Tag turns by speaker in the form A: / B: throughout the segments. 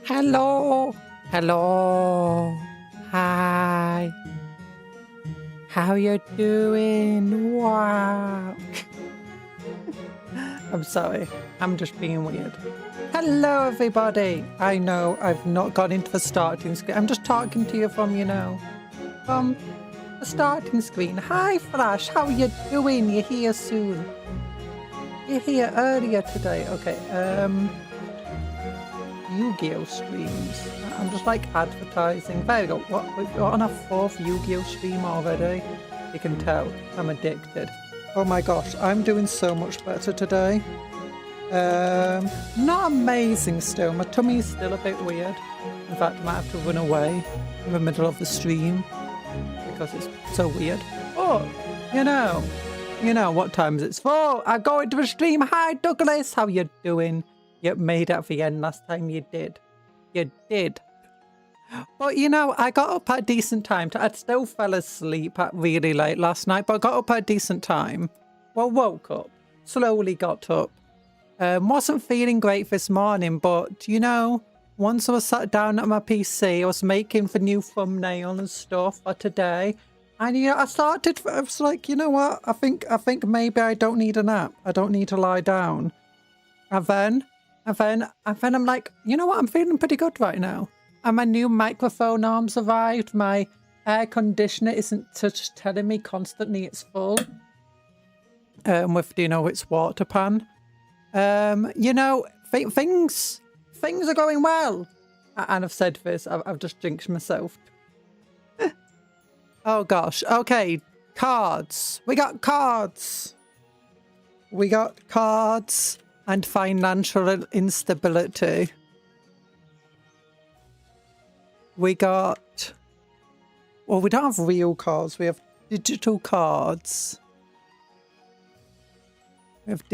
A: Hello. Hello. Hi. How you doing? Wow. I'm sorry. I'm just being weird. Hello, everybody. I know I've not got into the starting screen. I'm just talking to you from the starting screen. Hi, Flash. How you doing? You're here soon. You're here earlier today. Okay. Yu-Gi-Oh streams. I'm just like advertising. There we go. We're on our 4th Yu-Gi-Oh stream already. You can tell I'm addicted. Oh my gosh, I'm doing so much better today. Not amazing still. My tummy's still a bit weird. In fact, I might have to run away in the middle of the stream because it's so weird. Oh, you know what time it's for. I go into the stream. Hi, Douglas. How you doing? You made it at the end last time. You did. You did. But I got up at a decent time. I still fell asleep at really late last night, but I got up at a decent time. Well, woke up. Slowly got up. Wasn't feeling great this morning, but once I was sat down at my PC, I was making the new thumbnail and stuff for today. And I was like, you know what? I think maybe I don't need a nap. I don't need to lie down. And then I'm like, you know what? I'm feeling pretty good right now. And my new microphone arms arrived. My air conditioner isn't just telling me constantly it's full. With its water pan. Things are going well. And I've said this. I've just jinxed myself. Oh gosh. Okay. Cards. We got cards. We got cards. And financial instability. We got... Well, we don't have real cards. We have digital cards. We have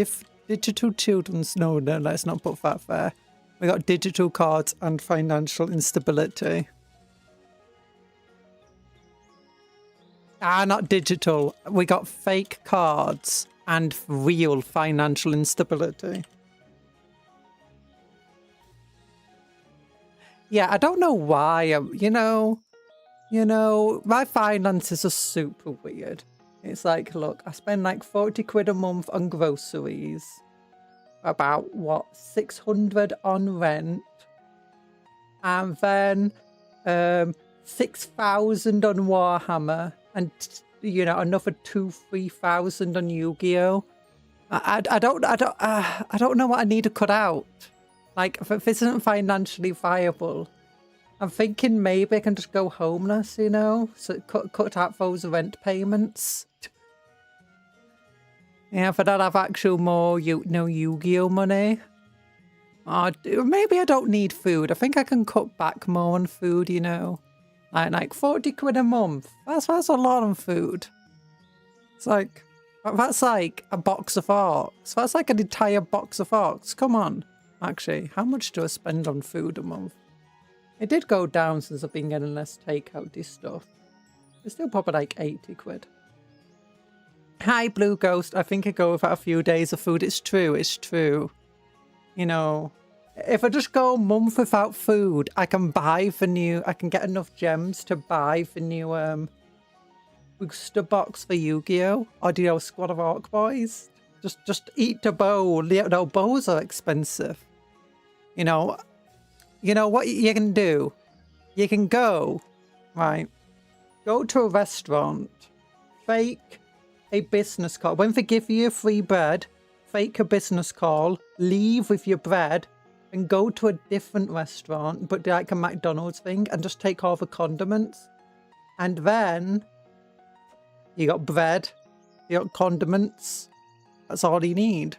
A: digital children's... No, let's not put that there. We got digital cards and financial instability. Not digital. We got fake cards. And real financial instability. Yeah, I don't know why. My finances are super weird. It's like, look, I spend like 40 quid a month on groceries. About, 600 on rent. And then 6,000 on Warhammer. And another 2,000-3,000 on Yu-Gi-Oh. I don't know what I need to cut out. Like, if this isn't financially viable, I'm thinking maybe I can just go homeless, so cut out those rent payments. Yeah, but I'll have actual more Yu-Gi-Oh money. Maybe I don't need food. I think I can cut back more on food, Like 40 quid a month. That's a lot on food. It's like, that's like a box of forks. That's like an entire box of forks. Come on. Actually, how much do I spend on food a month? It did go down since I've been getting less takeout-y stuff. It's still probably like 80 quid. Hi, Blue Ghost. I think I go without a few days of food. It's true. It's true. If I just go a month without food, I can get enough gems to buy the new booster box for Yu-Gi-Oh! Or Squad of Orc Boys. Just eat a bowl. No, bowls are expensive. You know what you can do? You can go to a restaurant, fake a business call. When they give you free bread, fake a business call, leave with your bread, and go to a different restaurant, but like a McDonald's thing, and just take all the condiments. And then you got bread, you got condiments. That's all you need.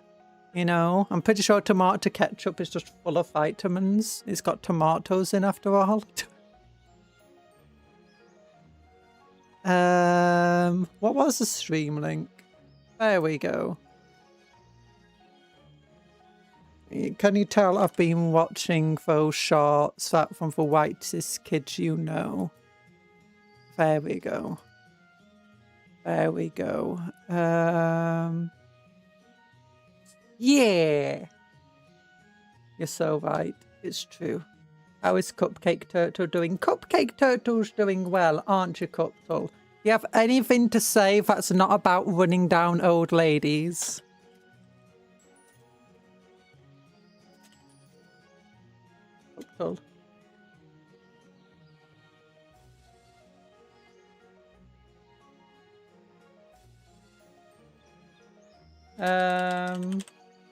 A: I'm pretty sure tomato ketchup is just full of vitamins. It's got tomatoes in after all. What was the stream link? There we go. Can you tell I've been watching those shorts from the whitest kids you know? There we go. There we go. Yeah. You're so right. It's true. How is Cupcake Turtle doing? Cupcake Turtle's doing well, aren't you, Cuptle? Do you have anything to say that's not about running down old ladies? Cuptle.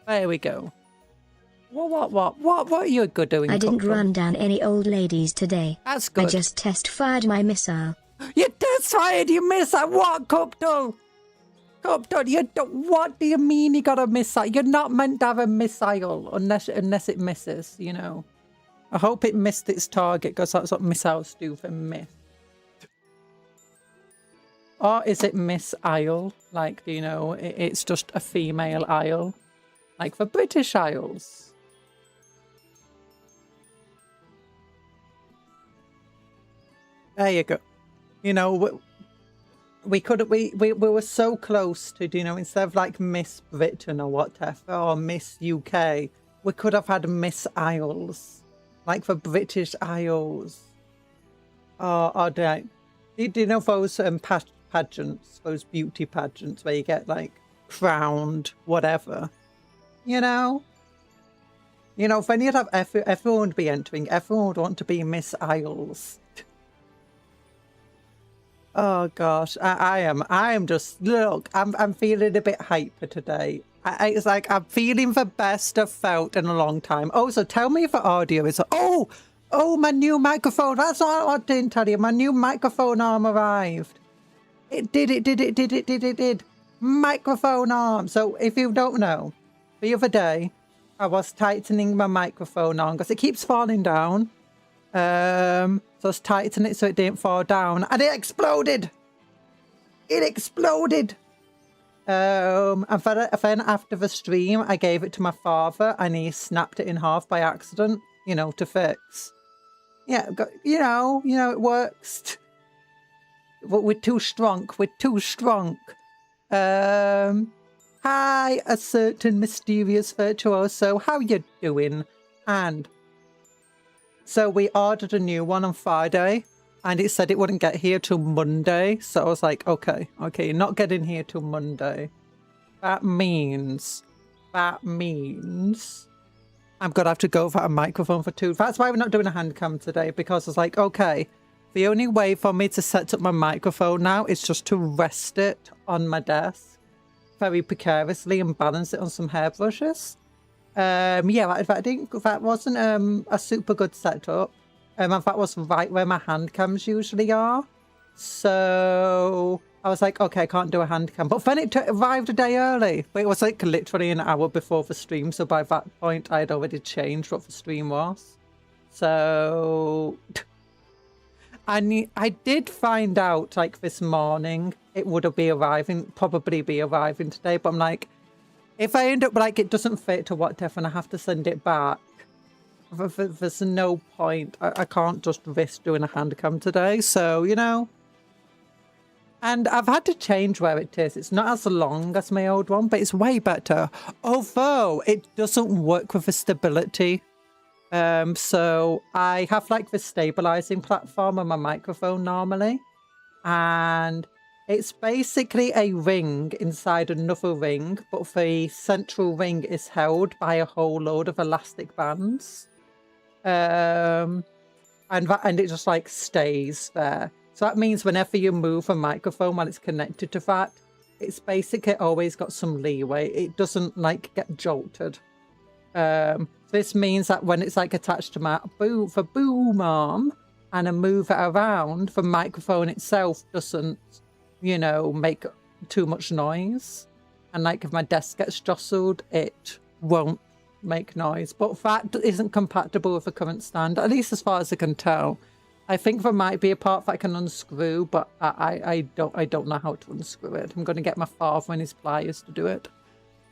A: There we go. What are you good doing?
B: I didn't
A: Cuptle?
B: run down any old ladies today.
A: That's good.
B: I just test-fired my missile.
A: You test-fired your missile? What, Cuptle? Cuptle, you don't... What do you mean you got a missile? You're not meant to have a missile unless it misses, you know. I hope it missed its target, because that's what missiles do for miss. Or is it Miss Isle? Like, you know, it's just a female Isle. Like for British Isles. There you go. You know, we were so close to, you know, instead of like Miss Britain or whatever, or Miss UK, we could have had Miss Isles. Like for British Isles. Or do you know those pageants, those beauty pageants where you get like crowned, whatever? You know, when you'd have everyone would be entering, everyone would want to be Miss Isles. Oh gosh, I am just, look, I'm feeling a bit hyper today. It's like I'm feeling the best I've felt in a long time. Oh, so tell me if the audio is, oh, my new microphone. That's not what I didn't tell you. My new microphone arm arrived. It did. Microphone arm. So if you don't know, the other day, I was tightening my microphone on because it keeps falling down. So I was tightening it so it didn't fall down, and it exploded. And then after the stream, I gave it to my father, and he snapped it in half by accident, you know, to fix. Yeah, you know, it works. But we're too strong. Hi, a certain mysterious virtuoso. How you doing? And so we ordered a new one on Friday, and it said it wouldn't get here till Monday. So I was like, okay, you're not getting here till Monday. That means I'm gonna have to go for a microphone for 2. That's why we're not doing a hand cam today, because I was like, okay, the only way for me to set up my microphone now is just to rest it on my desk very precariously and balance it on some hairbrushes. Yeah, that wasn't a super good setup. That was right where my hand cams usually are. So I was like, okay, I can't do a hand cam. But then it arrived a day early. But it was like literally an hour before the stream. So by that point, I had already changed what the stream was. So I did find out like this morning it would have probably be arriving today. But I'm like, if I end up like it doesn't fit to whatever and I have to send it back, there's no point. I can't just risk doing a hand cam today. So, you know. And I've had to change where it is. It's not as long as my old one, but it's way better. Although it doesn't work with the stability. So I have like the stabilizing platform on my microphone normally. And it's basically a ring inside another ring, but the central ring is held by a whole load of elastic bands. And it just like stays there. So that means whenever you move a microphone while it's connected to that, it's basically always got some leeway. It doesn't like get jolted. This means that when it's like attached to my boom arm and I move it around, the microphone itself doesn't, you know, make too much noise. And like if my desk gets jostled, it won't make noise. But that isn't compatible with the current stand, at least as far as I can tell. I think there might be a part that I can unscrew, but I don't know how to unscrew it. I'm going to get my father and his pliers to do it.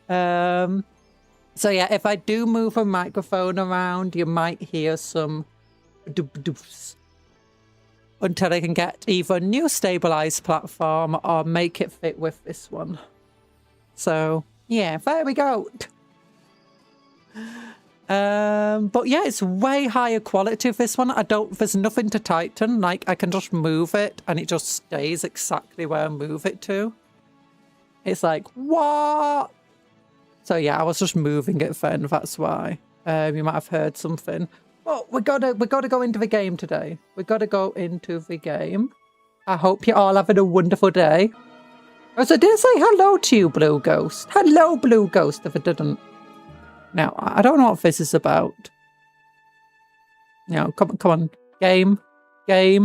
A: So yeah, if I do move a microphone around, you might hear some doop-doops until I can get either a new stabilized platform or make it fit with this one. So yeah, there we go. But yeah, it's way higher quality of this one. There's nothing to tighten. Like, I can just move it and it just stays exactly where I move it to. It's like, what? So yeah, I was just moving it then, that's why. You might have heard something. Oh, we gotta go into the game today. We gotta go into the game. I hope you're all having a wonderful day. Oh, so did I say hello to you, Blue Ghost? Hello, Blue Ghost, if I didn't. Now, I don't know what this is about. Now, come on. Game. There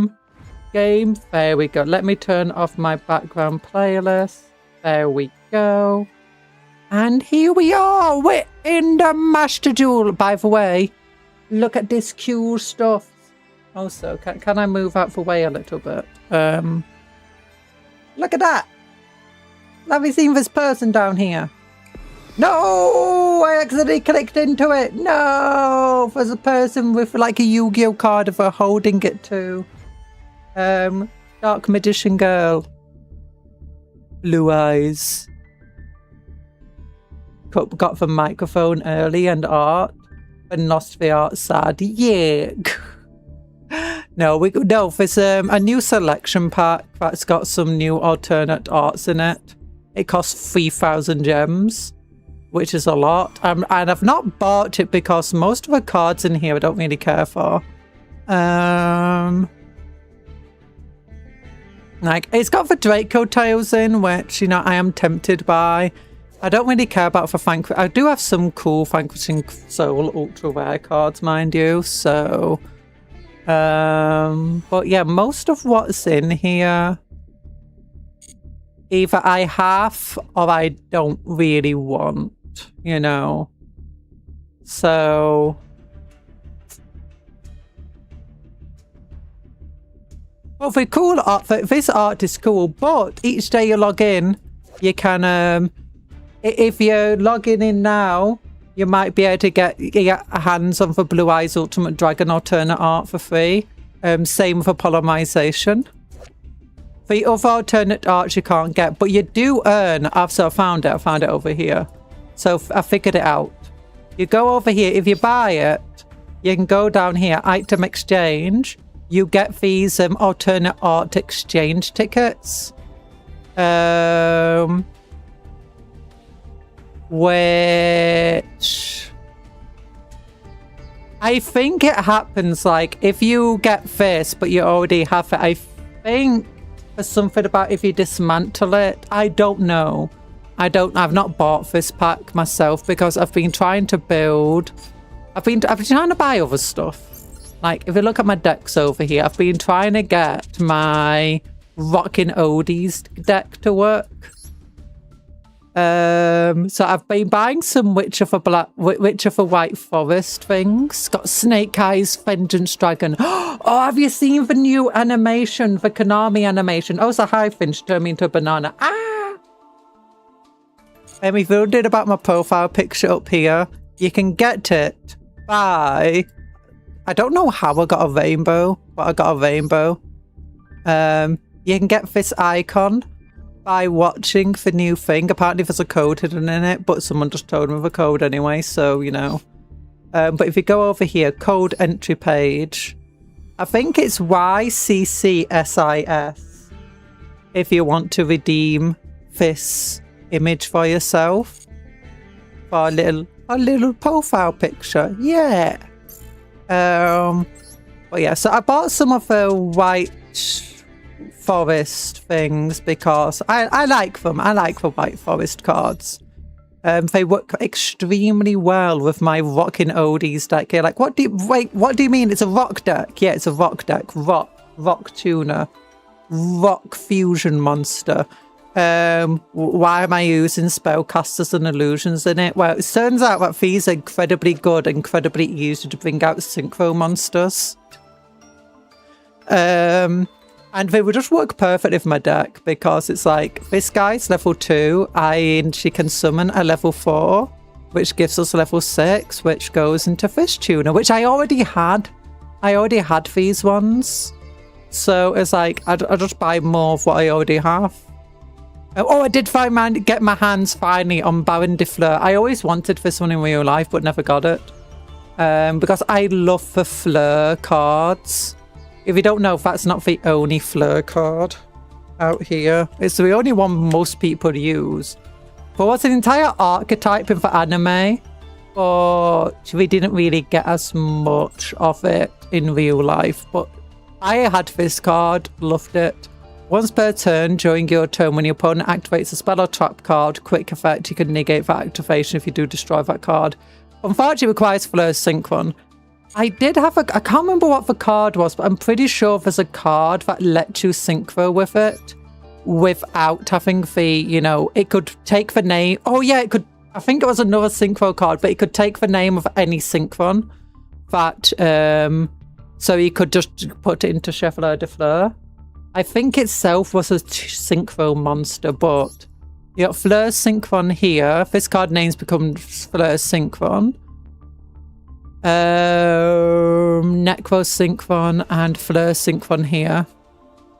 A: we go. Let me turn off my background playlist. There we go. And here we are. We're in the Master Duel. By the way, look at this cool stuff. Also, can I move out the way a little bit? Look at that. Have you seen this person down here? No! I accidentally clicked into it. No! There's a person with like a Yu-Gi-Oh card if we're holding it to. Dark Magician Girl. Blue eyes. Got the microphone early and art. And lost the art sad. Yeah. No, there's a new selection pack that's got some new alternate arts in it. It costs 3,000 gems, which is a lot. And I've not bought it because most of the cards in here I don't really care for. Like, it's got the Draco Tails in, which, you know, I am tempted by. I don't really care about for Vanquish. I do have some cool Vanquishing Soul Ultra Rare cards, mind you, so... but yeah, most of what's in here... either I have or I don't really want, you know. So... well, the cool art, this art is cool, but each day you log in, you can, if you're logging in now, you might be able to get hands on the Blue Eyes Ultimate Dragon alternate art for free. Same for polymerization. The other alternate arts you can't get, but you do earn. So I found it over here. So I figured it out. You go over here. If you buy it, you can go down here, item exchange. You get these alternate art exchange tickets. Which I think it happens like if you get this, but you already have it. I think there's something about if you dismantle it. I don't know. I've not bought this pack myself because I've been trying to build. I've been trying to buy other stuff. Like, if you look at my decks over here, I've been trying to get my Rockin' Odies deck to work. So I've been buying some Witch of a White Forest things. Got Snake Eyes, Vengeance Dragon. Oh, have you seen the new animation, the Konami animation? Oh, it's a Highfinch turning into a banana. Ah! If you did about my profile picture up here, you can get it by... I don't know how I got a rainbow, but I got a rainbow. You can get this icon by watching the new thing. Apparently there's a code hidden in it, but someone just told me the code anyway, so, you know. But if you go over here, code entry page, I think it's YCCSIS if you want to redeem this image for yourself. For a little profile picture. Yeah. But yeah, so I bought some of the White Forest things because I like them. I like the White Forest cards. They work extremely well with my Rockin' Odies deck here. Like, what do you mean? It's a rock deck? Yeah, it's a rock deck. Rock tuner. Rock fusion monster. Why am I using spellcasters and illusions in it? Well, it turns out that these are incredibly good, incredibly easy to bring out synchro monsters. And they would just work perfectly with my deck because it's like, this guy's level 2 and she can summon a level 4, which gives us level 6, which goes into Fish Tuner, which I already had. I already had these ones. So it's like, I just buy more of what I already have. Oh, I did get my hands finally on Baron de Fleur. I always wanted this one in real life, but never got it. because I love the Fleur cards. If you don't know, that's not the only Fleur card out here. It's the only one most people use. But what's an entire archetype in the anime, but we didn't really get as much of it in real life. But I had this card, loved it. Once per turn, during your turn, when your opponent activates a spell or trap card, quick effect, you can negate that activation if you do destroy that card. Unfortunately, it requires Fleur Synchron. I did have I can't remember what the card was, but I'm pretty sure there's a card that lets you synchro with it without having the, you know, it could take the name. Oh yeah, it could, I think it was another synchro card, but it could take the name of any synchron that, so you could just put it into Chevalier de Fleur. I think itself was a synchro monster, but you got Fleur Synchron here. This card names becomes Fleur Synchron. Necro Synchron and Fleur Synchron here.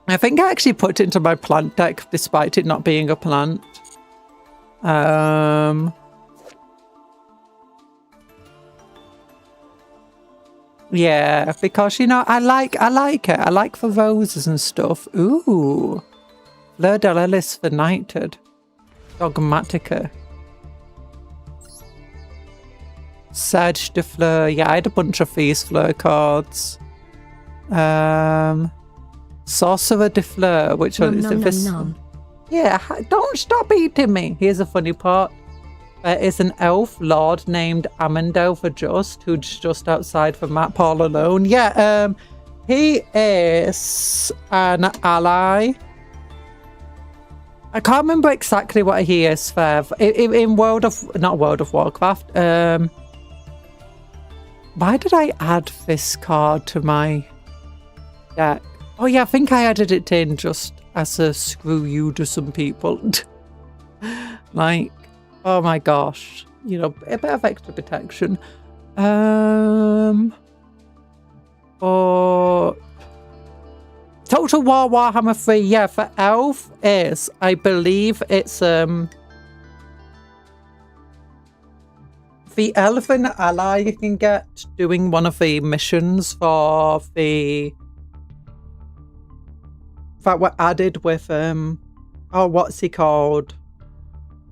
A: I think I actually put it into my plant deck despite it not being a plant. Yeah, because, you know, I like it. I like the roses and stuff. Ooh. Fleur de Lis for Knighted. Dogmatica. Serge de Fleur. Yeah, I had a bunch of these Fleur cards. Sorcerer de Fleur, which one is it? This one? Yeah, don't stop eating me. Here's a funny part. There is an elf lord named Amandel the Just, who's just outside the map all alone. Yeah, he is an ally. I can't remember exactly what he is for. In not World of Warcraft. Why did I add this card to my deck? Oh yeah, I think I added it in just as a screw you to some people. Like, oh my gosh. You know, a bit of extra protection. Or Total War Warhammer 3, yeah, for Elf is, I believe it's the Elven Ally you can get doing one of the missions for the that were added with oh, what's he called?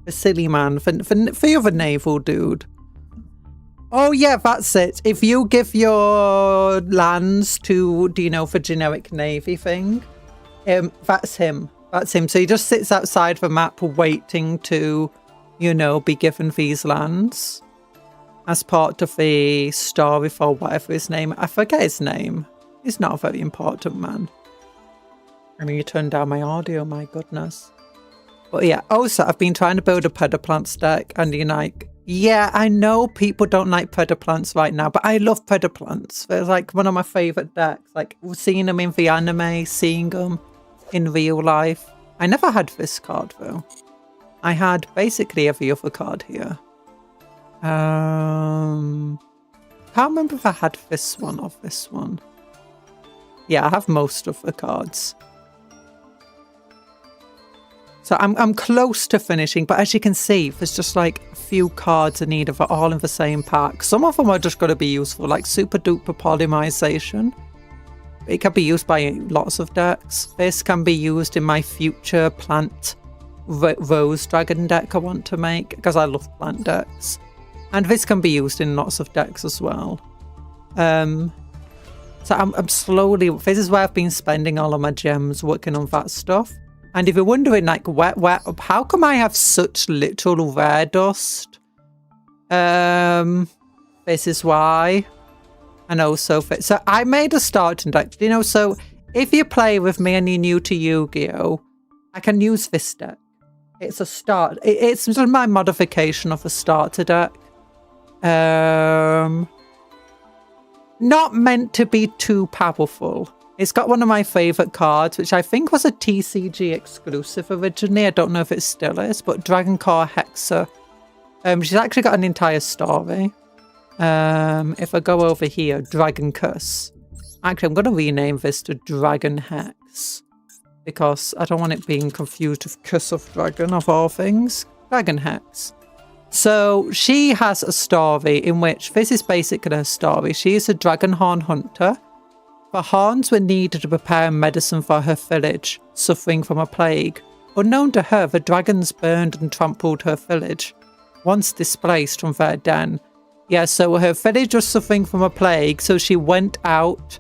A: The silly man for the other naval dude. Oh yeah, that's it. If you give your lands to, do you know, for generic navy thing, that's him. That's him. So he just sits outside the map waiting to, you know, be given these lands as part of the story for whatever his name. I forget his name. He's not a very important man. I mean, you turned down my audio, my goodness. But yeah, also, I've been trying to build a Predaplants deck, and you're like, yeah, I know people don't like Predaplants right now, but I love Predaplants. They're like one of my favourite decks. Like, seeing them in the anime, seeing them in real life. I never had this card, though. I had basically every other card here. Can't remember if I had this one or this one. Yeah, I have most of the cards. So I'm close to finishing, but as you can see, there's just like a few cards I need of it all in the same pack. Some of them are just going to be useful, like Super Duper Polymerization. It can be used by lots of decks. This can be used in my future plant Rose Dragon deck I want to make, because I love plant decks. And this can be used in lots of decks as well. So I'm slowly, this is where I've been spending all of my gems working on that stuff. And if you're wondering, like, how come I have such little rare dust? This is why. And also, so I made a starting deck. You know, so if you play with me and you're new to Yu-Gi-Oh, I can use this deck. It's a start. It's just my modification of a starter deck. Not meant to be too powerful. It's got one of my favourite cards, which I think was a TCG exclusive originally. I don't know if it still is, but Dragon Core Hexa. She's actually got an entire story. If I go over here, Dragon Curse. Actually, I'm going to rename this to Dragon Hex, because I don't want it being confused with Curse of Dragon, of all things. Dragon Hex. So she has a story in which, this is basically her story. She is a dragon horn hunter. The horns were needed to prepare medicine for her village, suffering from a plague. Unknown to her, the dragons burned and trampled her village, once displaced from their den. Yeah, so her village was suffering from a plague, so she went out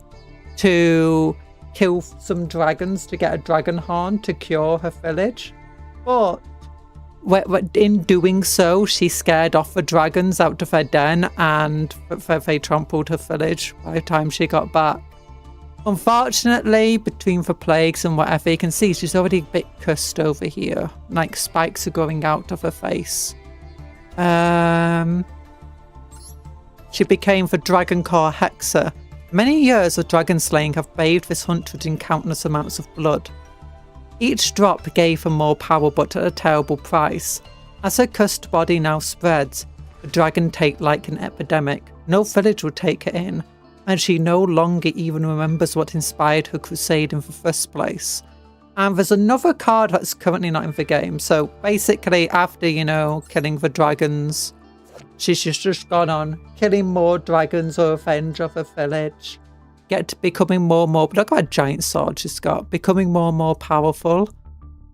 A: to kill some dragons to get a dragon horn to cure her village. But in doing so, she scared off the dragons out of their den, and they trampled her village by the time she got back. Unfortunately, between the plagues and whatever, you can see she's already a bit cursed over here. Like, spikes are growing out of her face. She became the Dragon Core Hexer. Many years of dragon slaying have bathed this hunter in countless amounts of blood. Each drop gave her more power, but at a terrible price. As her cursed body now spreads, the dragon take like an epidemic. No village will take her in, and she no longer even remembers what inspired her crusade in the first place. And there's another card that's currently not in the game. So basically, after, you know, killing the dragons, she's just gone on killing more dragons or revenge of her village. Becoming more and more, look at that giant sword she's got, becoming more and more powerful,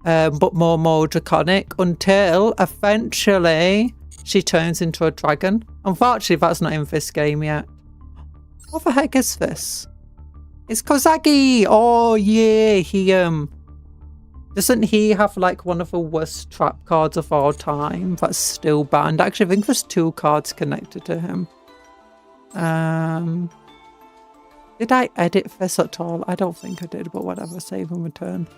A: but more and more draconic, until eventually she turns into a dragon. Unfortunately, that's not in this game yet. What the heck is this? It's Kozagi! Oh yeah, doesn't he have like one of the worst trap cards of all time that's still banned? Actually, I think there's 2 cards connected to him. Did I edit this at all? I don't think I did, but whatever, save and return.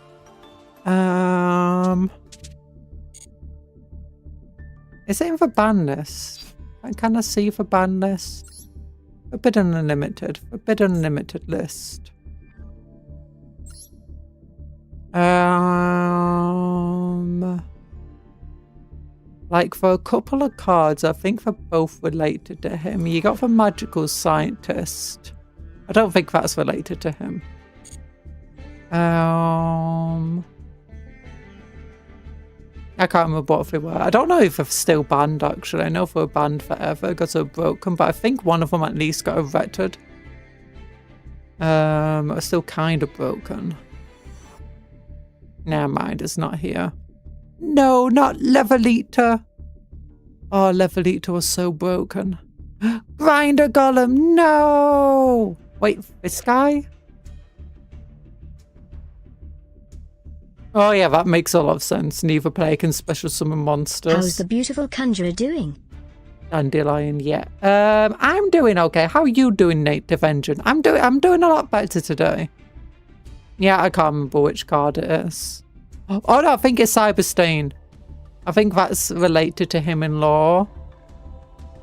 A: Is it in the ban list? Can I see the ban list? Forbidden Unlimited list. Like for a couple of cards, I think they're both related to him. You got the Magical Scientist. I don't think that's related to him. I can't remember what they were. I don't know if they're still banned, actually. I know they were banned forever because they're broken, but I think one of them at least got erected. It's still kind of broken. Never mind, it's not here. No, not Levelita. Oh, Levelita was so broken. Grinder Golem, no! Wait, this guy? Oh yeah, that makes a lot of sense. Neither player can special summon monsters.
B: How's the beautiful conjurer doing?
A: Dandelion, yeah. I'm doing okay. How are you doing, Native Engine? I'm doing a lot better today. Yeah, I can't remember which card it is. Oh no, I think it's Cyberstain. I think that's related to him in lore.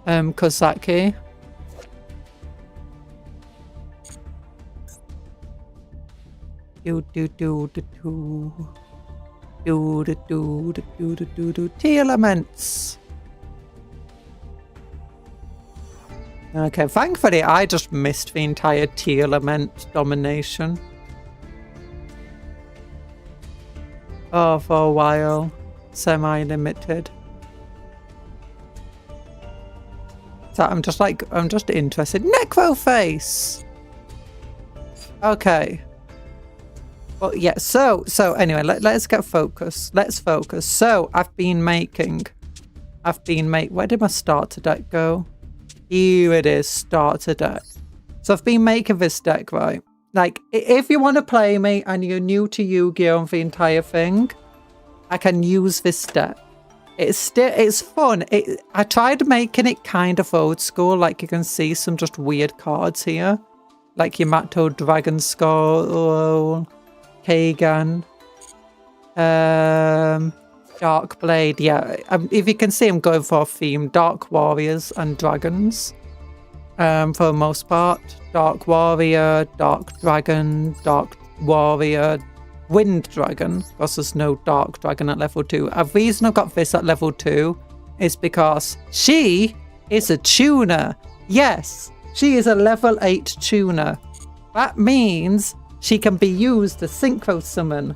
A: Kozaki. Tea elements. Okay, thankfully I just missed the entire tea element domination. Oh, for a while. Semi-limited. So I'm just interested. Necroface! Okay. Well, yeah, so anyway, let's get focused. Let's focus. So I've been making, where did my starter deck go? Here it is, starter deck. So I've been making this deck, right? Like, if you want to play me and you're new to Yu-Gi-Oh! And the entire thing, I can use this deck. It's fun. I tried making it kind of old school, like you can see some just weird cards here. Like Yamato Dragon Skull, Kagan, Dark Blade. Yeah, if you can see, I'm going for a theme: Dark Warriors and Dragons. For the most part, Dark Warrior, Dark Dragon, Dark Warrior, Wind Dragon, because there's no Dark Dragon at level 2. The reason I've got this at level 2 is because she is a tuner. Yes, she is a level 8 tuner. That means she can be used to synchro summon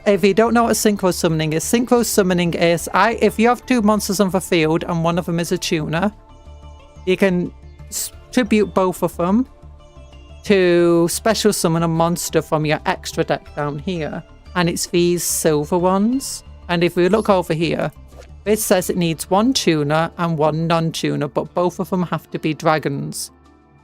A: if you don't know what synchro summoning is if you have two monsters on the field and one of them is a tuner, you can tribute both of them to special summon a monster from your extra deck down here. And it's these silver ones. And if we look over here, it says it needs one tuner and one non-tuner, but both of them have to be dragons.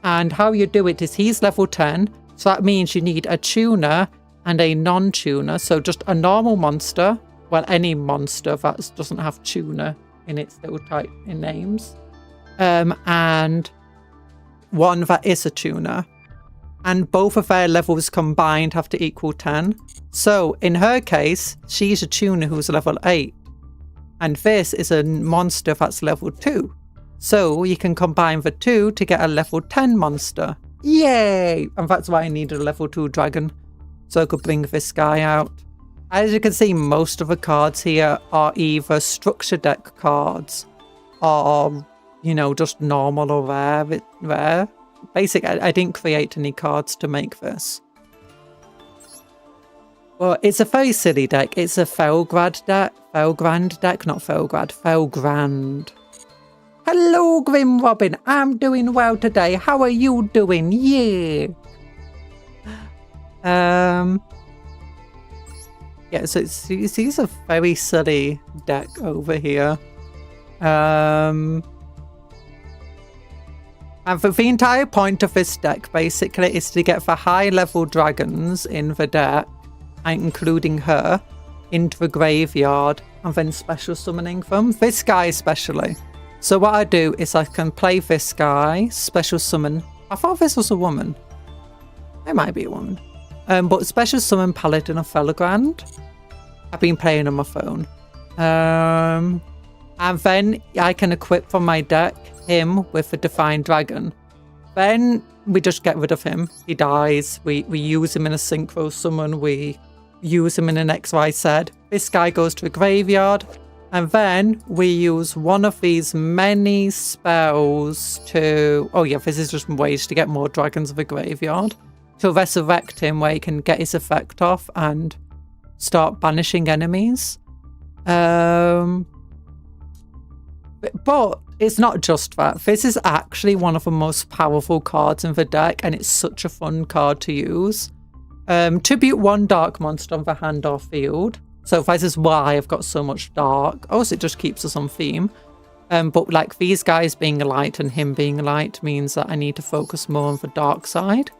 A: And how you do it is he's level 10, so that means you need a tuner and a non-tuner. So just a normal monster, well, any monster that doesn't have tuner in its little type in names, and one that is a tuner. And both of their levels combined have to equal 10. So in her case, she's a tuner who's level 8. And this is a monster that's level 2. So you can combine the two to get a level 10 monster. Yay! And that's why I needed a level 2 dragon, so I could bring this guy out. As you can see, most of the cards here are either structure deck cards or, you know, just normal or rare. Basically, I didn't create any cards to make this. Well, it's a very silly deck. It's a Felgrand deck. Felgrand deck, not Felgrad. Felgrand. Hello, Grim Robin. I'm doing well today. How are you doing? Yeah. Yeah, so it's a very silly deck over here. And the entire point of this deck, basically, is to get the high-level dragons in the deck, including her, into the graveyard, and then special summoning them. This guy especially. So what I do is I can play this guy, special summon. I thought this was a woman. It might be a woman. But special summon Paladin of Felgrand. I've been playing on my phone. And then I can equip from my deck him with a Defined Dragon. Then we just get rid of him. He dies. We use him in a synchro summon. We use him in an XYZ. This guy goes to a graveyard. And then we use one of these many spells to... Oh yeah, this is just ways to get more dragons of the graveyard. To resurrect him where he can get his effect off and start banishing enemies. But it's not just that. This is actually one of the most powerful cards in the deck, and it's such a fun card to use. Tribute one dark monster on the hand or field. So this is why I've got so much dark. Also, it just keeps us on theme. But like these guys being light and him being light means that I need to focus more on the dark side.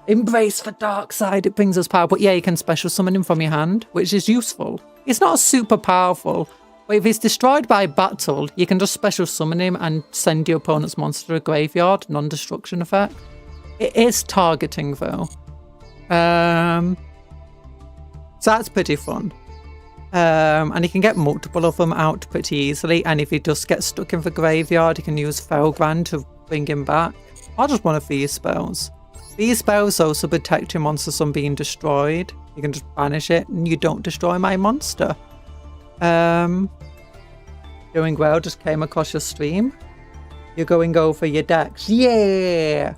A: Embrace the dark side. It brings us power. But yeah, you can special summon him from your hand, which is useful. It's not super powerful. But if he's destroyed by battle, you can just special summon him and send your opponent's monster to a graveyard, non-destruction effect. It is targeting though. So that's pretty fun. And you can get multiple of them out pretty easily. And if he does get stuck in the graveyard, you can use Felgrand to bring him back. Or just one of these spells. These spells also protect your monsters from being destroyed. You can just banish it and you don't destroy my monster. Doing well, just came across your stream. You're going over your decks. Yeah!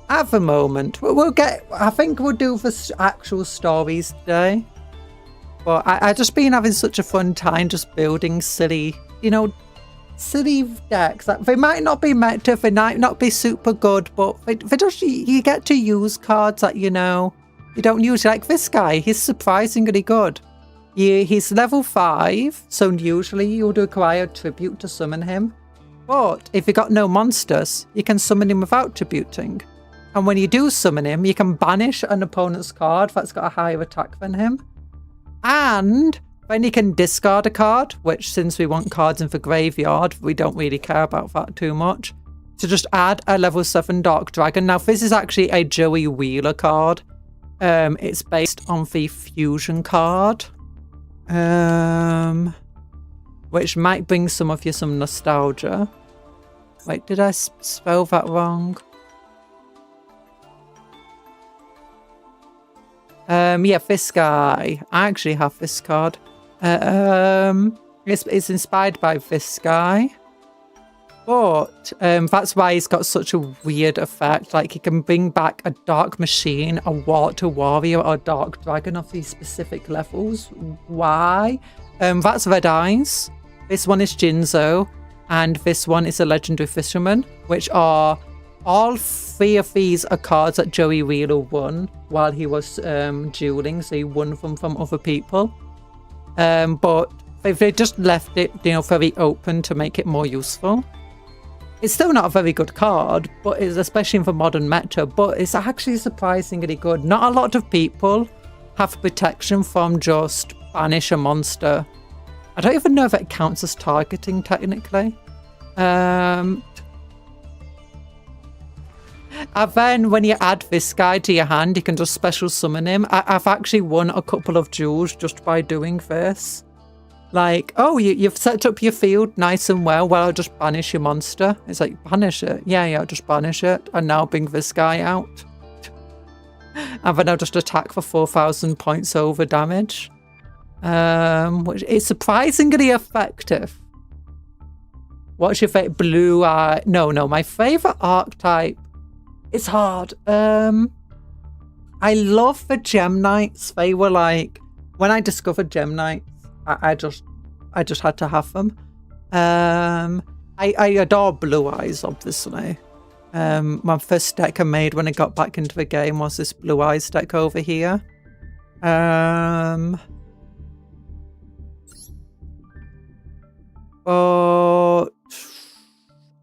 A: At the moment, we'll get... I think we'll do the actual stories today. But I just been having such a fun time just building silly, you know, silly decks. That they might not be meta, they might not be super good, but they just, you get to use cards that, you know, you don't use. Like this guy, he's surprisingly good. He's level 5, so usually you would require a tribute to summon him. But if you got no monsters, you can summon him without tributing. And when you do summon him, you can banish an opponent's card that's got a higher attack than him. And then you can discard a card, which since we want cards in the graveyard, we don't really care about that too much. To just add a level 7 Dark Dragon. Now this is actually a Joey Wheeler card. It's based on the Fusion card. Which might bring some of you some nostalgia. Wait, did I spell that wrong? Yeah, this guy. I actually have this card. It's inspired by this guy. But that's why he's got such a weird effect. Like, he can bring back a dark machine, a water warrior, or a dark dragon of these specific levels. Why? That's Red Eyes. This one is Jinzo. And this one is a legendary fisherman, which are all three of these are cards that Joey Wheeler won while he was dueling. So he won them from other people. But they just left it, you know, very open to make it more useful. It's still not a very good card, but it's especially in the modern meta, but it's actually surprisingly good. Not a lot of people have protection from just banish a monster. I don't even know if it counts as targeting technically. And then when you add this guy to your hand, you can just special summon him. I've actually won a couple of duels just by doing this. Like, oh, you've set up your field nice and well. Well, I'll just banish your monster. It's like, banish it. Yeah, I'll just banish it. And now bring this guy out. And then I'll just attack for 4,000 points over damage. Which is surprisingly effective. What's your favorite? Blue eye? No, my favorite archetype. It's hard. I love the Gem Knights. They were like, when I discovered Gem Knights, I just had to have them. I adore Blue Eyes, obviously. My first deck I made when I got back into the game was this Blue Eyes deck over here. But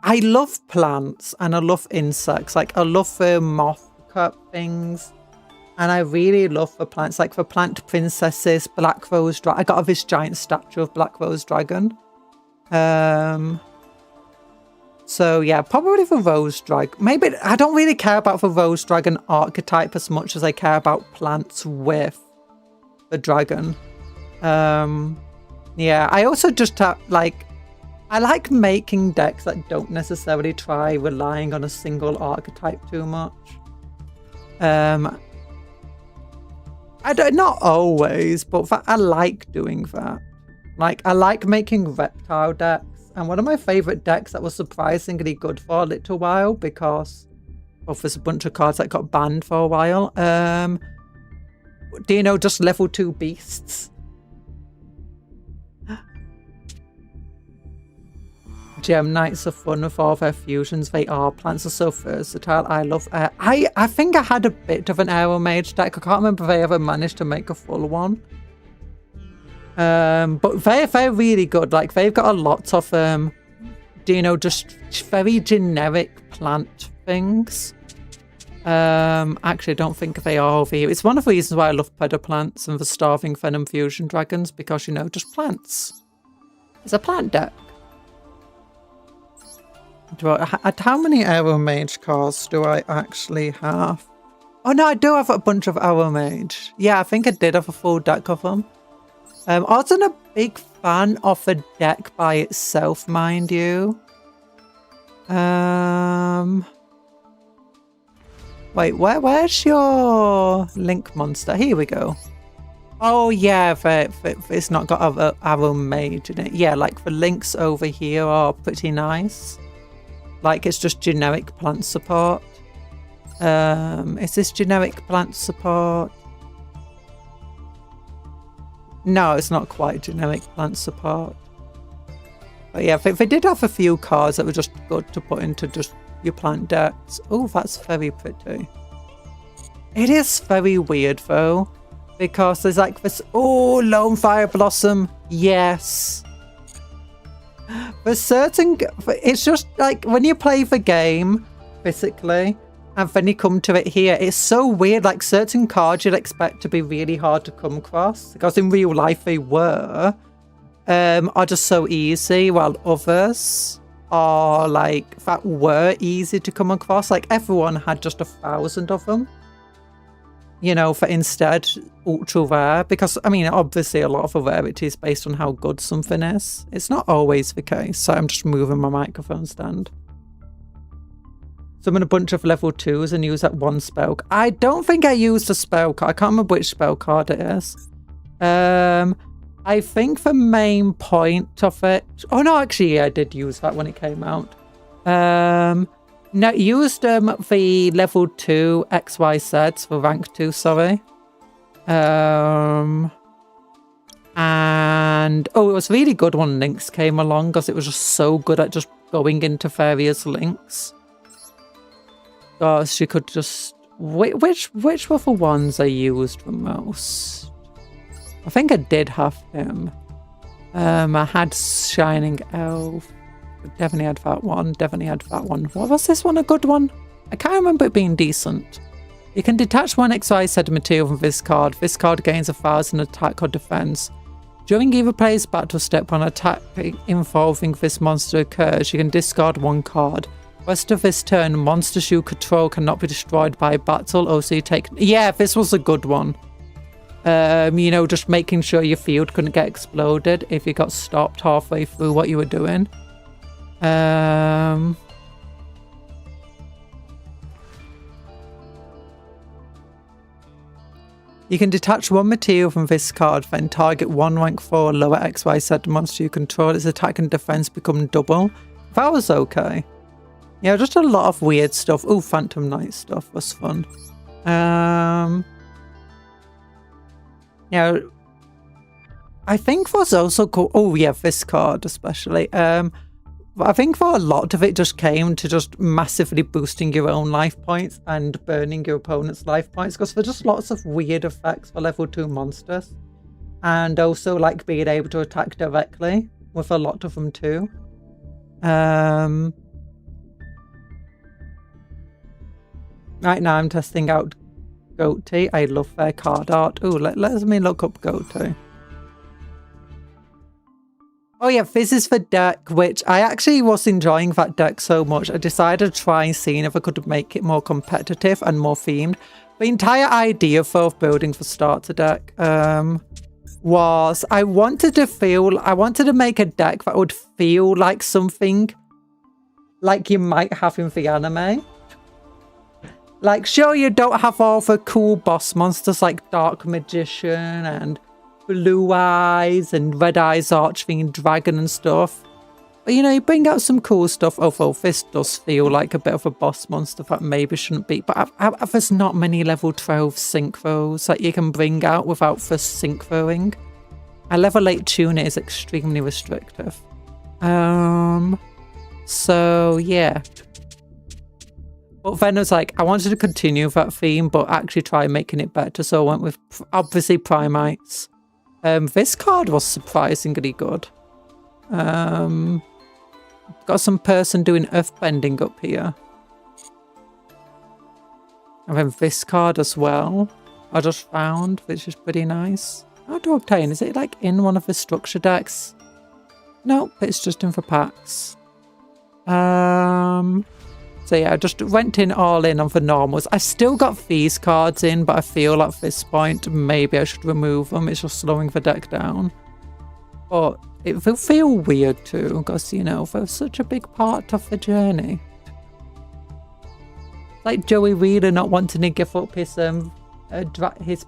A: I love plants and I love insects. Like, I love the moth cut things. And I really love the plants, like the plant princesses, Black Rose Dragon. I got this giant statue of Black Rose Dragon. So yeah, probably the Rose Dragon. Maybe I don't really care about the Rose Dragon archetype as much as I care about plants with the dragon. Yeah, I also just have, like, I like making decks that don't necessarily try relying on a single archetype too much. Not always, but I like doing that. Like, I like making reptile decks. And one of my favorite decks that was surprisingly good for a little while, because there's a bunch of cards that got banned for a while. Do you know just level 2 beasts? Gem Knights are fun with all their fusions. They are. Plants are so versatile. I love I think I had a bit of an Aero Mage deck. I can't remember if I ever managed to make a full one. But they're really good. Like, they've got a lot of do you know, just very generic plant things. Actually, I don't think they are over here. It's one of the reasons why I love Predator Plants and the Starving Venom Fusion Dragons, because, you know, just plants. It's a plant deck. How many Aero Mage cards do I actually have? Oh no, I do have a bunch of Aero Mage. Yeah, I think I did have a full deck of them. I wasn't a big fan of the deck by itself, mind you. Wait, where's your Link monster? Here we go. Oh yeah, it's not got Aero Mage in it. Yeah, like the links over here are pretty nice. Like, it's just generic plant support. Is this generic plant support? No, it's not quite generic plant support. But yeah, they did have a few cards that were just good to put into just your plant decks. Oh, that's very pretty. It is very weird though, because there's like this, oh, Lone Fire Blossom, yes. For certain, it's just like when you play the game physically and then you come to it here, it's so weird. Like, certain cards you'd expect to be really hard to come across, because in real life they were, are just so easy, while others are like, that were easy to come across. Like, everyone had just 1,000 of them, you know, for instead ultra rare, because I mean, obviously a lot of the rarity is based on how good something is. It's not always the case. So I'm just moving my microphone stand. Summon a bunch of level 2s and use that one spell. I don't think I used a spell card. I can't remember which spell card it is. I think the main point of it, oh no, actually yeah, I did use that when it came out. No, used the level 2 XYZs for rank 2, sorry. And oh, it was really good when Lynx came along because it was just so good at just going into various links. Because she could just... Which were the ones I used the most? I think I did have him. I had Shining Elf. Definitely had that one. Definitely had that one. What was this one? A good one? I can't remember it being decent. You can detach one XYZ material from this card. This card gains 1,000 attack or defense. During either player's battle step, when an attack involving this monster occurs, you can discard one card. Rest of this turn, monsters you control cannot be destroyed by battle. Also, you take... Yeah, this was a good one. You know, just making sure your field couldn't get exploded if you got stopped halfway through what you were doing. You can detach one material from this card, then target one rank 4 or lower XYZ monster you control. Its attack and defense become double. That was okay. Yeah, just a lot of weird stuff. Oh, Phantom Knight stuff was fun. Yeah, I think was also cool. Oh yeah, this card especially. I think for a lot of it just came to just massively boosting your own life points and burning your opponent's life points, because there's just lots of weird effects for level 2 monsters, and also like being able to attack directly with a lot of them too. Right now I'm testing out Goatee. I love their card art. Oh, let me look up Goatee. Oh yeah, this is the deck, which I actually was enjoying that deck so much. I decided to try and see if I could make it more competitive and more themed. The entire idea of building the starter deck was I wanted to make a deck that would feel like something like you might have in the anime. Like, sure, you don't have all the cool boss monsters like Dark Magician and Blue Eyes and Red Eyes Archfiend Dragon and stuff. But, you know, you bring out some cool stuff. Although this does feel like a bit of a boss monster that maybe shouldn't be. But there's not many level 12 synchros that you can bring out without first synchroing. A level 8 tuner is extremely restrictive. So, yeah. But then I was like, I wanted to continue that theme, but actually try making it better. So I went with, obviously, Primites. This card was surprisingly good. Got some person doing earthbending up here. And then this card as well, I just found, which is pretty nice. How to obtain? Is it like in one of the structure decks? Nope, it's just in the packs. So yeah, I just went in all in on the normals. I still got these cards in, but I feel like at this point, maybe I should remove them. It's just slowing the deck down. But it will feel weird too, because, you know, they're such a big part of the journey. Like Joey Wheeler not wanting to give up his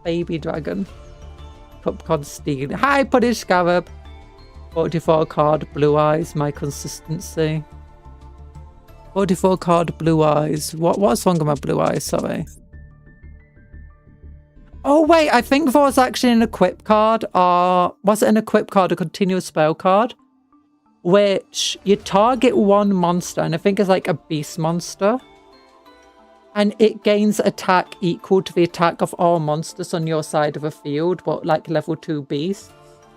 A: baby dragon. Cupcake Steel. Hi, Punish Scarab. 44 card, Blue Eyes, my consistency. 44 card Blue Eyes. What's wrong with my Blue Eyes? Sorry. Oh wait, I think there was actually an equip card, or was it an equip card, a continuous spell card, which you target one monster, and I think it's like a beast monster, and it gains attack equal to the attack of all monsters on your side of the field, but like level 2 beasts,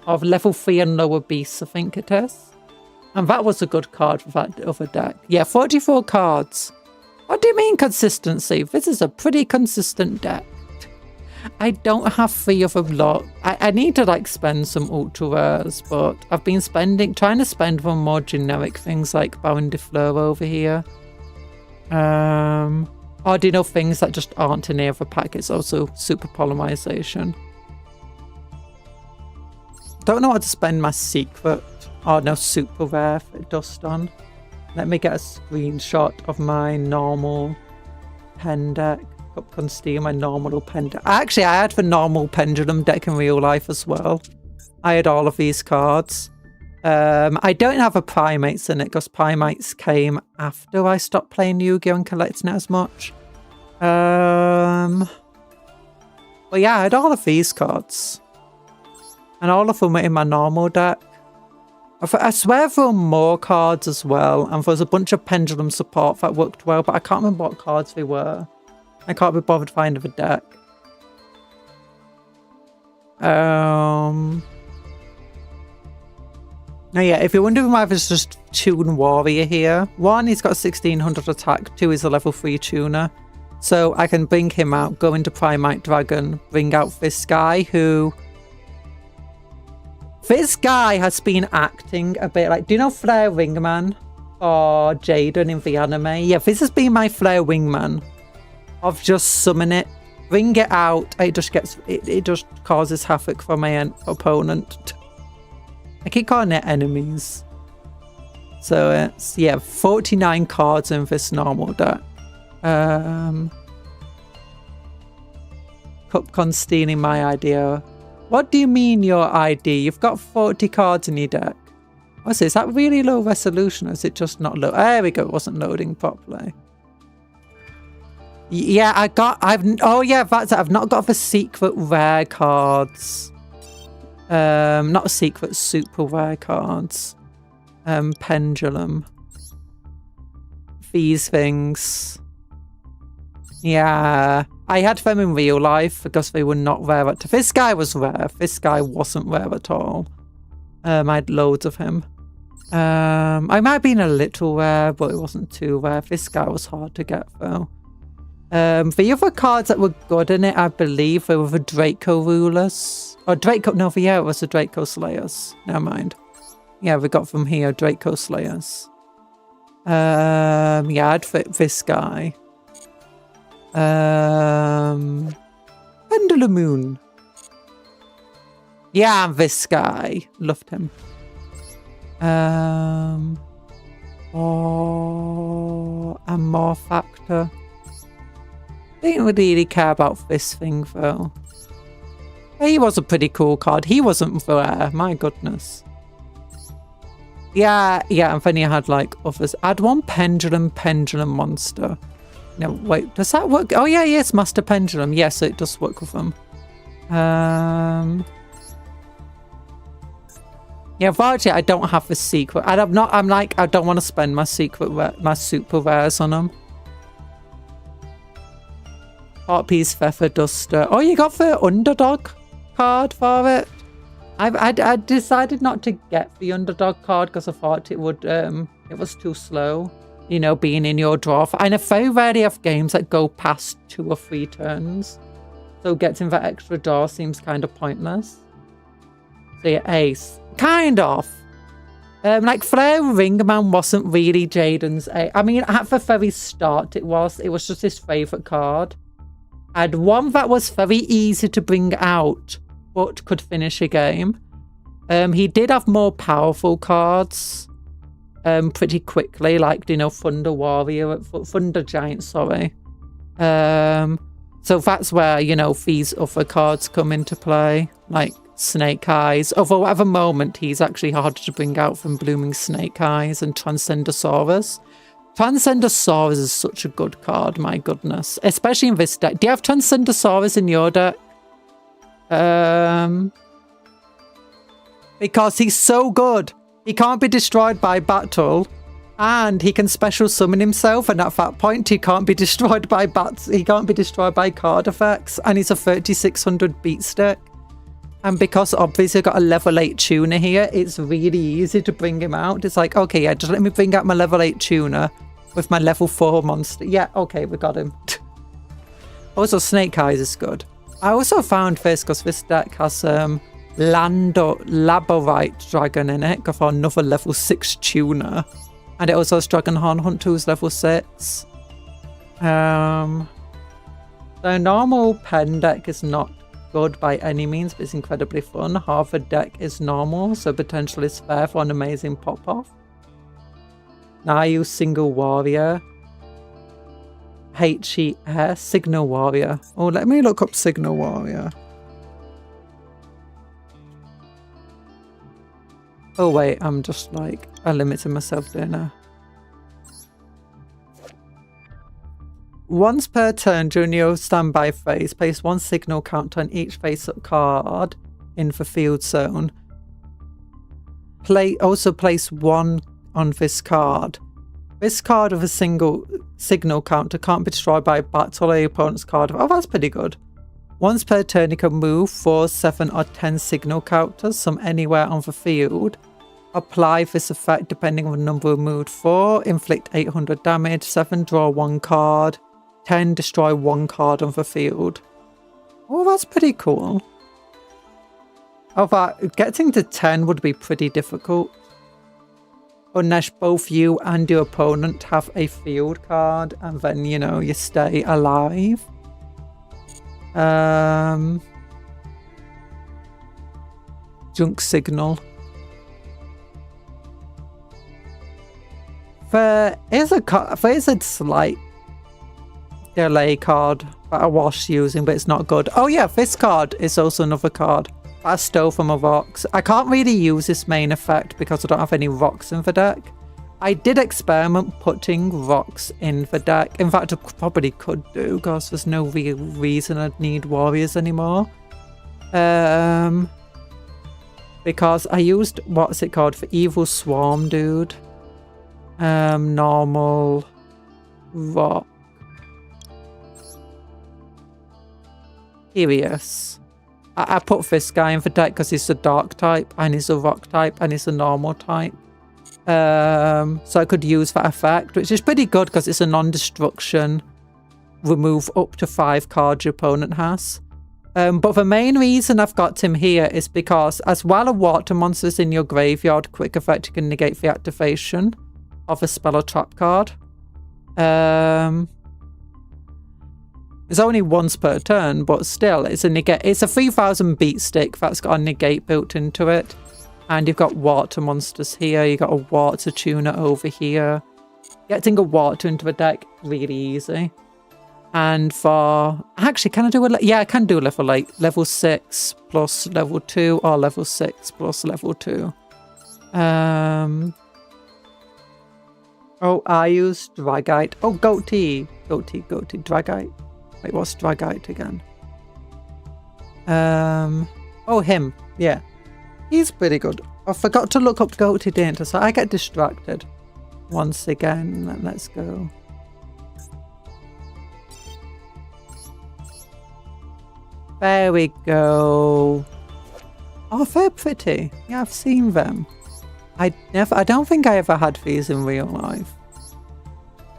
A: of level 3 and lower beasts, I think it is. And that was a good card for that other deck. Yeah, 44 cards. What do you mean consistency? This is a pretty consistent deck. I don't have 3 of them lot. I need to like spend some ultra rares, but I've been trying to spend on more generic things like Baron de Fleur over here. Or do you know, things that just aren't in the other pack? It's also super polymerization. Don't know how to spend my secret. Oh no, super rare for dust on. Let me get a screenshot of my normal pen deck. Cupcake Steel, my normal pen deck. Actually, I had the normal pendulum deck in real life as well. I had all of these cards. I don't have a primates in it because primates came after I stopped playing Yu-Gi-Oh! And collecting it as much. But yeah, I had all of these cards. And all of them were in my normal deck. I swear there were more cards as well. And there was a bunch of pendulum support that worked well. But I can't remember what cards they were. I can't be bothered finding the deck. Now, yeah, if you're wondering why there's just Tune Warrior here, 1, he's got 1600 attack, 2 is a level 3 tuner. So I can bring him out, go into Primite Dragon, bring out this guy who... This guy has been acting a bit like... Do you know Flare Wingman or Jaden in the anime? Yeah, this has been my Flare Wingman of just summon it, bring it out, it just gets... It just causes havoc for my opponent. I keep calling it enemies. So it's, yeah, 49 cards in this normal deck. Cupcon stealing my idea. What do you mean your ID? You've got 40 cards in your deck. What's this? Is that really low resolution or is it just not low? There we go, it wasn't loading properly. Yeah, oh yeah, that's it. I've not got the secret rare cards. Not secret, super rare cards. Pendulum. These things. Yeah. I had them in real life because they were not rare. This guy was rare. This guy wasn't rare at all. I had loads of him. I might have been a little rare, but it wasn't too rare. This guy was hard to get though. The other cards that were good in it, I believe, they were the Draco Rulers. Or Draco, no, yeah, it was the Draco Slayers. Never mind. Yeah, we got from here, Draco Slayers. Yeah, I'd fit this guy. Pendulum Moon. Yeah, this guy. Loved him. Oh, and more factor. Didn't really care about this thing though. He was a pretty cool card. He wasn't rare, my goodness. Yeah, and then you had like others. I had one pendulum monster. No, wait, does that work? Oh yeah, yes, Master Pendulum. Yes, it does work with them. Yeah, unfortunately, I don't have the secret. I'm like, I don't want to spend my my super rares on them. Hot Piece Feather Duster. Oh, you got the Underdog card for it? I decided not to get the Underdog card because I thought it would, it was too slow. You know, being in your draw. And I very rarely have games that go past 2 or 3 turns. So getting that extra draw seems kind of pointless. So yeah, Ace. Kind of. Like Flare Ringman wasn't really Jaden's Ace. I mean, at the very start it was. It was just his favourite card. I had one that was very easy to bring out, but could finish a game. He did have more powerful cards. Pretty quickly, like, you know, Thunder Giant, sorry. So that's where, you know, these other cards come into play, like Snake Eyes. For whatever moment, he's actually harder to bring out from Blooming Snake Eyes and Transcendosaurus. Transcendosaurus is such a good card, my goodness. Especially in this deck. Do you have Transcendosaurus in your deck? Because he's so good. He can't be destroyed by battle, and he can special summon himself, and at that point he can't be destroyed by he can't be destroyed by card effects, and he's a 3600 beat stick. And because obviously I've got a level 8 tuner here, it's really easy to bring him out. It's like, okay, yeah, just let me bring out my level 8 tuner with my level 4 monster. Yeah, okay, we got him. Also, Snake Eyes is good. I also found this because this deck has Laborite Dragon in it, for another level 6 tuner. And it also has Dragonhorn Hunt, who's level 6. The normal pen deck is not good by any means, but it's incredibly fun. Half a deck is normal, so potential is fair for an amazing pop-off. Now I use Single Warrior. HES, Signal Warrior. Oh, let me look up Signal Warrior. Oh wait, I'm just like, I limited myself there now. Once per turn during your standby phase, place 1 signal counter on each face-up card in the field zone. Also place 1 on this card. This card with a single signal counter can't be destroyed by a battle or your opponent's card. Oh, that's pretty good. Once per turn, you can move 4, 7, or 10 signal counters from anywhere on the field. Apply this effect depending on the number removed. 4, inflict 800 damage. 7, draw 1 card. 10, destroy 1 card on the field. Oh, that's pretty cool. Although getting to 10 would be pretty difficult. Unless both you and your opponent have a field card and then, you know, you stay alive. Junk signal. There is a slight delay card that I was using, but it's not good. Oh yeah, this card is also another card that I stole from a rocks. I can't really use this main effect because I don't have any rocks in the deck. I did experiment putting rocks in the deck. In fact, I probably could do because there's no real reason I'd need warriors anymore. Because I used, what's it called, for Evil Swarm dude. Normal rock. Curious. I put this guy in the deck because he's a dark type and he's a rock type and he's a normal type. So I could use that effect, which is pretty good because it's a non-destruction. Remove up to 5 cards your opponent has. But the main reason I've got him here is because as well as water monsters in your graveyard, quick effect, you can negate the activation of a spell or trap card. It's only once per turn, but still, it's a negate. It's a 3000 beat stick that's got a negate built into it. And you've got water monsters here. You've got a water tuner over here. Getting a water into the deck, really easy. And for... Actually, can I do a... Yeah, I can do level 8. Level 6 plus level 2 or level 6 plus level 2. Oh, I use Dragite. Oh, Goatee. Dragite. Wait, what's Dragite again? Oh, him. Yeah. He's pretty good. I forgot to look up Goatee, didn't I? So I get distracted. Once again, let's go. There we go. Oh, they're pretty. Yeah, I've seen them. I don't think I ever had these in real life.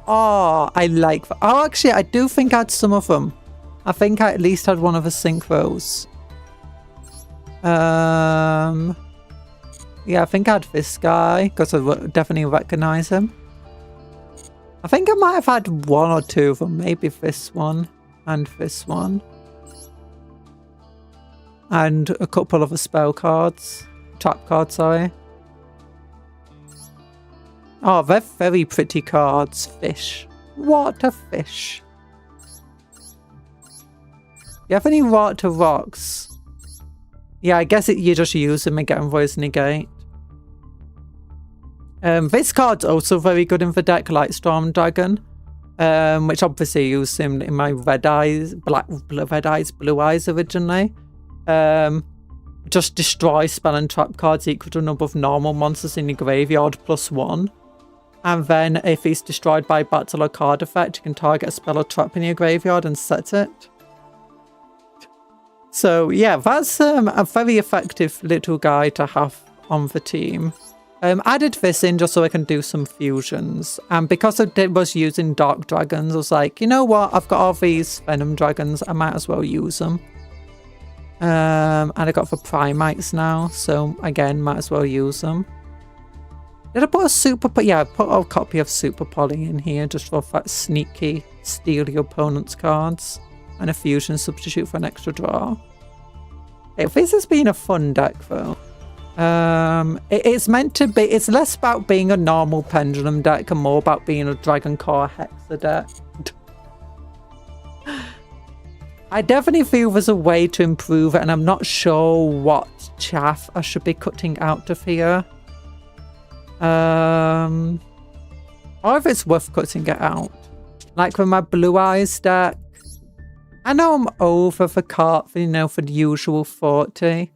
A: Oh, I like that. Oh, actually, I do think I had some of them. I think I at least had one of the synchros. Yeah, I think I had this guy because I definitely recognize him. I think I might have had 1 or 2 of them. Maybe this one and this one. And a couple of the spell cards. Trap cards, sorry. Oh, they're very pretty cards. Fish. What a fish. You have any water rocks? Yeah, I guess you just use them and get them voice negate. This card's also very good in the deck, Lightstorm Dragon. Which obviously used him in my red eyes, blue eyes originally. Just destroy spell and trap cards equal to a number of normal monsters in your graveyard +1. And then if he's destroyed by battle or card effect, you can target a spell or trap in your graveyard and set it. So yeah, that's a very effective little guy to have on the team. Added this in just so I can do some fusions. And because I was using Dark Dragons, I was like, you know what? I've got all these Venom Dragons. I might as well use them. And I got the Primites now. So again, might as well use them. Did I put a Super... Yeah, I put a copy of Super Poly in here just for that sneaky steal your opponent's cards. And a fusion substitute for an extra draw. This has been a fun deck though. It's meant to be... It's less about being a normal Pendulum deck and more about being a Dragon Core Hexa deck. I definitely feel there's a way to improve it and I'm not sure what chaff I should be cutting out of here. Or if it's worth cutting it out. Like with my Blue Eyes deck. I know I'm over for card, for the usual 40.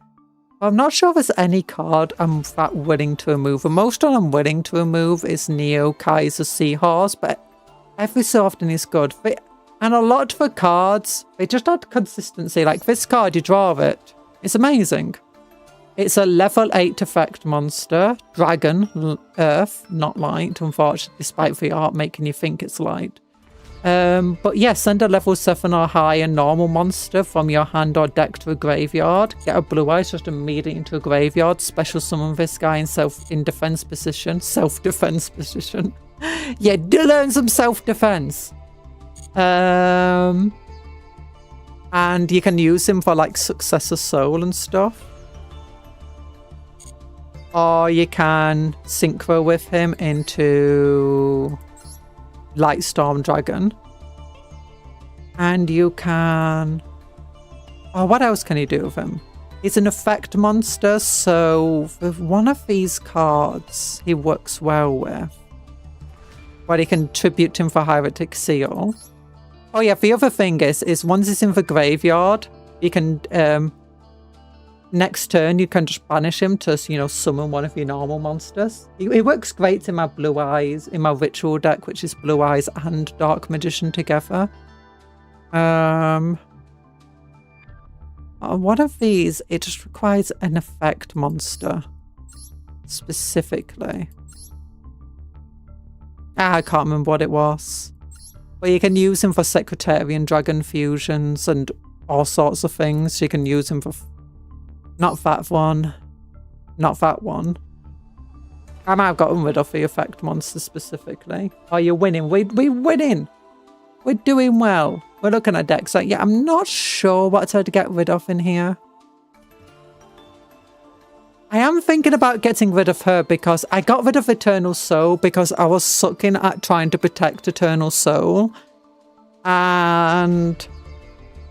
A: But I'm not sure if there's any card I'm that willing to remove. The most one I'm willing to remove is Neo Kaiser Seahorse, but every so often is good. And a lot of the cards, they just add consistency. Like this card, you draw it. It's amazing. It's a level 8 effect monster. Dragon, Earth, not light, unfortunately, despite the art making you think it's light. But yeah, send a level 7 or higher normal monster from your hand or deck to a graveyard. Get a Blue Eyes just immediately into a graveyard. Special summon this guy in defense position. Self-defense position. Yeah, learn some self-defense. And you can use him for like Successor Soul and stuff. Or you can synchro with him into Lightstorm Dragon. And you can... Oh, what else can you do with him? He's an effect monster, so with one of these cards he works well with. But you can tribute him for Hieratic Seal. Oh yeah, the other thing is once he's in the graveyard, you can... next turn, you can just banish him to, summon one of your normal monsters. It works great in my Blue Eyes, in my Ritual deck, which is Blue Eyes and Dark Magician together. One of these, it just requires an effect monster. Specifically. I can't remember what it was. But you can use him for Secretarian Dragon fusions and all sorts of things. You can use him for... Not that one. Not that one. I might have gotten rid of the effect monster specifically. Oh, you're winning. We're winning. We're doing well. We're looking at decks like, yeah, I'm not sure what to get rid of in here. I am thinking about getting rid of her because I got rid of Eternal Soul because I was sucking at trying to protect Eternal Soul. And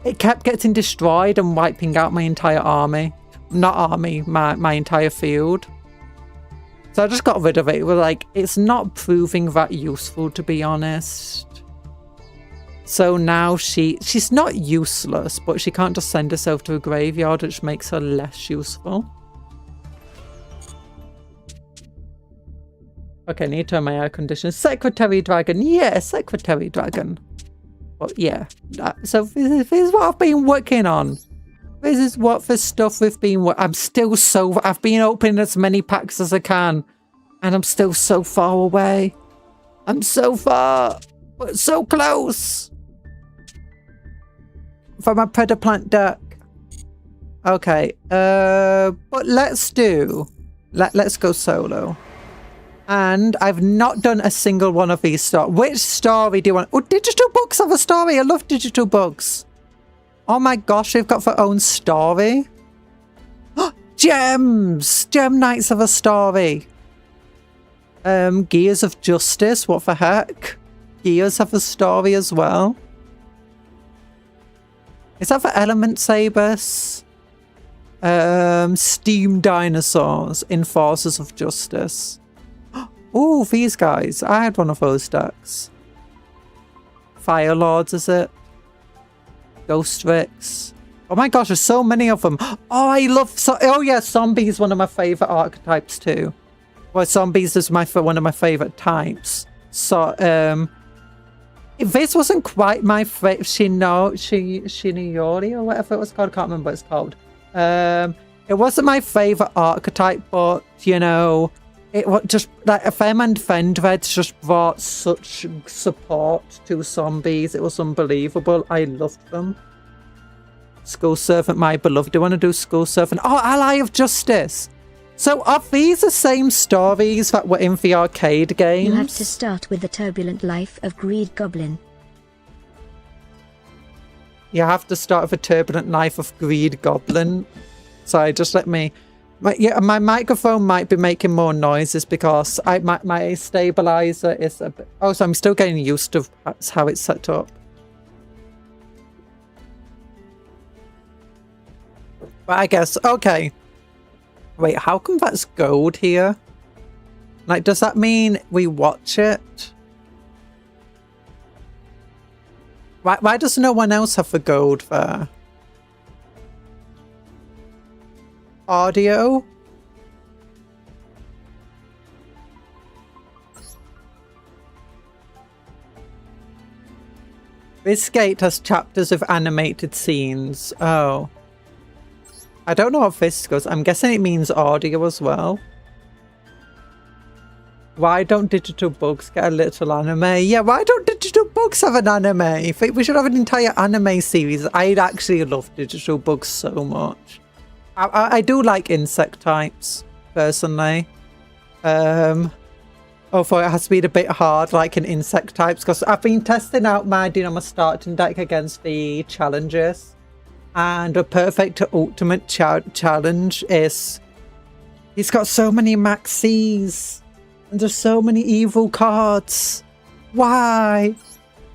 A: it kept getting destroyed and wiping out my entire army. Not army, my entire field. So I just got rid of it. It was like, it's not proving that useful, to be honest. So now she's not useless, but she can't just send herself to a graveyard, which makes her less useful. Okay, need to turn my air conditioner. Secretary Dragon. Yeah, Secretary Dragon. But yeah, so this is what I've been working on. This is what the stuff we've been... I've been opening as many packs as I can. And I'm still so far away. I'm so far. But so close. For my Predaplant deck. Okay. But let's do... Let's go solo. And I've not done a single one of these stories. Which story do you want? Oh, digital books have a story. I love digital books. Oh my gosh, they've got their own story. Gems! Gem Knights have a story. Gears of Justice, what the heck? Gears have a story as well. Is that for Element Sabers? Steam Dinosaurs, Enforcers of Justice. Oh, these guys. I had one of those decks. Fire Lords, is it? Ghost Ricks. Oh my gosh, there's so many of them. Oh, I love... oh yeah, Zombie is one of my favourite archetypes too. Well, Zombies is one of my favourite types. So, if this wasn't quite my favourite... Shiniyori or whatever it was called. I can't remember what it's called. It wasn't my favourite archetype, but, it was just... like, Fem and Fendreds just brought such support to zombies. It was unbelievable. I loved them. School Servant, my beloved. Do you want to do School Servant? Oh, Ally of Justice. So are these the same stories that were in the arcade games?
B: You have to start with the turbulent life of Greed Goblin.
A: You have to start with a turbulent life of Greed Goblin. Sorry, just let me... my microphone might be making more noises because my stabilizer is a bit... Oh, so I'm still getting used to how it's set up. But I guess... Okay. Wait, how come that's gold here? Like, does that mean we watch it? Why does no one else have the gold there? Audio? This gate has chapters of animated scenes. Oh. I don't know what this goes. I'm guessing it means audio as well. Why don't digital books get a little anime? Yeah, why don't digital books have an anime? We should have an entire anime series. I'd actually love digital books so much. I do like insect types, personally. Although it has to be a bit hard, like in insect types, because I've been testing out my starting deck against the challenges. And the perfect ultimate challenge is... he's got so many maxis. And there's so many evil cards. Why?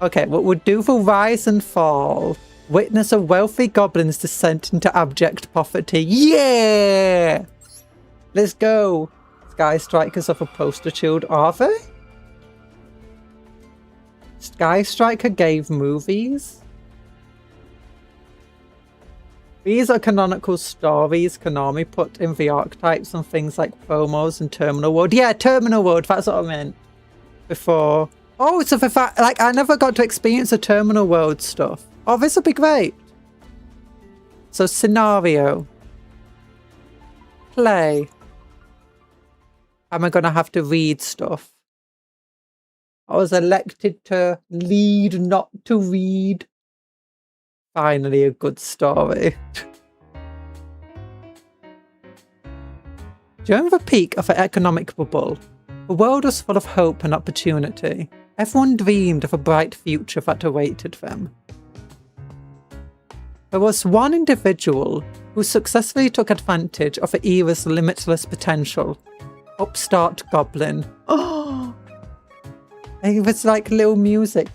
A: Okay, what we'll do for Rise and Fall. Witness a wealthy goblin's descent into abject poverty. Yeah! Let's go. Sky Strikers of a poster child, are they? Sky Striker gave movies? These are canonical stories Konami put in the archetypes and things like promos and Terminal World. Yeah, Terminal World, that's what I meant before. Oh, so for fact, like, I never got to experience the Terminal World stuff. Oh, this will be great. So, scenario. Play. Am I going to have to read stuff? I was elected to lead, not to read. Finally, a good story. During the peak of the economic bubble, the world was full of hope and opportunity. Everyone dreamed of a bright future that awaited them. There was one individual who successfully took advantage of the era's limitless potential. Upstart Goblin. Oh! It was like little music.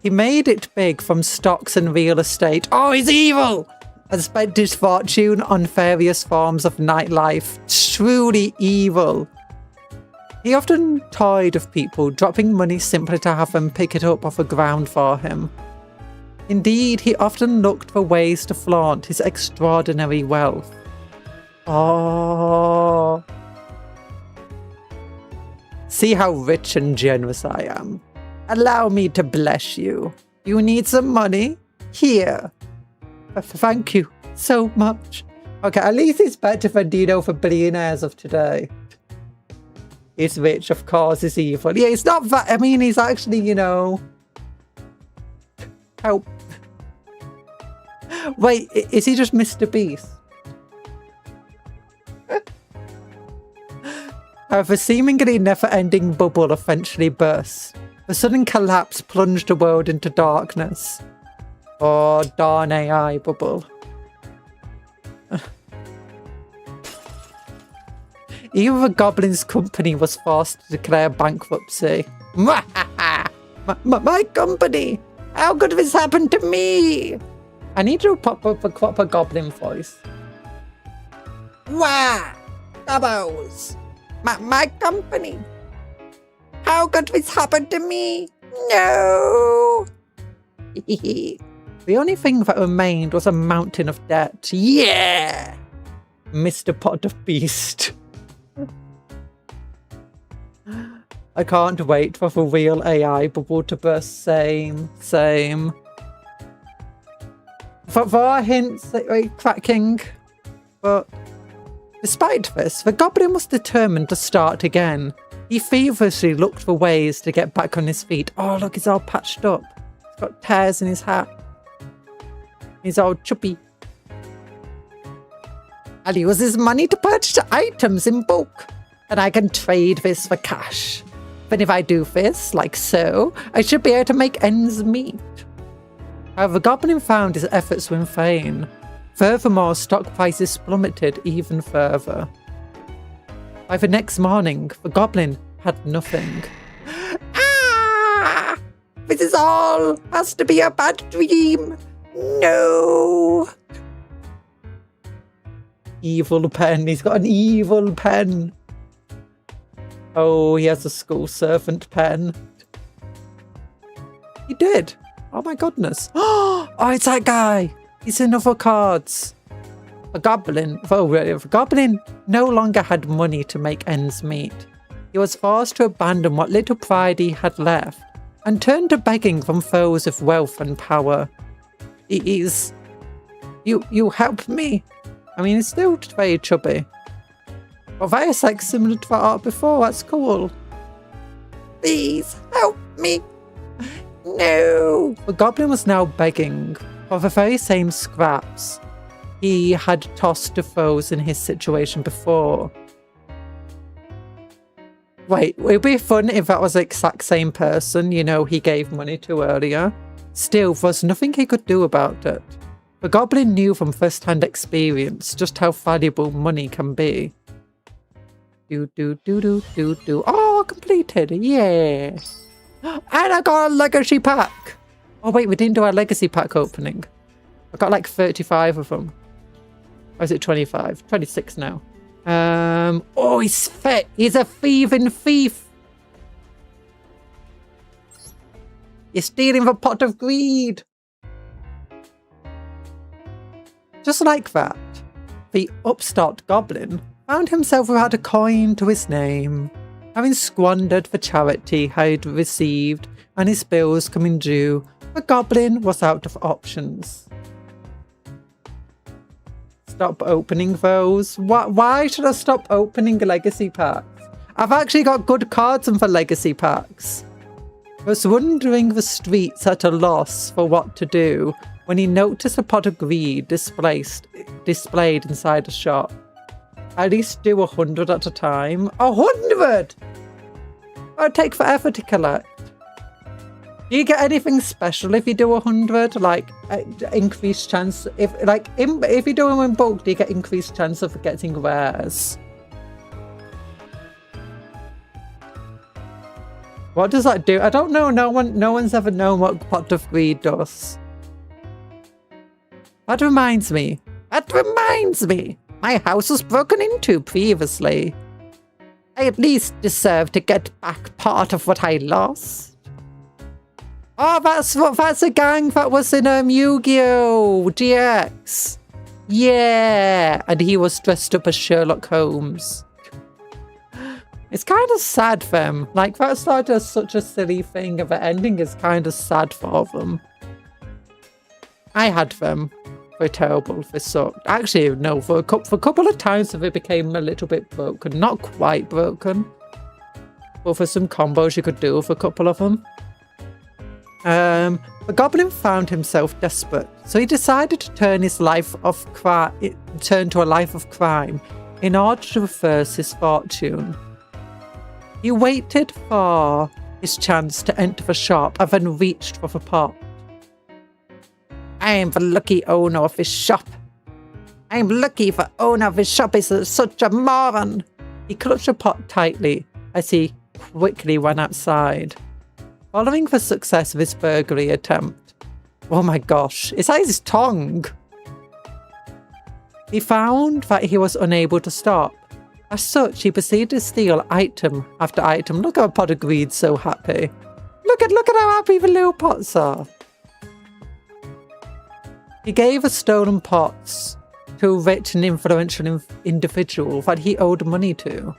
A: He made it big from stocks and real estate. Oh, he's evil! And spent his fortune on various forms of nightlife. Truly evil. He often toyed with people, dropping money simply to have them pick it up off the ground for him. Indeed, he often looked for ways to flaunt his extraordinary wealth. Oh. See how rich and generous I am. Allow me to bless you. You need some money? Here. Thank you so much. Okay, at least it's better than Dino for billionaires of today. He's rich, of course, he's evil. Yeah, it's not that. I mean, he's actually, you know... Help. Wait, is he just Mr. Beast? The seemingly never-ending bubble eventually burst. The sudden collapse plunged the world into darkness. Oh, darn AI bubble. Even the Goblin's company was forced to declare bankruptcy. My company! How could this happen to me? I need to pop up a proper Goblin voice. Wah! Gobbles! My company! How could this happen to me? No! The only thing that remained was a mountain of debt. Yeah! Mr. Pot of Beast. I can't wait for the real AI bubble to burst. Same. There are hints like cracking, but despite this, the Goblin was determined to start again. He feverishly looked for ways to get back on his feet. Oh, look, he's all patched up. He's got tears in his hat. He's all chuppy. I'll use his money to purchase items in bulk, and I can trade this for cash. Then if I do this, like so, I should be able to make ends meet. However, the Goblin found his efforts were in vain. Furthermore, stock prices plummeted even further. By the next morning, the Goblin had nothing. Ah! This all has to be a bad dream. No! Evil pen. He's got an evil pen. Oh, he has a school servant pen. He did. Oh my goodness. Oh, it's that guy. He's in other cards. A goblin. A goblin no longer had money to make ends meet. He was forced to abandon what little pride he had left and turn to begging from foes of wealth and power. You help me. I mean, it's still very chubby. But very like similar to the art before. That's cool. Please help me. No. The goblin was now begging for the very same scraps he had tossed to foes in his situation before. Wait, it would be fun if that was the exact same person, you know, he gave money to earlier. Still, there was nothing he could do about it. The goblin knew from first-hand experience just how valuable money can be. Oh, completed. Yeah. And I got a legacy pack. Oh, wait, we didn't do our legacy pack opening. I got like 35 of them. Or is it 25? 26 now. Oh, he's fit. He's a thieving thief. You're stealing the pot of greed. Just like that, the upstart goblin found himself without a coin to his name, having squandered the charity he'd received and his bills coming due. The goblin was out of options. Stop opening those. Why should I stop opening legacy packs? I've actually got good cards in the legacy packs. I was wandering the streets at a loss for what to do when he noticed a pot of greed displayed inside a shop. At least do 100 at a time. 100! I'd take forever to collect. Do you get anything special if you do 100? Like, increased chance... If you do them in bulk, do you get increased chance of getting rares? What does that do? I don't know. No one's ever known what Pot of Greed does. That reminds me. My house was broken into previously. I at least deserve to get back part of what I lost. Oh, that's a gang that was in Yu-Gi-Oh! GX. Yeah, and he was dressed up as Sherlock Holmes. It's kind of sad for them. Like, that started as such a silly thing, and the ending is kind of sad for them. I had them. They're terrible. They sucked. Actually, no, for a couple of times they became a little bit broken. Not quite broken. But for some combos you could do with a couple of them. The goblin found himself desperate, so he decided to turn to a life of crime in order to reverse his fortune. He waited for his chance to enter the shop and then reached for the pot. I am the lucky owner of this shop. I am lucky the owner of this shop is such a moron. He clutched the pot tightly as he quickly ran outside. Following the success of his burglary attempt, oh my gosh, it's like his tongue. He found that he was unable to stop. As such, he proceeded to steal item after item. Look at Pot of Greed, so happy. Look at how happy the little pots are. He gave the stolen pots to a rich and influential individual that he owed money to.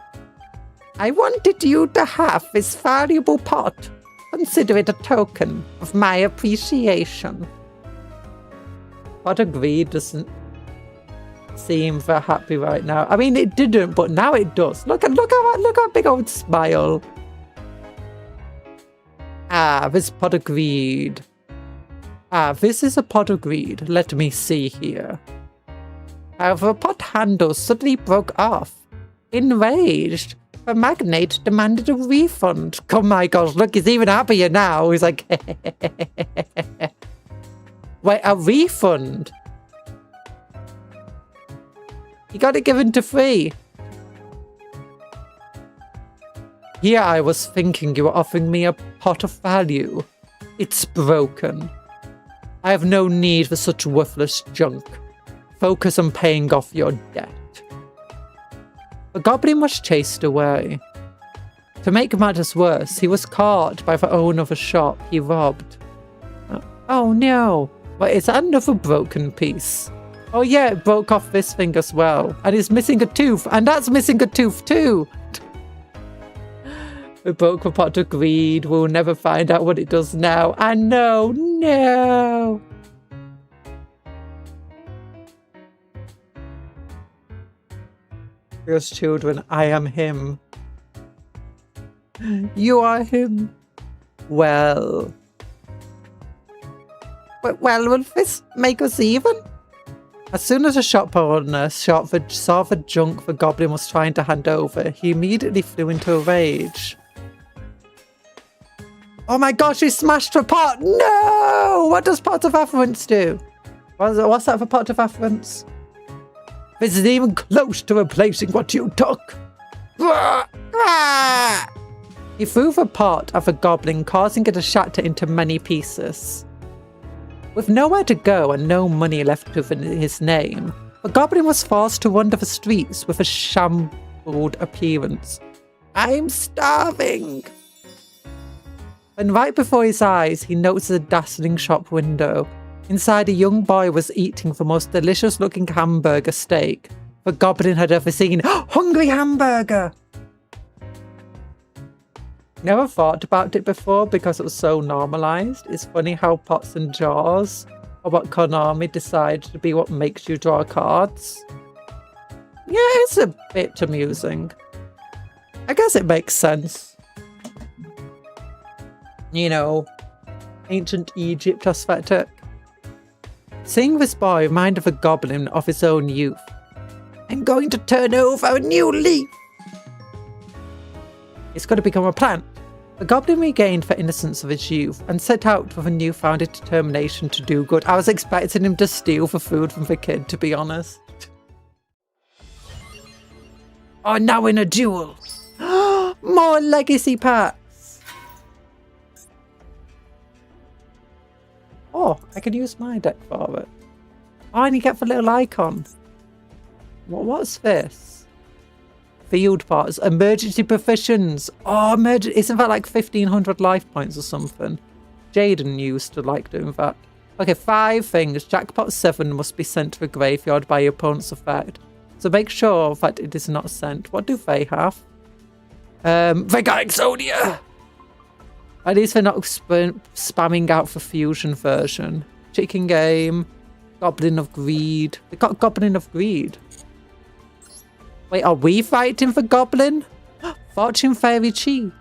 A: I wanted you to have this valuable pot. Consider it a token of my appreciation. Pot of Greed doesn't seem very happy right now. I mean, it didn't, but now it does. Look how big old smile. This Pot of Greed. This is a Pot of Greed. Let me see here. However, the pot handle suddenly broke off. Enraged, the magnate demanded a refund. Oh my gosh, look, he's even happier now. He's like, wait, a refund? You got it given to free. Here I was thinking you were offering me a pot of value. It's broken. I have no need for such worthless junk. Focus on paying off your debt. The goblin was chased away. To make matters worse, he was caught by the owner of a shop he robbed. Oh no! But it's another broken piece. Oh yeah, it broke off this thing as well. And it's missing a tooth, and that's missing a tooth too! We broke the pot of greed, we'll never find out what it does now. And no! Yes, children, I am him. You are him. Well, will this make us even? As soon as the shop owner saw the junk the goblin was trying to hand over, he immediately flew into a rage. Oh my gosh, he smashed the pot! No! What does pot of affluence do? What's that for pot of affluence? This isn't even close to replacing what you took. He threw the pot at the goblin, causing it to shatter into many pieces. With nowhere to go and no money left to his name, the goblin was forced to wander the streets with a shambled appearance. I'm starving! And right before his eyes, he noticed a dazzling shop window. Inside, a young boy was eating the most delicious-looking hamburger steak the goblin had ever seen. Hungry hamburger! Never thought about it before because it was so normalized. It's funny how pots and jars are what Konami decided to be what makes you draw cards. Yeah, it's a bit amusing. I guess it makes sense. You know, ancient Egypt aesthetic. Seeing this boy reminded the goblin of his own youth. I'm going to turn over a new leaf. It's going to become a plant. The goblin regained the innocence of his youth and set out with a newfound determination to do good. I was expecting him to steal the food from the kid, to be honest. Oh, now in a duel. More legacy packs. Oh, I can use my deck for it. Oh, and you get the little icon. What's this? Field parts, emergency provisions. Oh, isn't that like 1500 life points or something? Jaden used to like doing that. Okay, 5 things. Jackpot 7 must be sent to the graveyard by your opponent's effect. So make sure that it is not sent. What do they have? They got Exodia! At least they're not spamming out the fusion version. Chicken game. Goblin of Greed. They got Goblin of Greed. Wait, are we fighting for Goblin? Fortune Fairy Chi.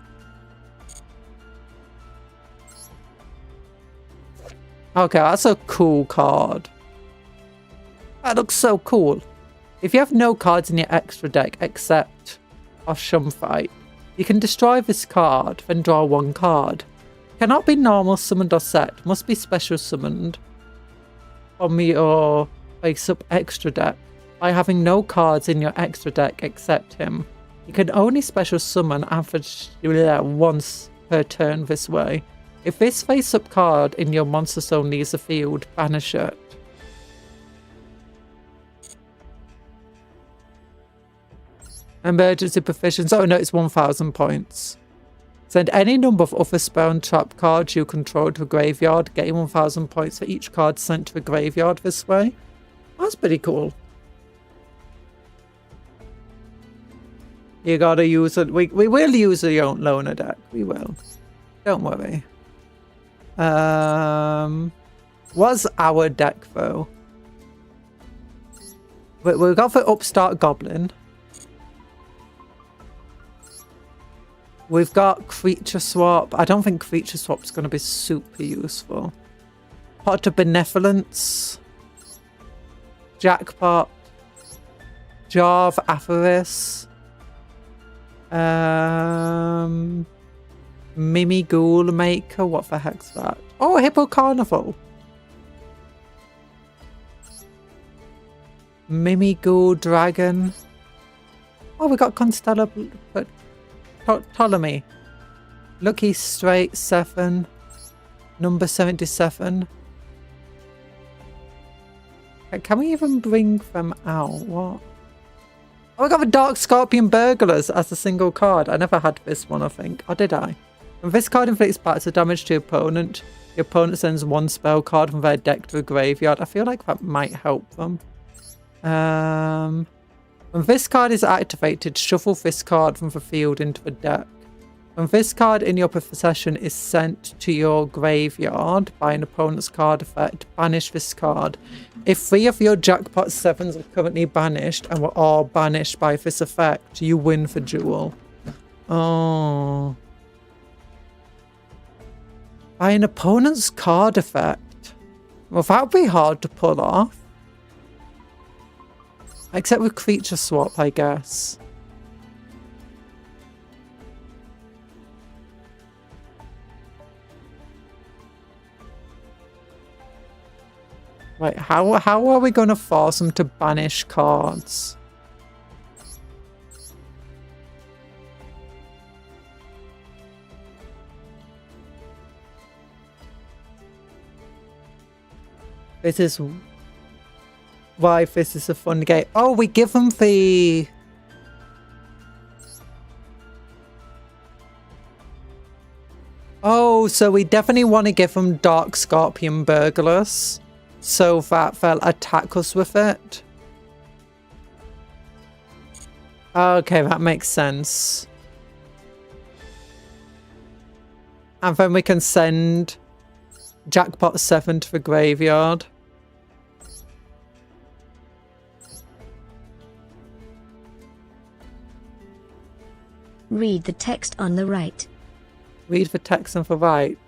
A: Okay, that's a cool card. That looks so cool. If you have no cards in your extra deck except a Shumfight, you can destroy this card, then draw 1 card. Cannot be normal summoned or set, must be special summoned from your face-up extra deck. By having no cards in your extra deck except him, you can only special summon average once per turn this way. If this face-up card in your monster zone leaves the field, banish it. Emergency provisions. Oh no, it's 1000 points. Send any number of other spell and trap cards you control to the graveyard, getting 1000 points for each card sent to the graveyard this way. That's pretty cool. You gotta use it. We will use a loner deck. We will. Don't worry. What's our deck though? We've got the Upstart Goblin. We've got Creature Swap. I don't think Creature Swap is going to be super useful. Pot of Benevolence. Jackpot. Jar of Avarice. Mimi Ghoul Maker. What the heck's that? Oh, Hippo Carnival. Mimi Ghoul Dragon. Oh, we got Constella Ptolemy. Lucky Straight 7. Number 77. Can we even bring them out? What? Oh, I got the Dark Scorpion Burglars as a single card. I never had this one, I think. Or did I? When this card inflicts parts of damage to your opponent sends one spell card from their deck to a graveyard. I feel like that might help them. When this card is activated, shuffle this card from the field into the deck. When this card in your possession is sent to your graveyard by an opponent's card effect, banish this card. If 3 of your jackpot 7s are currently banished and were all banished by this effect, you win for Duel. Oh. By an opponent's card effect. Well, that would be hard to pull off. Except with creature swap, I guess. Wait, how are we going to force them to banish cards? This is why this is a fun game. Oh, we give them the... Oh, so we definitely want to give them Dark Scorpion Burglars. So that they'll attack us with it. Okay, that makes sense. And then we can send Jackpot 7 to the graveyard.
B: Read the text on the right.
A: Read the text on the right.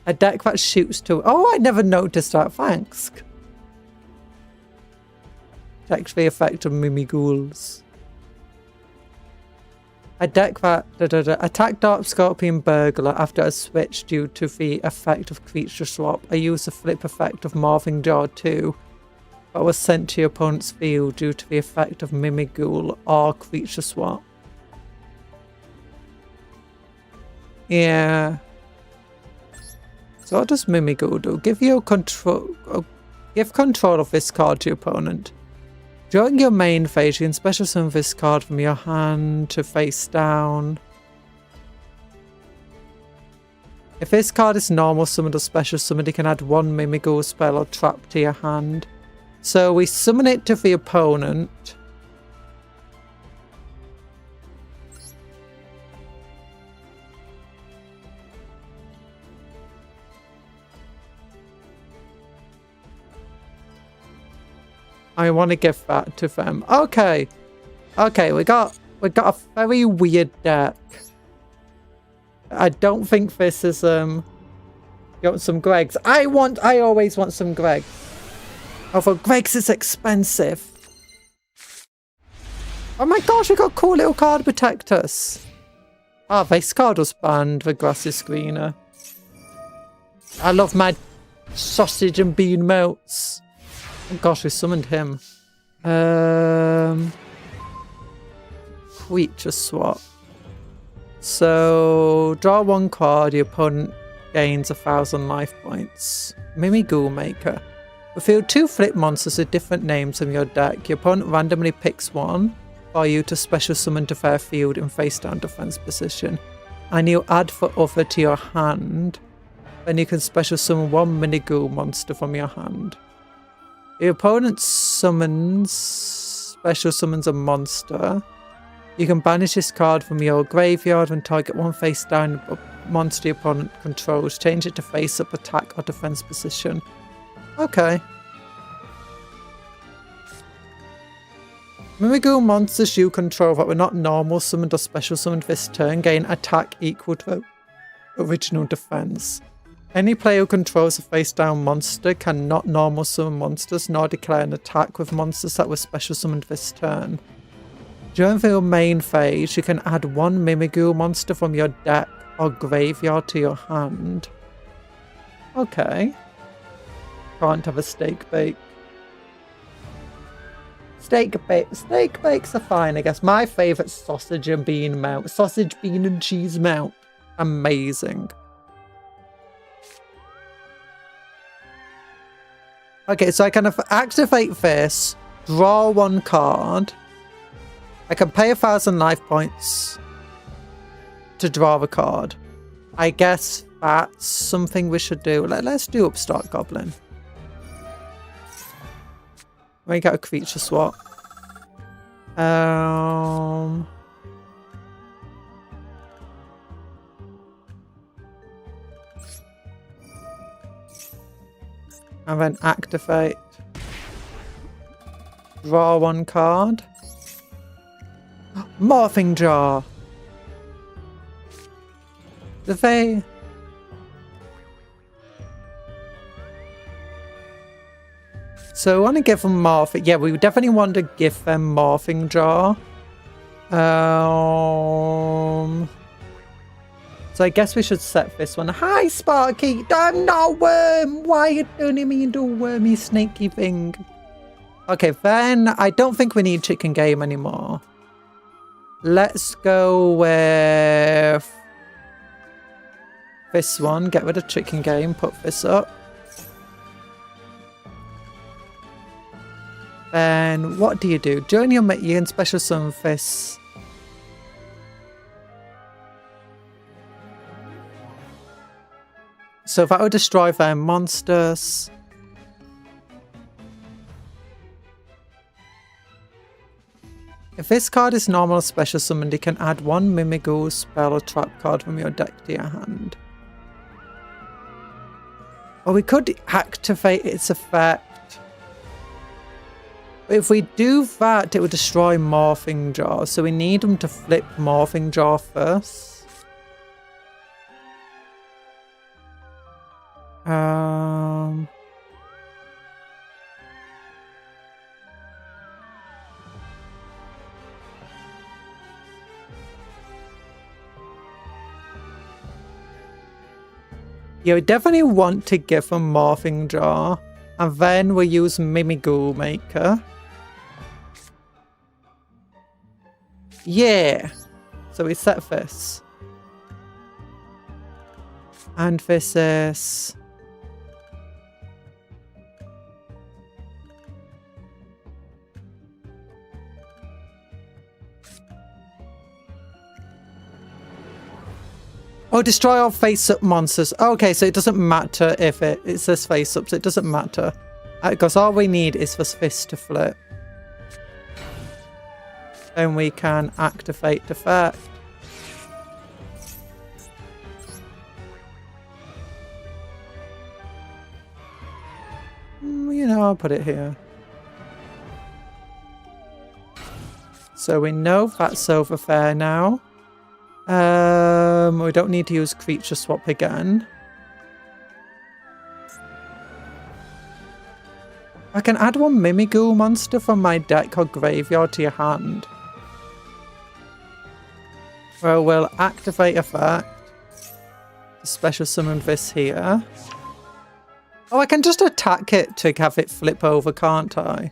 A: A deck that shoots to... Oh, I never noticed that. Thanks. Text the effect of Mimighouls. A deck that... Attack Dark Scorpion Burglar after a switch due to the effect of creature swap. I use the flip effect of Morphing Jaw 2 that was sent to your opponent's field due to the effect of Mimighoul or creature swap. Yeah. So what does Mimighoul do? Give control of this card to your opponent. During your main phase, you can special summon this card from your hand to face down. If this card is normal summoned or special summoned, you can add 1 Mimighoul spell or trap to your hand. So we summon it to the opponent. I want to give that to them. Okay. Okay, we got a very weird deck. I don't think this is you want some Gregs. I always want some Greg. Although Greg's is expensive. Oh my gosh, we got cool little card protectors. Ah, this card was banned, the Grassy Screener. I love my sausage and bean melts. Oh gosh, we summoned him. Creature swap. So, draw 1 card, your opponent gains 1,000 life points. Mimighoul Maker. Reveal 2 flip monsters with different names from your deck. Your opponent randomly picks one for you to special summon to their field in face down defense position. And you add the other to your hand. Then you can special summon 1 Mimighoul monster from your hand. Your opponent special summons a monster. You can banish this card from your graveyard and target 1 face down monster your opponent controls. Change it to face up, attack, or defense position. Okay. Mimighoul monsters you control that were not normal summoned or special summoned this turn gain attack equal to original defense. Any player who controls a face-down monster cannot normal summon monsters nor declare an attack with monsters that were special summoned this turn. During your main phase, you can add 1 Mimighoul monster from your deck or graveyard to your hand. Okay. Can't have a steak bake. Steak bakes are fine, I guess. My favourite sausage and bean melt. Sausage, bean and cheese melt. Amazing. Okay, so I can activate this, draw 1 card, I can pay 1,000 life points to draw a card. I guess that's something we should do. Let's do Upstart Goblin. We got a creature swap. And then activate. Draw one card. Morphing Jar. Do they... So we want to give them morphing. Yeah, we definitely want to give them Morphing Jar. So I guess we should set this one. Hi, Sparky. I'm not a worm. Why are you turning me into a wormy, snaky thing? Okay, then I don't think we need Chicken Game anymore. Let's go with this one. Get rid of Chicken Game. Put this up. Then what do? During your mate, you can special summon this. So that will destroy their monsters. If this card is normal or special summoned, you can add one Mimighoul spell or trap card from your deck to your hand. Or we could activate its effect. But if we do that, it will destroy Morphing Jar. So we need them to flip Morphing Jar first. Yeah, we definitely want to give them Morphing Jar. And then we'll use Mimighoul Maker. Yeah. So we set this. And this is... Oh, destroy all face-up monsters. Okay, so it doesn't matter if it says face-up, so it doesn't matter. Because all we need is for this to flip. Then we can activate the effect. You know, I'll put it here. So we know that's over there now. We don't need to use creature swap again. I can add one Mimighoul monster from my deck or graveyard to your hand. Well, we'll activate effect. Special summon this here. Oh, I can just attack it to have it flip over, can't I?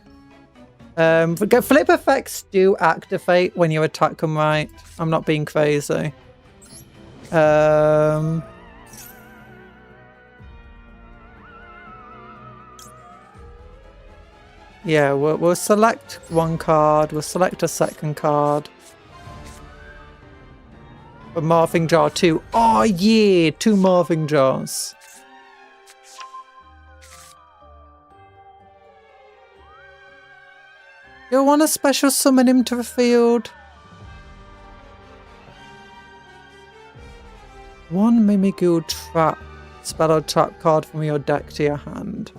A: Flip effects do activate when you attack them, right? I'm not being crazy. Yeah, we'll select one card. We'll select a second card. A Morphing Jar 2. Oh yeah, 2 Morphing Jars. You want to special summon him to the field? One Mimighoul trap. Spell or trap card from your deck to your hand.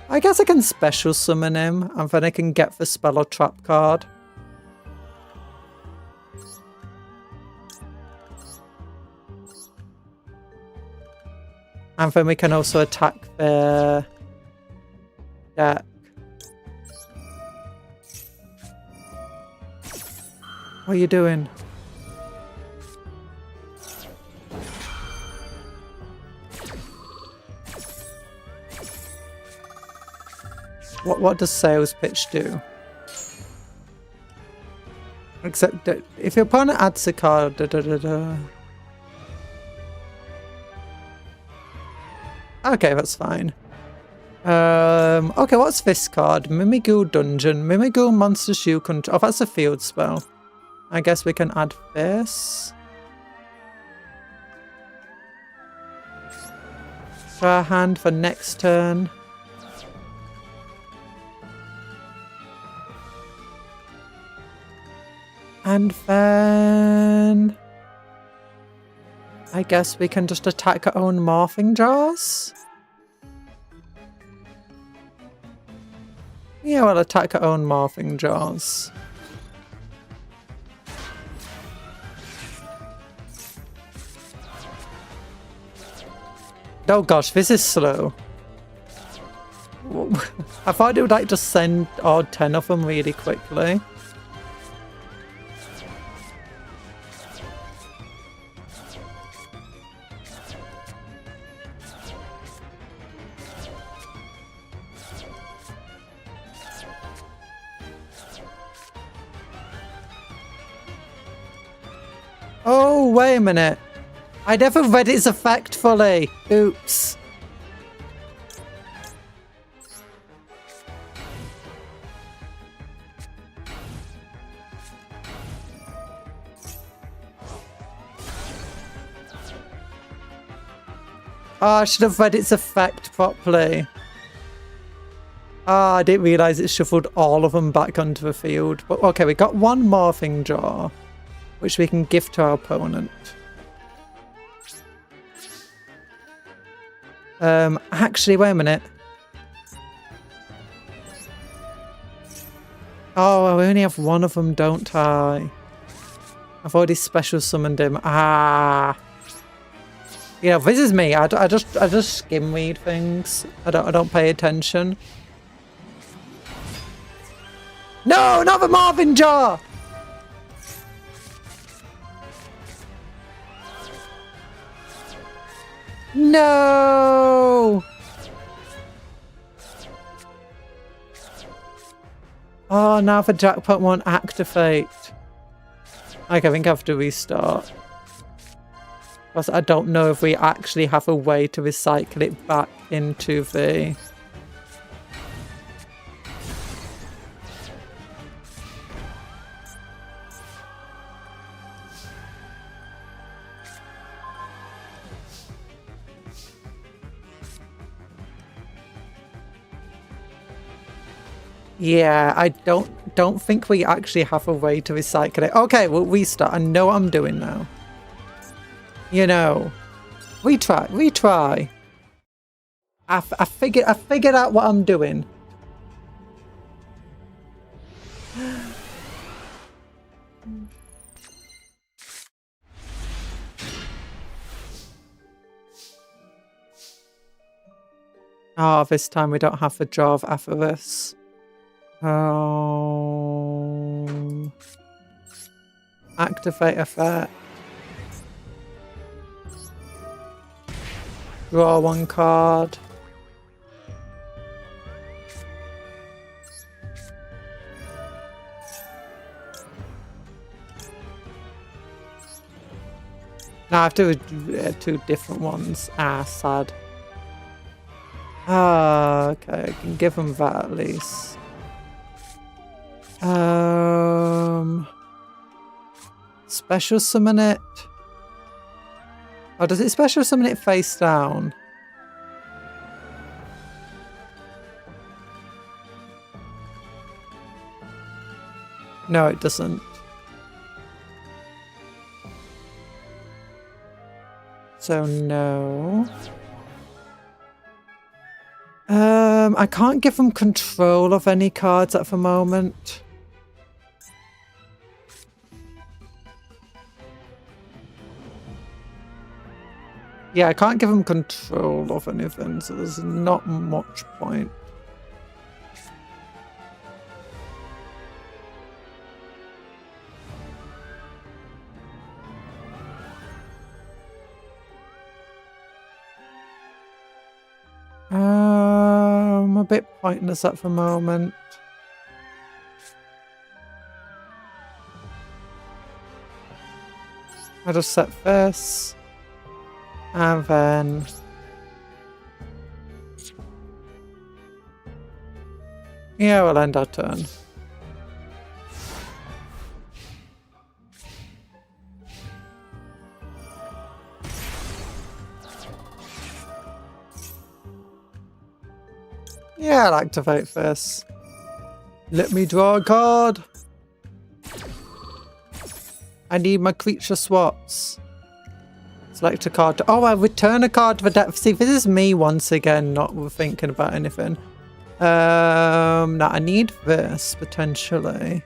A: I guess I can special summon him and then I can get the spell or trap card. And then we can also attack their deck. What are you doing? What does sales pitch do? Except that if your opponent adds a card, Okay, that's fine. Okay, what's this card? Mimigoo Dungeon. Mimigoo Monster Shoe Control. Oh, that's a field spell. I guess we can add this to our hand for next turn. And then I guess we can just attack our own morphing jaws. Yeah, we'll attack our own morphing jaws. Oh gosh, this is slow. I thought it would like just send all 10 of them really quickly. Oh, wait a minute. I never read its effect fully. Oops. Oh, I should have read its effect properly. Ah, I didn't realise it shuffled all of them back onto the field. But okay, we got one morphing jaw, which we can give to our opponent. Actually, wait a minute. Oh, I only have one of them, don't I? I've already special summoned him. Ah. Yeah, this is me. I just skim read things. I don't pay attention. No, not the Marvin Jaw! No! Oh, now the jackpot won't activate. Okay, I think I have to restart. Because I don't know if we actually have a way to recycle it back into the... Yeah, I don't think we actually have a way to recycle it. Okay, we'll restart. I know what I'm doing now. You know, retry. I figured out what I'm doing. Oh, this time we don't have the Jaw of Avarice. Activate effect. Draw one card. No, I have to do two different ones. Ah, sad. Ah, okay, I can give them that at least. Special summon it. Oh, does it special summon it face down? No, it doesn't. So no. I can't give them control of any cards at the moment. Yeah, I can't give them control of anything, so there's not much point. A bit pointless at the moment. I just set this. And then... Yeah, we'll end our turn. Yeah, I'll activate this. Let me draw a card. I need my creature swaps. Select a card. Oh, I return a card to the deck. See, this is me once again, not thinking about anything. No, I need this, potentially.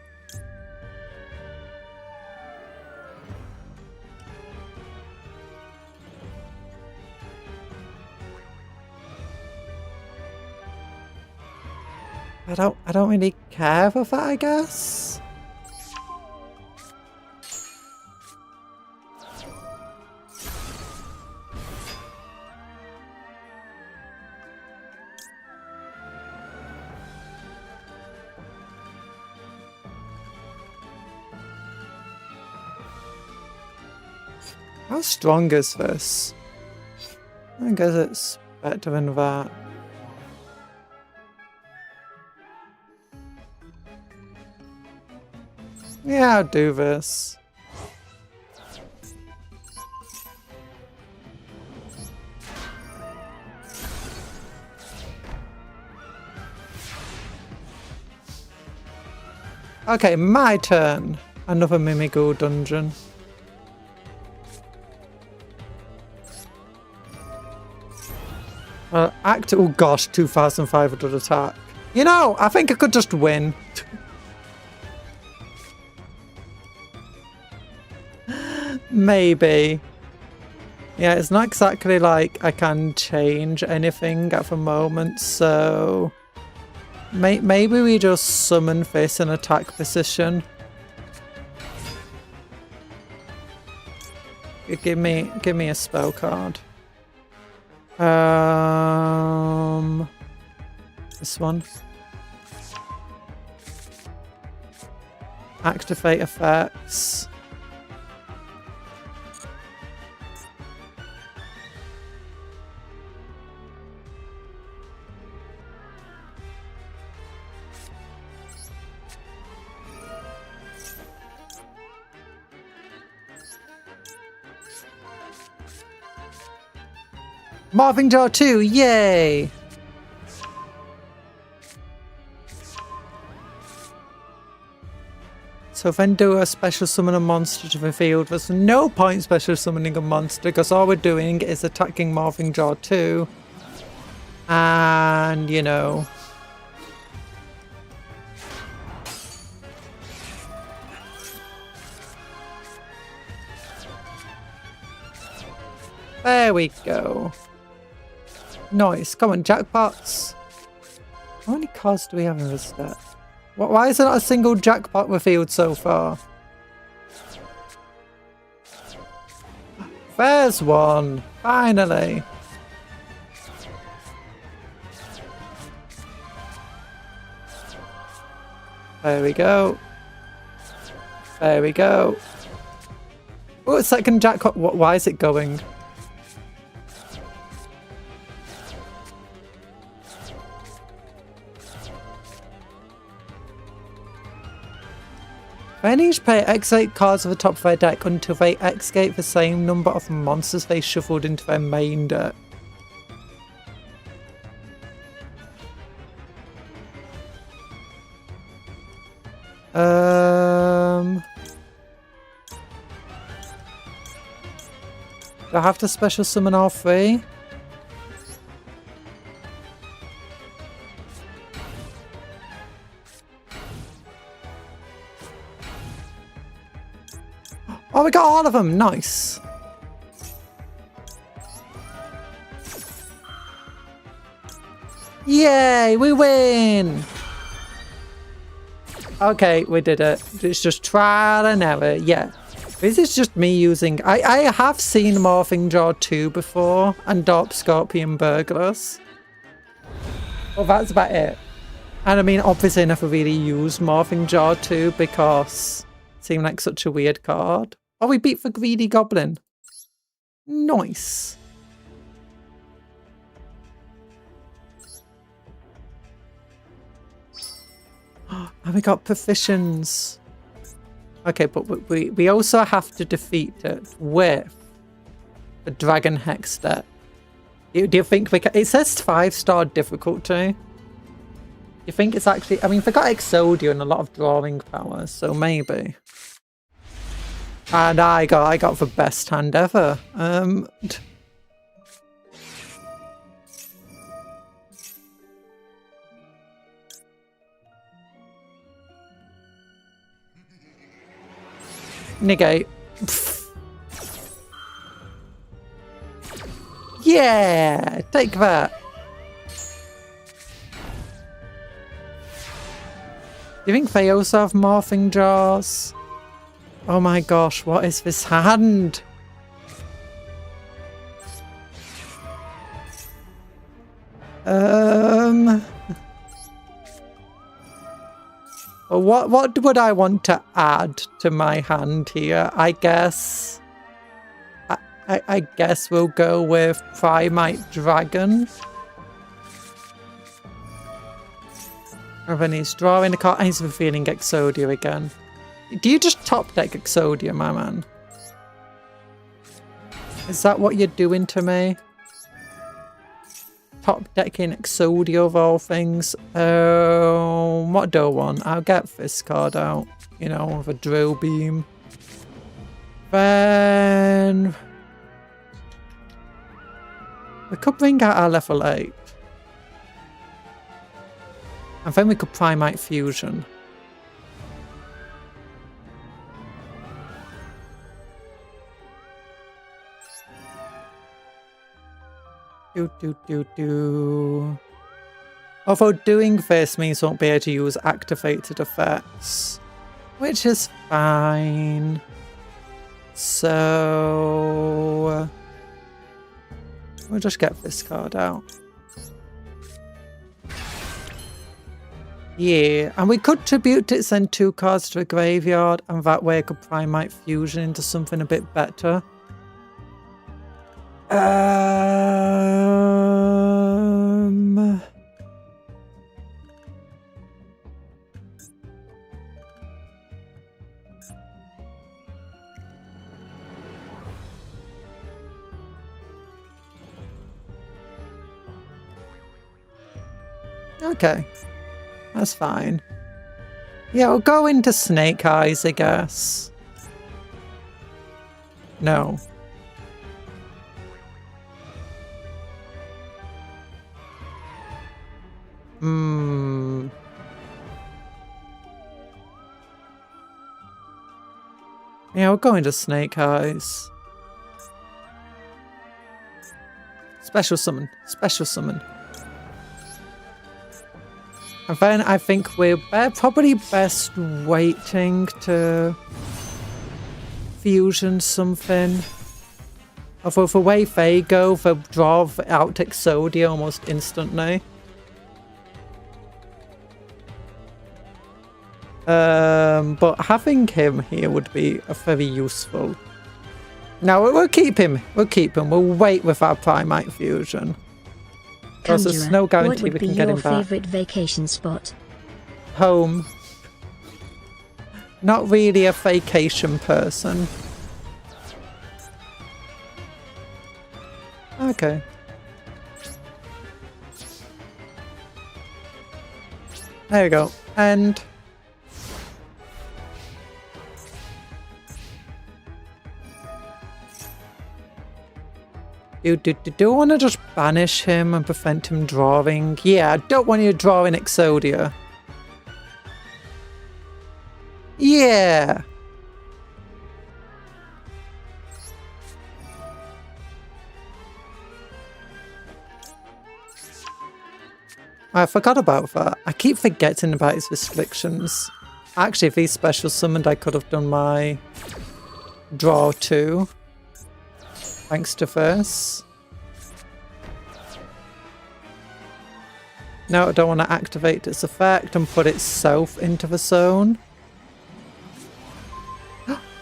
A: I don't really care for that, I guess. How strong is this? I guess it's better than that. Yeah, I'll do this. Okay, my turn. Another Mimigo dungeon. Oh gosh, 2,500 attack. You know, I think I could just win. Maybe. Yeah, it's not exactly like I can change anything at the moment, so... Maybe we just summon this in attack position. Give me a spell card. This one. Activate effects. Morphing Jaw 2, yay! So then do a special summon a monster to the field. There's no point special summoning a monster because all we're doing is attacking Morphing Jaw 2. And, you know... There we go. Nice. Come on, jackpots. How many cards do we have in this deck? Why is there not a single jackpot revealed so far? There's one. Finally. There we go. There we go. Oh, second jackpot. Why is it going? When each player exit cards at the top of their deck until they execute the same number of monsters they shuffled into their main deck. Do I have to special summon all three? Oh, we got all of them! Nice! Yay! We win! Okay, we did it. It's just trial and error. Yeah. This is just me using... I have seen Morphing Jaw 2 before, and Dorp Scorpion Burglars. Well, that's about it. And I mean, obviously I never really used Morphing Jaw 2 because it seemed like such a weird card. Oh, we beat the Greedy Goblin. Nice. we got proficients. Okay, but we also have to defeat it with the Dragon Hex deck. Do you think we can... It says 5-star difficulty. You think it's actually... I mean, they got Exodia and a lot of drawing power, so maybe. And I got the best hand ever. Negate. Pfft. Yeah, take that. Do you think they also have morphing jaws? Oh my gosh, what is this hand? What would I want to add to my hand here? I guess we'll go with Primite Dragon. And then he's drawing a card and he's revealing Exodia again. Do you just top deck Exodia, my man? Is that what you're doing to me? Top decking Exodia of all things. What do I want? I'll get this card out. You know, with a drill beam. Then we could bring out our level 8. And then we could Primite Fusion. Although doing this means we won't be able to use activated effects, which is fine. So we'll just get this card out. Yeah, and we could tribute it, send 2 cards to a graveyard, and that way I could Primite Fusion into something a bit better. Okay, that's fine. Yeah, we'll go into Snake Eyes, I guess. No. Yeah, we'll go into Snake Eyes. Special summon. Special summon. And then I think we're probably best waiting to fusion something. Although the way they go, they'll draw out Exodia almost instantly. But having him here would be very useful. No, we'll keep him. We'll keep him. We'll wait with our Primite Fusion. Because there's no guarantee we can get him back.
B: What would be your favourite vacation spot?
A: Home. Not really a vacation person. Okay. There you go. And do I want to just banish him and prevent him drawing? Yeah, I don't want you drawing Exodia. Yeah. I forgot about that. I keep forgetting about his restrictions. Actually, if he's special summoned, I could have done my draw too. Thanks to this. No, I don't want to activate its effect and put itself into the zone.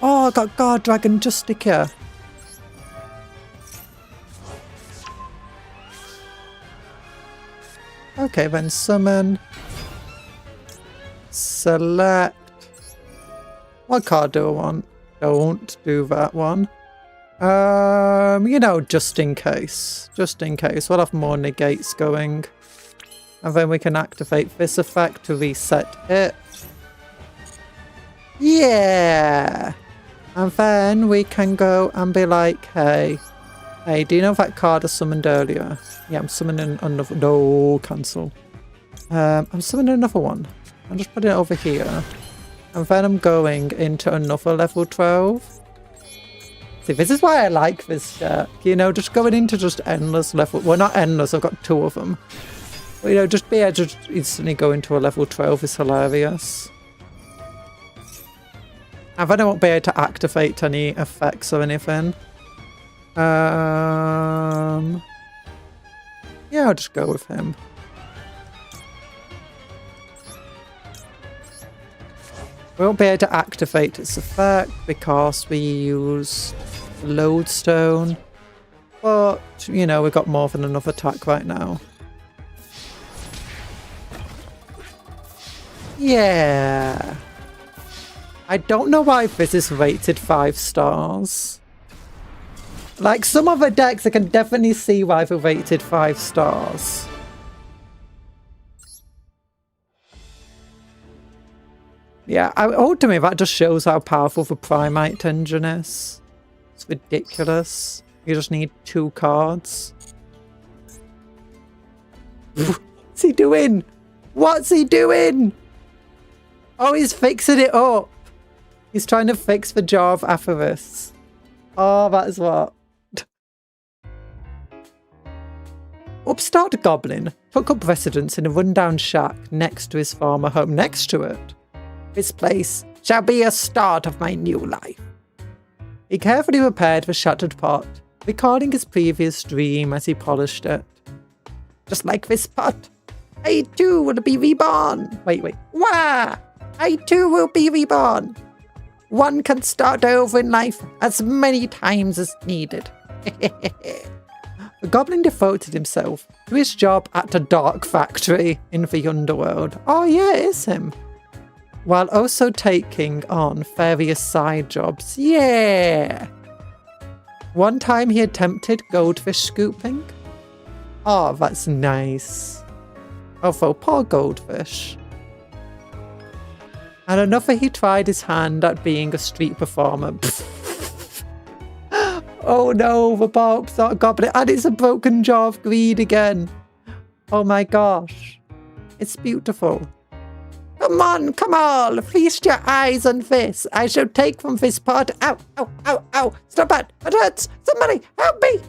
A: Oh, I got Guard Dragon Justica. Okay, then summon. select. What card do I want? Don't do that one. You know, just in case. Just in case. We'll have more negates going. And then we can activate this effect to reset it. Yeah! And then we can go and be like, hey, do you know that card I summoned earlier? Yeah, I'm summoning another. No, cancel. I'm summoning another one. I'm just putting it over here. And then I'm going into another level 12. See, this is why I like this deck. You know, just going into just endless level. Well, not endless, I've got 2 of them. But, you know, just be able to instantly go into a level 12 is hilarious. And then I won't be able to activate any effects or anything. Yeah, I'll just go with him. We won't be able to activate its effect because we use Lodestone. But, you know, we've got more than enough attack right now. Yeah. I don't know why this is rated 5 stars. Like, some other decks, I can definitely see why they're rated 5 stars. Yeah, ultimately, that just shows how powerful the Primate engine is. It's ridiculous. You just need 2 cards. What's he doing? What's he doing? Oh, he's fixing it up. He's trying to fix the Jar of Avarice. Oh, that is what. Upstart Goblin took up residence in a rundown shack next to his former home. Next to it. This place shall be a start of my new life. He carefully repaired the shattered pot, recalling his previous dream as he polished it. Just like this pot, I too will be reborn. Wait. Wah! I too will be reborn. One can start over in life as many times as needed. The goblin devoted himself to his job at a dark factory in the underworld. Oh yeah, it is him. While also taking on various side jobs. Yeah! One time he attempted goldfish scooping. Oh, that's nice. Although, poor goldfish. And another he tried his hand at being a street performer. Oh no, the Bob's not a goblin. And it's a broken jaw of greed again. Oh my gosh. It's beautiful. Come on, come all, feast your eyes on this. I shall take from this pot. Ow, ow, ow, ow. Stop it. It hurts. Somebody, help me.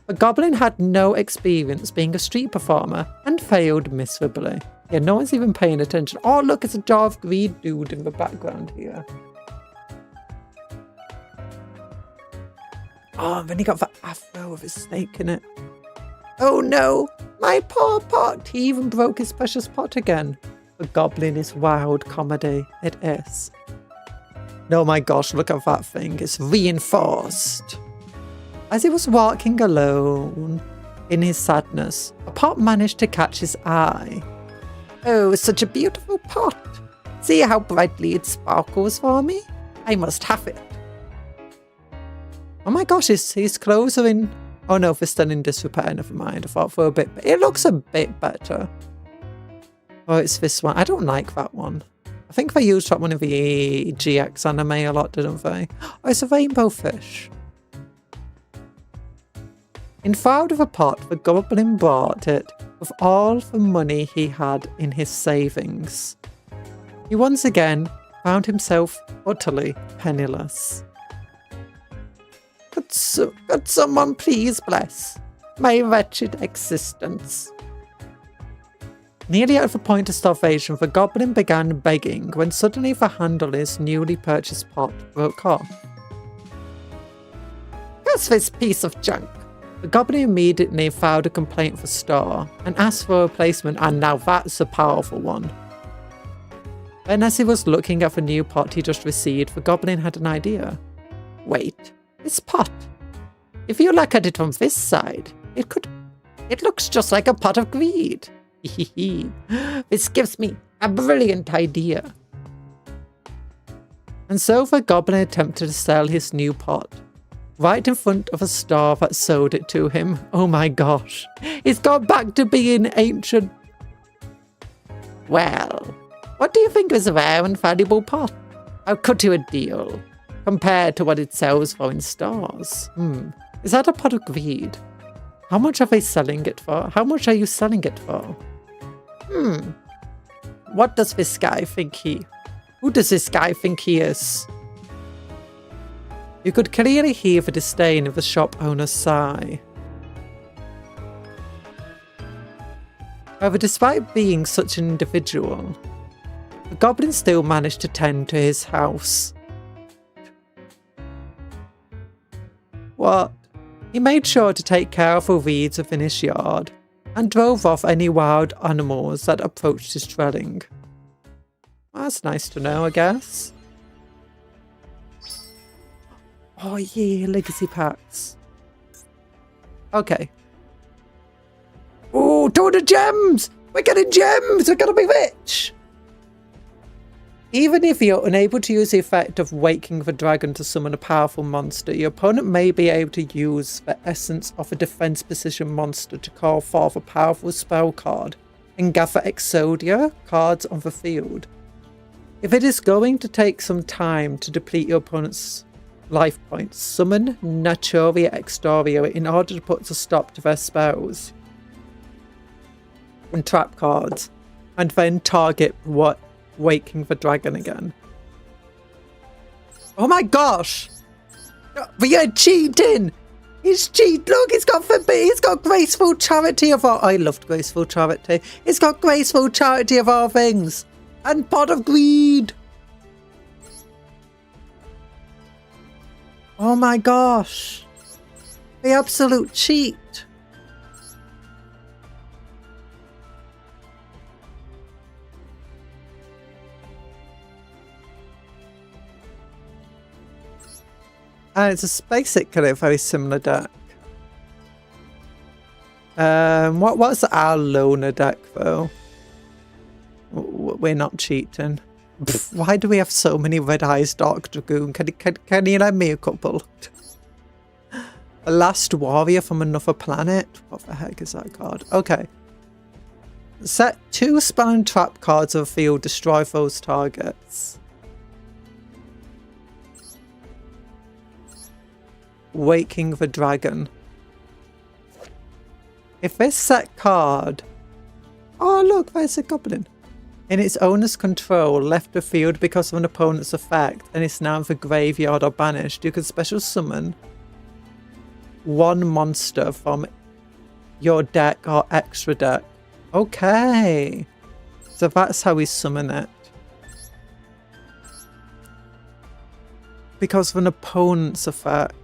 A: The goblin had no experience being a street performer and failed miserably. Yeah, no one's even paying attention. Oh, look, it's a jar of greed dude in the background here. Oh, and then he got the afro with a snake in it. Oh no, my poor pot. He even broke his precious pot again. The goblin is wild comedy. It is. Oh my gosh, look at that thing. It's reinforced. As he was walking alone in his sadness, a pot managed to catch his eye. Oh, such a beautiful pot. See how brightly it sparkles for me? I must have it. Oh my gosh, his clothes are in... Oh no, they're still in disrepair. Never mind. I thought for a bit... It looks a bit better. Oh, it's this one. I don't like that one. I think they used that one in the GX anime a lot, didn't they? Oh, it's a rainbow fish. Enthralled with a pot, the goblin bought it with all the money he had in his savings. He once again found himself utterly penniless. Could someone please bless my wretched existence? Nearly at the point of starvation, the goblin began begging when suddenly the handle of his newly purchased pot broke off. What's this piece of junk? The goblin immediately filed a complaint for store and asked for a replacement, and now that's a powerful one. Then as he was looking at the new pot he just received, the goblin had an idea. Wait, this pot. If you look at it from this side, it looks just like a pot of greed. This gives me A brilliant idea. And so the goblin attempted to sell his new pot, right in front of a star that sold it to him. Oh my gosh. It's gone back to being ancient. Well, what do you think is a rare and valuable pot? I'll cut you a deal, compared to what it sells for in stars. Is that a pot of greed? How much are they selling it for? How much are you selling it for? What does this guy think Who does this guy think he is? You could clearly hear the disdain of the shop owner's sigh. However, despite being such an individual, the goblin still managed to tend to his house. What? He made sure to take care of the weeds within his yard, and drove off any wild animals that approached his dwelling. Well, that's nice to know, I guess. Oh yeah, legacy packs. Okay. Oh, 200 gems! We're getting gems! We're gonna be rich! Even if you're unable to use the effect of waking the dragon to summon a powerful monster, your opponent may be able to use the essence of a defense position monster to call forth a powerful spell card and gather Exodia cards on the field. If it is going to take some time to deplete your opponent's life points, summon Naturia Extoria in order to put a stop to their spells and trap cards, and then target waking the dragon again. Oh my gosh! We are cheating! He's cheat. Look, he's got graceful charity of all. I loved graceful charity. It's got graceful charity of all things. And pot of greed. Oh my gosh. The absolute cheat. And it's basically a very similar deck. What's our loner deck though? We're not cheating. Why do we have so many red eyes, Dark Dragoon? Can you lend me a couple? A Last Warrior from Another Planet? What the heck is that card? Okay. Set 2 spell and trap cards of the field, destroy those targets. Waking the Dragon. If this set card... Oh look, there's a goblin. In its owner's control, left the field because of an opponent's effect, and is now in the graveyard or banished, you can special summon one monster from your deck or extra deck. Okay. So that's how we summon it. Because of an opponent's effect.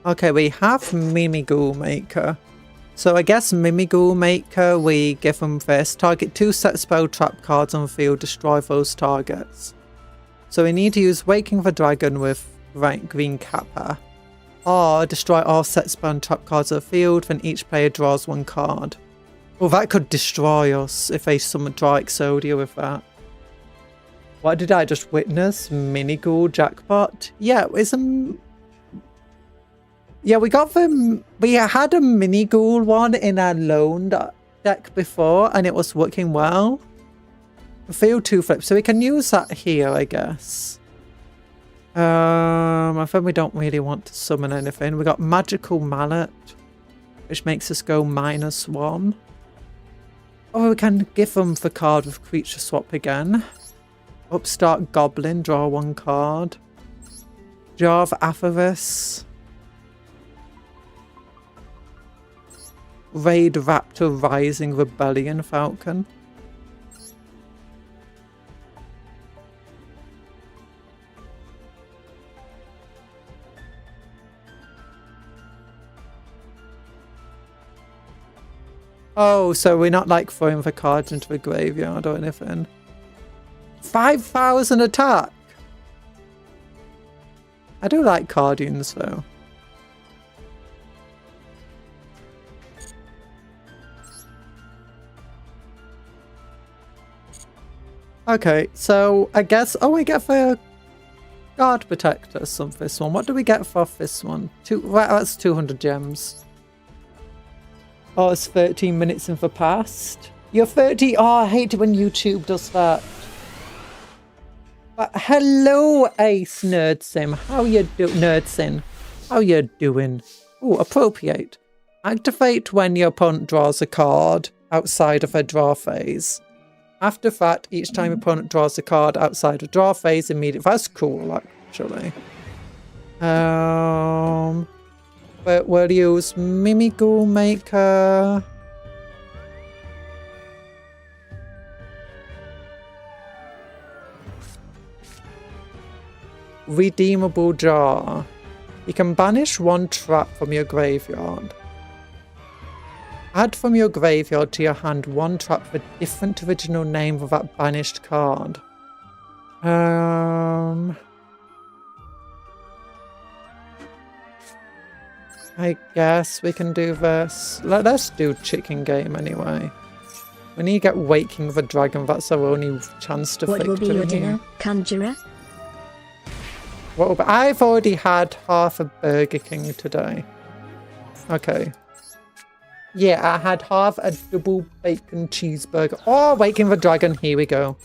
A: Okay, we have Mimighoul Maker. So I guess Mimighoul Maker, we give them this. Target 2 set spell trap cards on the field, destroy those targets. So we need to use Waking the Dragon with green Kappa. Or destroy all set spell and trap cards on the field, then each player draws 1 card. Oh, that could destroy us if they draw Exodia with that. What did I just witness? Minighoul jackpot? Yeah, it's a... Yeah, we got them. We had a Minighoul one in our loan deck before, and it was working well. Field 2 flip, so we can use that here, I guess. I think we don't really want to summon anything. We got Magical Mallet, which makes us go -1. Or we can give them the card with creature swap again. Upstart Goblin, draw 1 card. Jar of Avarice. Raid Raptor Rising Rebellion Falcon. Oh, so we're not like throwing the cards into the graveyard or anything. 5,000 attack! I do like Cardians though. Okay, so I guess... Oh, we get for guard protector some for this one. What do we get for this one? Right, that's 200 gems. Oh, it's 13 minutes in for past. You're 30. Oh, I hate it when YouTube does that. But hello, Ace Nerdsim. How you do, Nerdsin? How you doing? Ooh, appropriate. Activate when your opponent draws a card outside of a draw phase. After that, each time your opponent draws a card outside of draw phase, immediately. That's cool, actually. But we'll use Mimigoo Maker. Redeemable Jar. You can banish one trap from your graveyard. Add from your graveyard to your hand one trap with a different original name of that banished card. I guess we can do this. Let's do Chicken Game anyway. We need to get Waking the Dragon. That's our only chance to victory.
B: What will be your dinner, Conjurer?
A: Well, I've already had half a Burger King today. Okay. Yeah, I had half a double bacon cheeseburger. Oh, Waking the Dragon. Here we go.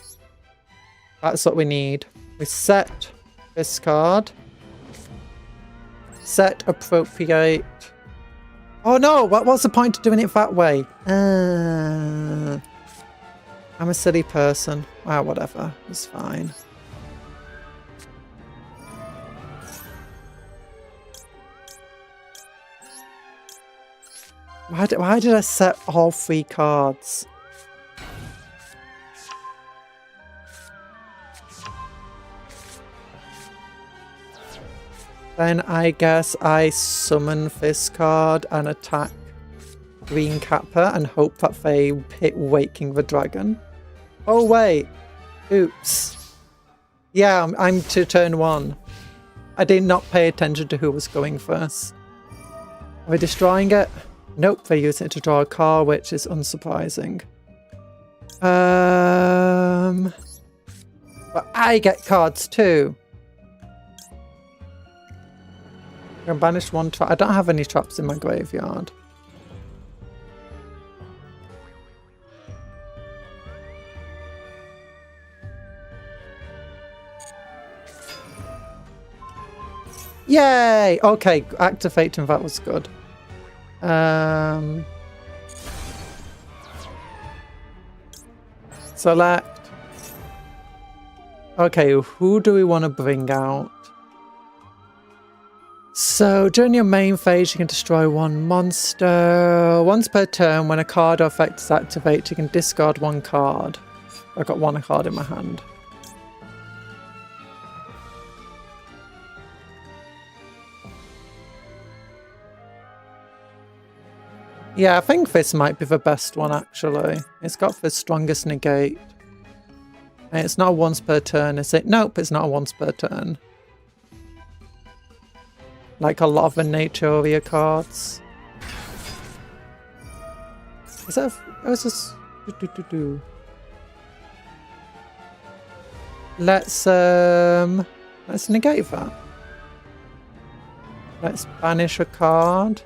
A: That's what we need. We set this card. Set appropriate. Oh no, what's the point of doing it that way? I'm a silly person. Ah, whatever. It's fine. Why did I set all 3 cards? Then I guess I summon this card and attack Green Kappa and hope that they hit Waking the Dragon. Oh wait. Oops. Yeah, I'm to turn 1. I did not pay attention to who was going first. Are we destroying it? Nope, they use it to draw a card, which is unsurprising. But I get cards too. I can banish one trap. I don't have any traps in my graveyard. Yay! Okay, activating that was good. Select. Okay, who do we want to bring out? So, during your main phase, you can destroy one monster. Once per turn, when a card or effect is activated, you can discard one card. I've got one card in my hand. Yeah, I think this might be the best one, actually. It's got the strongest negate. And it's not a once per turn, is it? Nope, it's not a once per turn. Like a lot of the Naturia cards. Is that... Oh, it's just... Let's negate that. Let's banish a card.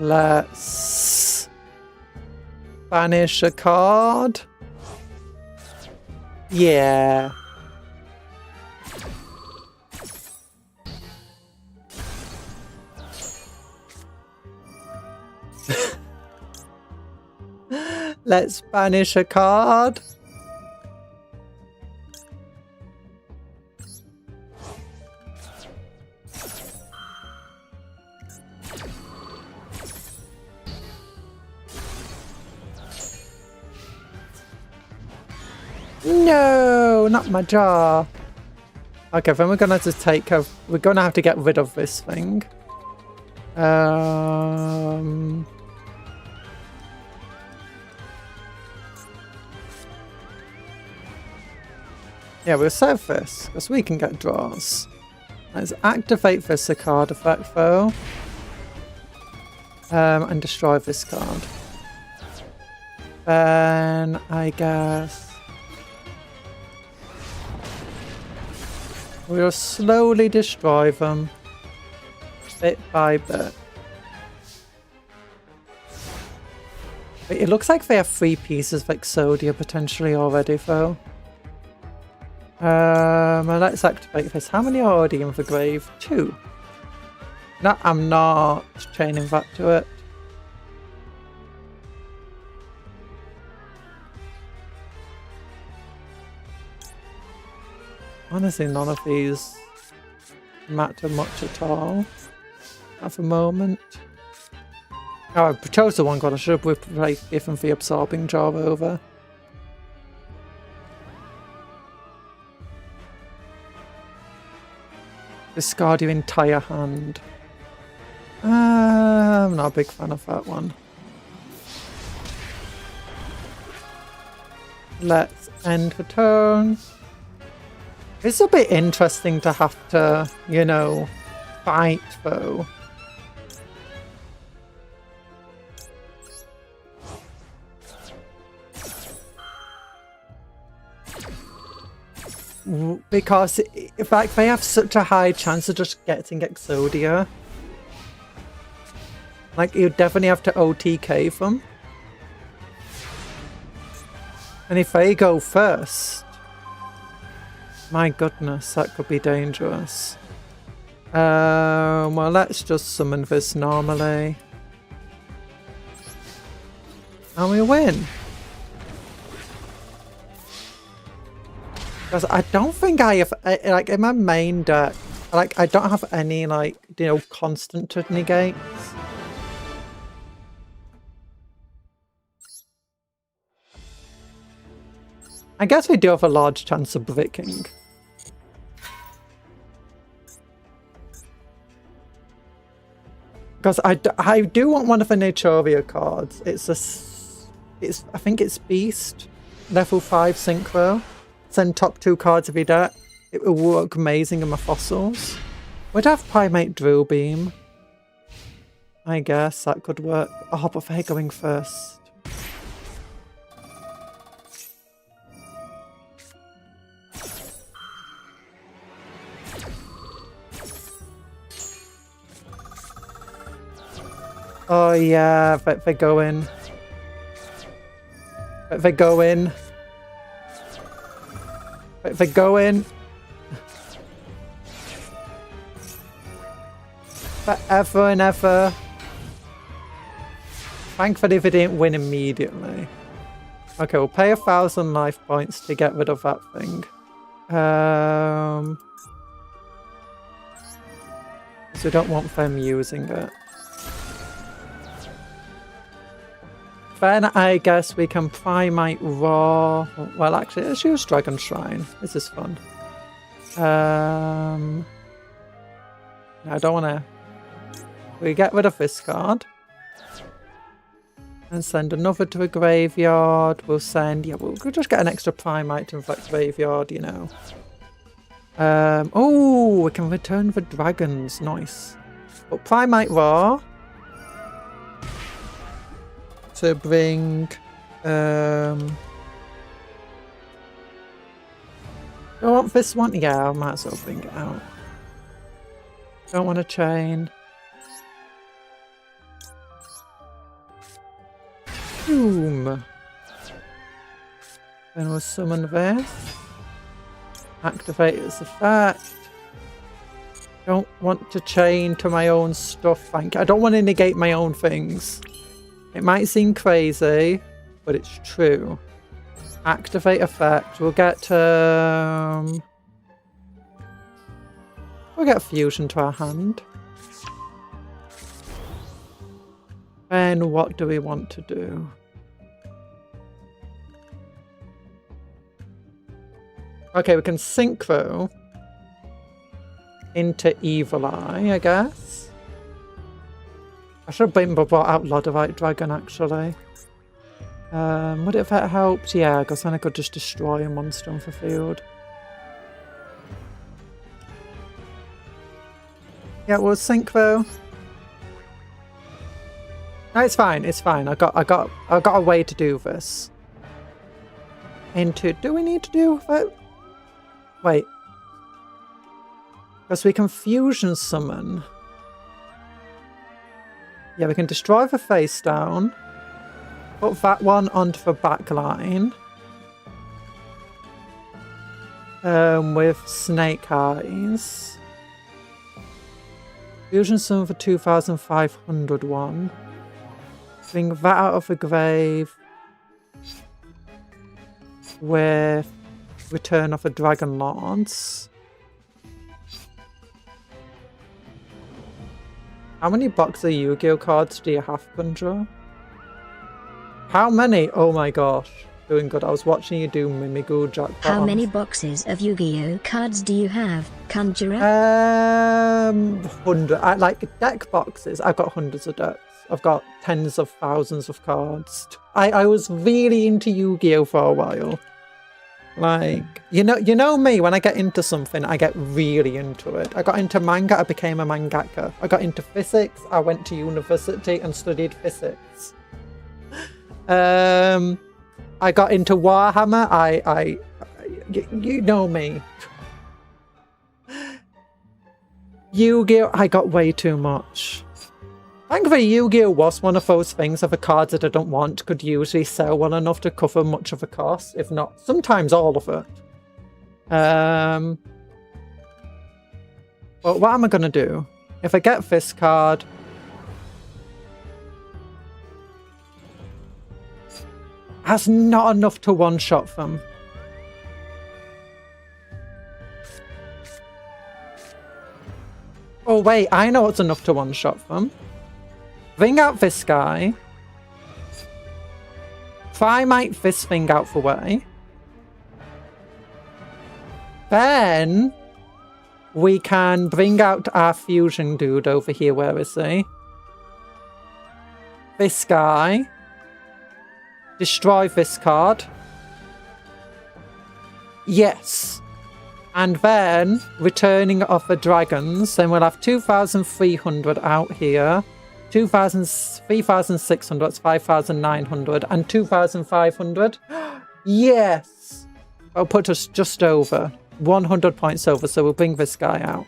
A: Let's banish a card. Yeah. Let's banish a card. No, not my jar. Okay, then we're gonna have to take a... We're gonna have to get rid of this thing. Yeah, we'll save this, because we can get draws. Let's activate this card effect though. And destroy this card. Then I guess we'll slowly destroy them bit by bit. It looks like they have 3 pieces of Exodia potentially already though. Let's activate this. How many are already in the grave? 2. No, I'm not chaining that to it. Honestly, none of these matter much at all at the moment. Oh, I chose the one god. I should have like given the absorbing jar over. Discard your entire hand. I'm not a big fan of that one. Let's end the turn. It's a bit interesting to have to, you know, fight though. Because in fact they have such a high chance of just getting Exodia. Like you definitely have to OTK them. And if they go first, my goodness, that could be dangerous. Well, let's just summon this normally. And we win. Because I don't think I have, like, in my main deck, like, I don't have any, like, you know, constant to negates. I guess we do have a large chance of Viking. Because I do want one of the Naturia cards. I think it's Beast, level 5 Synchro. Send top 2 cards of your deck. It will work amazing in my fossils. We'd have Primate Drill Beam. I guess that could work. Oh, but they're going first. Oh yeah, but they go in. But they go in. But they go in. Forever and ever. Thankfully they didn't win immediately. Okay, we'll pay 1,000 life points to get rid of that thing. So we don't want them using it. Then I guess we can Primate Raw. Well, actually, let's use Dragon Shrine. This is fun. No, I don't want to. We get rid of this card. And send another to a graveyard. We'll send... Yeah, we'll just get an extra Primate to infect graveyard, you know. Oh, we can return the dragons. Nice. But Primate Raw... to bring do I want this one? Yeah, I might as well bring it out. Don't want to chain. Boom. Then we'll summon this. Activate its effect. Don't want to chain to my own stuff, thank you. I don't want to negate my own things. It might seem crazy, but it's true. Activate effect. We'll get fusion to our hand. And what do we want to do? Okay, we can synchro into Evil Eye, I guess. I should have brought out Lodovite Dragon, actually. Would it have helped? Yeah, because then I could just destroy a monster on the field. Yeah, we'll synchro. No, it's fine. It's fine. I got a way to do this. Do we need to do that? Wait. Because we can fusion summon. Yeah, we can destroy the face down. Put that one onto the back line. With Snake Eyes. Fusion summon for 2,500 one. Bring that out of the grave. With Return of the Dragon Lords. How many boxes of Yu-Gi-Oh cards do you have, Conjuror? How many? Oh my gosh. Doing good. I was watching you do Mimigoo Jackpot.
B: How many boxes of Yu-Gi-Oh cards do you have, Conjuror?
A: 100. Like deck boxes. I've got hundreds of decks. I've got tens of thousands of cards. I was really into Yu-Gi-Oh for a while. Like, you know me, when I get into something, I get really into it. I got into manga, I became a mangaka. I got into physics, I went to university and studied physics. I got into Warhammer, you know me. Yu-Gi-Oh, I got way too much. Thankfully, Yu-Gi-Oh was one of those things of the cards that I don't want could usually sell well enough to cover much of the cost, if not sometimes all of it. But what am I going to do? If I get this card... That's not enough to one-shot them. Oh wait, I know what's enough to one-shot them. Bring out this guy. Primate this thing out the way. Then we can bring out our fusion dude over here. Where is he? This guy. Destroy this card. Yes. And then returning of the dragons. Then we'll have 2,300 out here. 3,600, that's 5,900, and 2,500. Yes! That'll put us just over. 100 points over, so we'll bring this guy out.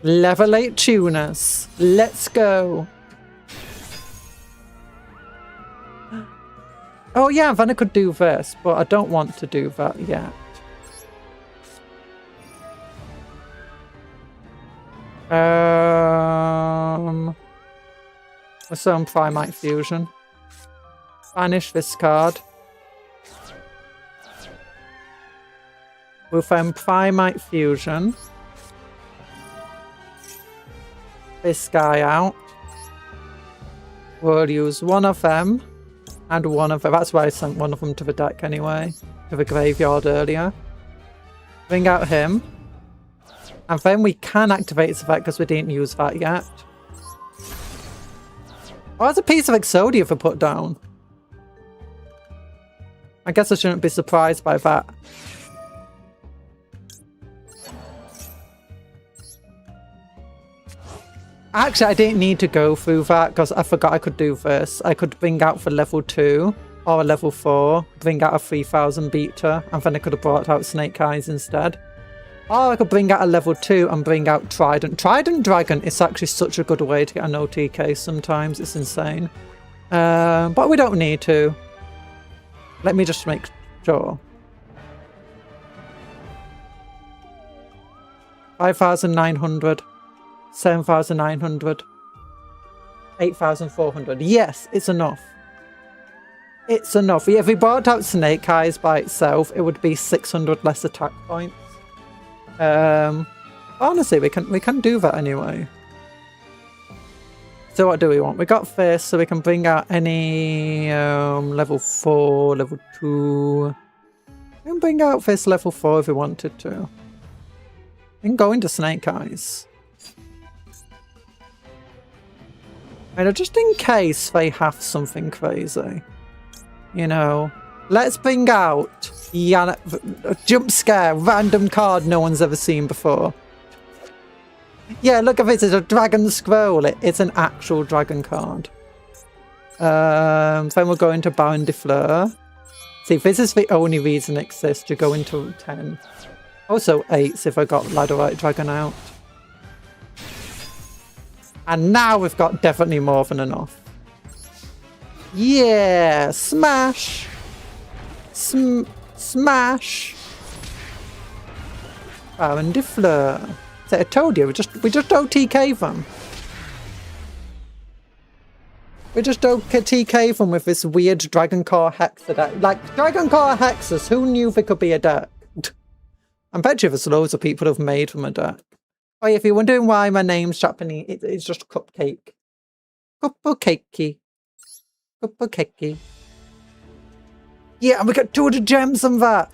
A: Level 8 tuners. Let's go. Oh yeah, then I could do this, but I don't want to do that yet. Let's on Primate Fusion. Banish this card. We'll find Primate Fusion. This guy out. We'll use one of them and one of them. That's why I sent one of them to the deck anyway. To the graveyard earlier. Bring out him. And then we can activate his effect because we didn't use that yet. Oh, there's a piece of Exodia for put down. I guess I shouldn't be surprised by that. Actually, I didn't need to go through that because I forgot I could do this. I could bring out for level 2 or a level 4, bring out a 3,000 beta, and then I could have brought out Snake Eyes instead. Or I could bring out a level 2 and bring out Trident. Trident Dragon is actually such a good way to get an OTK sometimes. It's insane. But we don't need to. Let me just make sure. 5,900. 7,900. 8,400. Yes, it's enough. It's enough. If we brought out Snake Eyes by itself, it would be 600 less attack points. Honestly, we can do that anyway. So what do we want? We got this, so we can bring out any level 4, level 2. We can bring out this level 4 if we wanted to. We can go into Snake Eyes. And just in case they have something crazy. You know. Let's bring out a jump scare, random card no one's ever seen before. Yeah, look at this. It's a dragon scroll. It's an actual dragon card. Then we'll go into Baron de Fleur. See, this is the only reason it exists to go into 10. Also 8s if I got Ladderite Dragon out. And now we've got definitely more than enough. Yeah! Smash! Smash! Baron de Fleur. I told you, we just don't TK them. We just don't TK them with this weird Dragon Core Hexa deck. Like, Dragon Core Hexas, who knew there could be a deck? I bet you there's loads of people who've made them a deck. Oh, if you're wondering why my name's Japanese, it's just Cupcake. Cupcakey. Cupcakey. Yeah, and we got 200 gems on that.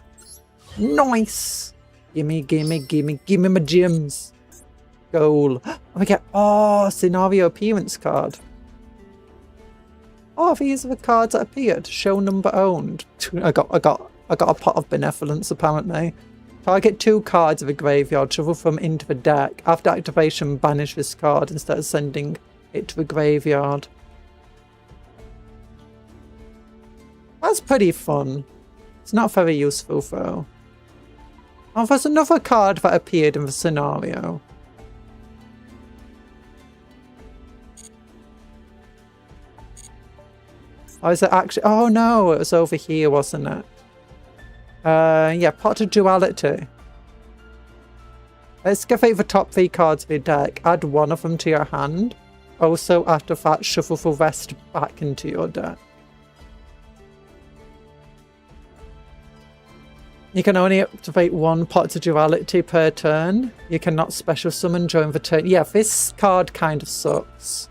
A: Nice. Gimme my gems. Goal. And we get, scenario appearance card. Oh, these are the cards that appeared. Show number owned. I got a pot of benevolence apparently. Target 2 cards of a graveyard, shuffle them into the deck. After activation, banish this card instead of sending it to the graveyard. That's pretty fun. It's not very useful though. Oh, there's another card that appeared in the scenario. Oh, is it actually? Oh no, it was over here, wasn't it? Yeah, Pot of Duality. Let's give it the top 3 cards of your deck. Add 1 of them to your hand. Also, after that, shuffle the rest back into your deck. You can only activate 1 Pot of Duality per turn. You cannot special summon during the turn. Yeah, this card kind of sucks.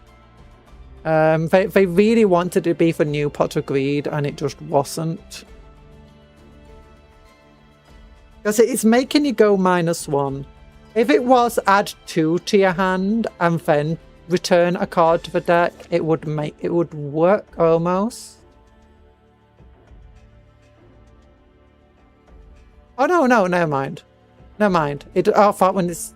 A: They really wanted it to be for new Pot of Greed, and it just wasn't. Because it's making you go -1. If it was add 2 to your hand and then return a card to the deck, it would work almost. Oh no, never mind. Never mind. I thought when it's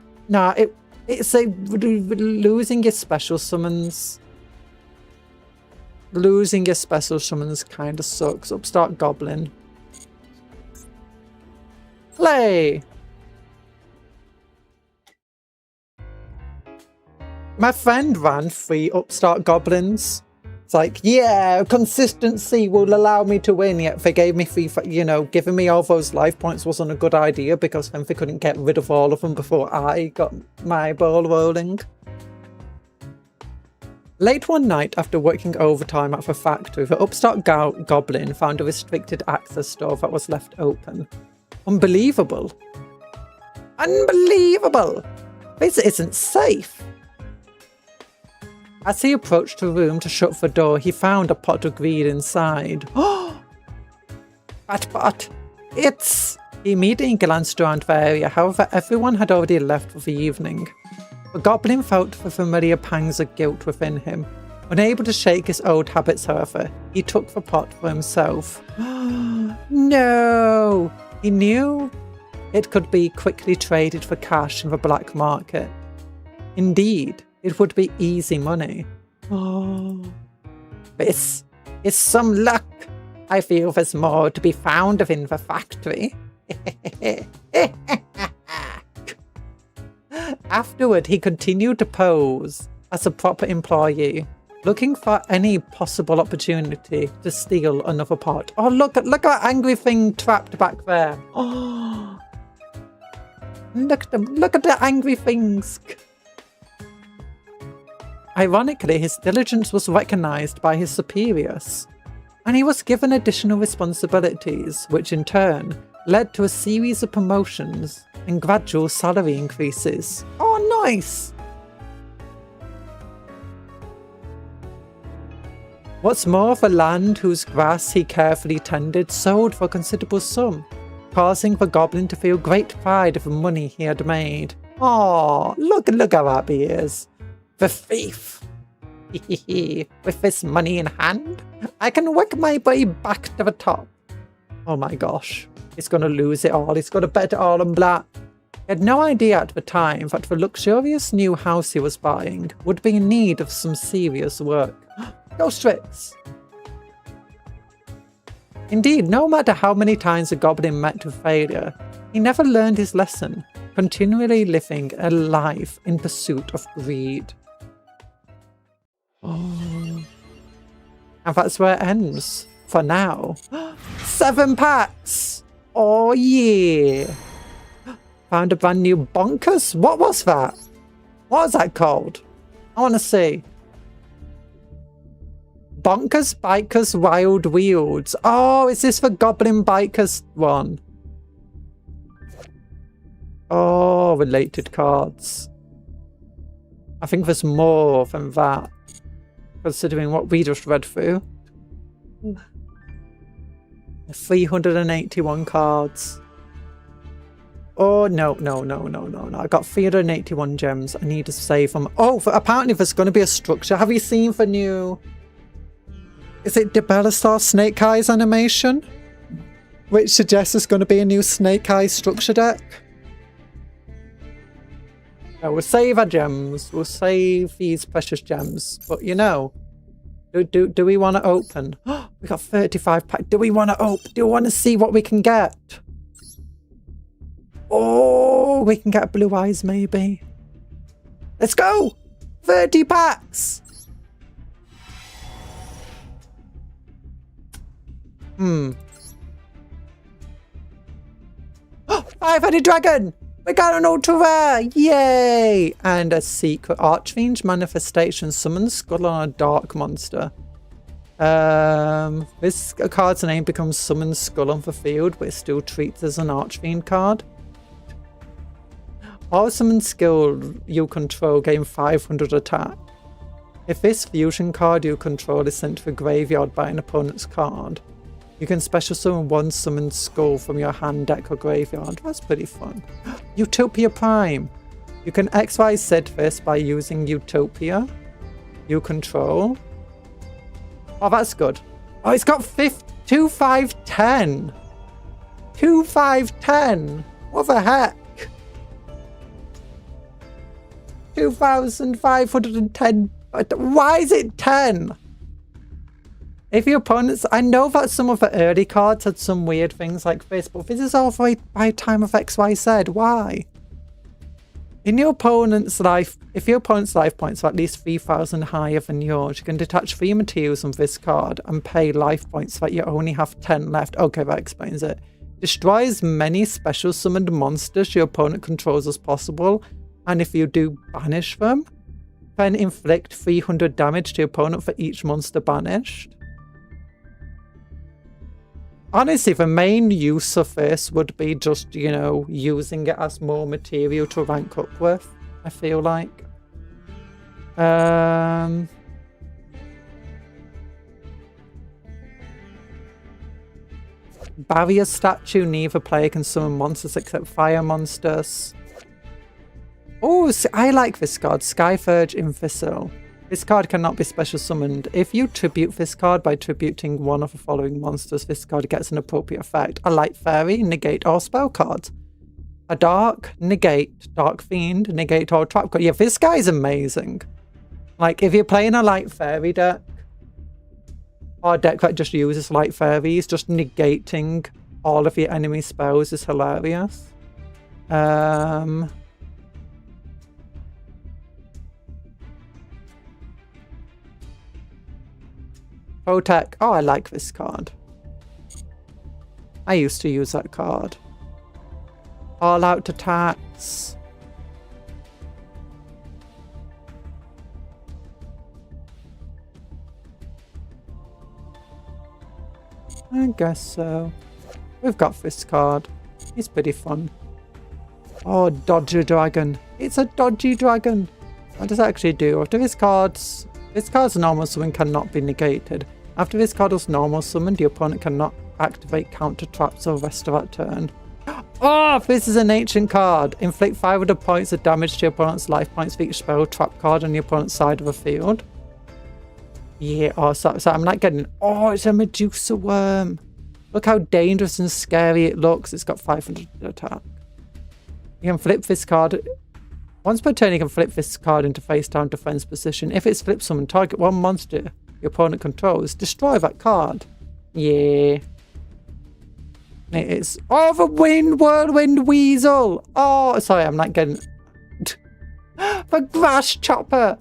A: it's a losing your special summons. Losing your special summons kind of sucks. Upstart Goblin. Play! My friend ran 3 Upstart Goblins. It's like, yeah, consistency will allow me to win. Yet they gave me 3, giving me all those life points wasn't a good idea because then they couldn't get rid of all of them before I got my ball rolling. Late one night, after working overtime at the factory, the upstart goblin found a restricted access door that was left open. Unbelievable. Unbelievable! This isn't safe. As he approached the room to shut the door, he found a pot of greed inside. Oh! But it's... He immediately glanced around the area, however everyone had already left for the evening. The goblin felt the familiar pangs of guilt within him. Unable to shake his old habits, however, he took the pot for himself. No! He knew it could be quickly traded for cash in the black market. Indeed, it would be easy money. Oh, this is some luck. I feel there's more to be found within the factory. Afterward, he continued to pose as a proper employee, looking for any possible opportunity to steal another pot. Oh, look at that angry thing trapped back there. Oh, look at the angry things. Ironically, his diligence was recognized by his superiors, and he was given additional responsibilities, which in turn led to a series of promotions and gradual salary increases. Oh, nice! What's more, the land whose grass he carefully tended sold for a considerable sum, causing the goblin to feel great pride of the money he had made. Oh, look how happy he is. The thief. With this money in hand, I can work my way back to the top. Oh my gosh. He's going to lose it all. He's going to bet it all on black. He had no idea at the time that the luxurious new house he was buying would be in need of some serious work. Ghost tricks! Indeed, no matter how many times the goblin met with failure, he never learned his lesson, continually living a life in pursuit of greed. Oh. And that's where it ends, for now. 7 packs! Oh yeah! Found a brand new bonkers? What was that? What was that called? I want to see. Bonkers Bikers Wild Wheels. Oh, is this the Goblin Bikers one? Oh, related cards. I think there's more than that, considering what we just read through. 381 cards. Oh, no. I got 381 gems. I need to save them. Oh, apparently there's going to be a structure. Have you seen the new... Is it Debelistar Snake Eyes animation? Which suggests there's going to be a new Snake Eyes structure deck. No, we'll save our gems. We'll save these precious gems. But you know, do we want to open? We got 35 packs. Do we want to open? Do we want to see what we can get? Oh, we can get Blue Eyes maybe. Let's go! 30 packs! 5-headed dragon! We got an ultra rare! Yay! And a secret Archfiend manifestation summons skull on a dark monster. This card's name becomes summon skull on the field, but it still treats as an Archfiend card. All summon skill you control gain 500 attack. If this fusion card you control is sent to the graveyard by an opponent's card, you can special summon one summoned skull from your hand, deck, or graveyard. That's pretty fun. Utopia Prime. You can XYZ this by using Utopia you control. Oh, that's good. Oh, it's got 2, 5, 10. 2, 5, 10. What the heck? 2,510. Why is it 10? If your opponents... I know that some of the early cards had some weird things like this, but this is all by time of XYZ. Why? In your opponent's life... If your opponent's life points are at least 3,000 higher than yours, you can detach 3 materials from this card and pay life points so that you only have 10 left. Okay, that explains it. Destroy as many special summoned monsters your opponent controls as possible, and if you do banish them, then inflict 300 damage to your opponent for each monster banished. Honestly, the main use of this would be just, you know, using it as more material to rank up with, I feel like. Barrier statue, neither player can summon monsters except fire monsters. Oh, I like this card, Skyverge Infissil. This card cannot be special summoned. If you tribute this card by tributing one of the following monsters, this card gets an appropriate effect. A Light Fairy, negate all spell cards. A Dark, negate Dark Fiend, negate all trap cards. Yeah, this guy's amazing. Like, if you're playing a Light Fairy deck, or a deck that just uses Light Fairies, just negating all of your enemy spells is hilarious. Protect. Oh, I like this card. I used to use that card. All out attacks. I guess so. We've got this card. It's pretty fun. Oh, Dodgy Dragon. It's a Dodgy Dragon. What does it actually do? After this card's normal summon cannot be negated. After this card is normal summoned, the opponent cannot activate counter traps or rest of that turn. Oh, this is an ancient card. Inflict 500 points of damage to your opponent's life points for each spell trap card on the opponent's side of the field. Yeah, oh, so I'm not getting... Oh, it's a Medusa Worm. Look how dangerous and scary it looks. It's got 500 attack. You can flip this card. Once per turn, you can flip this card into face-down defense position. If it's flipped summon, target one monster your opponent controls. Destroy that card. Yeah. It is. Oh, the whirlwind weasel. Oh, sorry, I'm not getting... the grass chopper.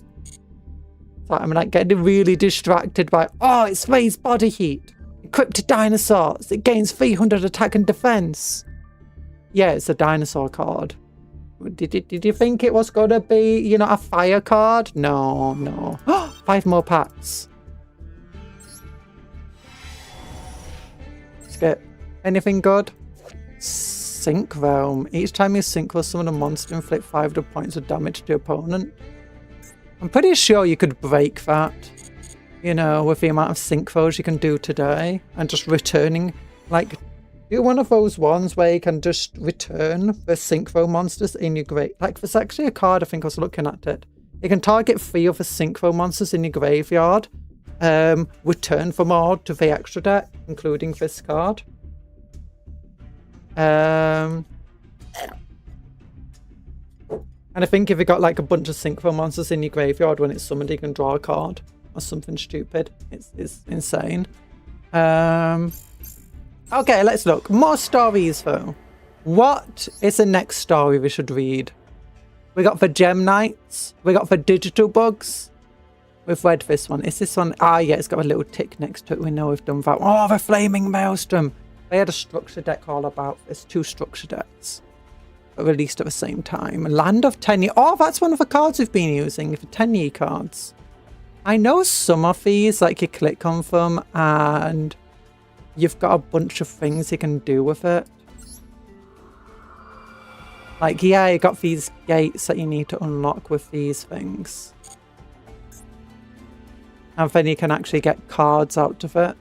A: Sorry, I'm like getting really distracted by... Oh, it's raised body heat. Equipped to dinosaurs. It gains 300 attack and defense. Yeah, it's a dinosaur card. Did you think it was going to be, you know, a fire card? No, no. 5 more packs. Let's get anything good. Sync Realm. Each time you synchro summon a monster and flip 500 points of damage to your opponent. I'm pretty sure you could break that, you know, with the amount of synchros you can do today. And just returning, like... Do one of those ones where you can just return the synchro monsters in your grave. Like, there's actually a card, I think I was looking at it. You can target 3 of the synchro monsters in your graveyard. Return them all to the extra deck, including this card. And I think if you got like a bunch of synchro monsters in your graveyard, when it's summoned, you can draw a card. Or something stupid. It's insane. Okay, let's look. More stories, though. What is the next story we should read? We got the Gem Knights. We got the Digital Bugs. We've read this one. Is this one? Ah, yeah, it's got a little tick next to it. We know we've done that. Oh, the Flaming Maelstrom. They had a structure deck all about this. 2 structure decks. Released at the same time. Land of Tenyi. Oh, that's one of the cards we've been using. The Tenyi cards. I know some of these, like you click on them and... You've got a bunch of things you can do with it. Like, yeah, you got these gates that you need to unlock with these things. And then you can actually get cards out of it.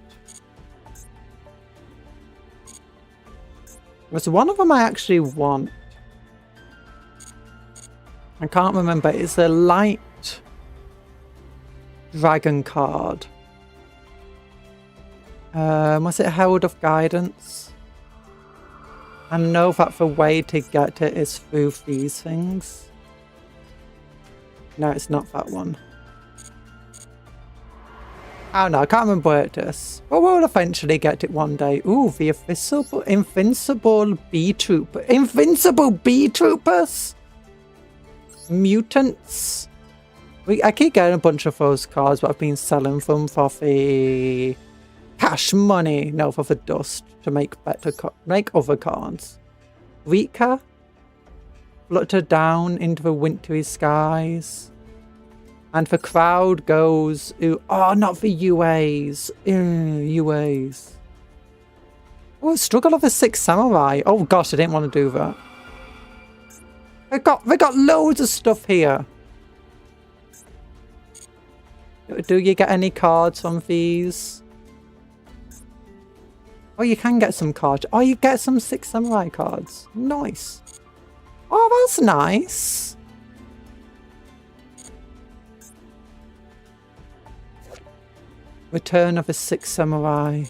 A: There's one of them I actually want. I can't remember. It's a light dragon card. Was it Herald of Guidance? I know that the way to get it is through these things. No, it's not that one. Oh no, I can't remember where it is. But we'll eventually get it one day. Ooh, the Invincible Bee Trooper. Invincible Bee Troopers? Mutants? I keep getting a bunch of those cards, but I've been selling them for the... cash money, no, for the dust to make other cards. Rika, flutter down into the wintry skies, and the crowd goes. Oh, not the UAs. UAs. Oh, struggle of the 6 samurai. Oh gosh, I didn't want to do that. They got loads of stuff here. Do you get any cards on these? Oh, you can get some cards. Oh, you get some 6 samurai cards. Nice. Oh, that's nice. Return of a 6 samurai.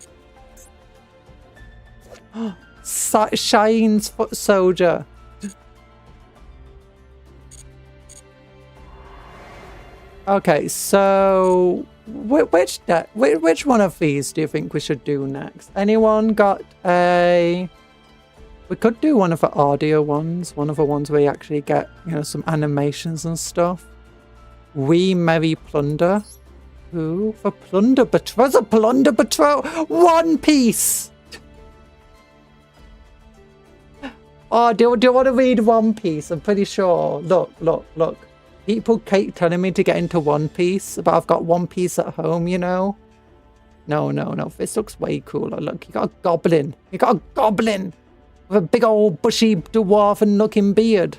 A: Shine's Foot Soldier. Okay, so... Which one of these do you think we should do next? Anyone got a... We could do one of the audio ones. One of the ones where you actually get, you know, some animations and stuff. We Merry Plunder. Ooh, for Plunder Patrol. What's a Plunder Patrol? One Piece! Oh, do you want to read One Piece? I'm pretty sure. Look. People keep telling me to get into One Piece, but I've got One Piece at home, you know? No. This looks way cooler. Look, you got a goblin. You got a goblin with a big old bushy dwarven looking beard.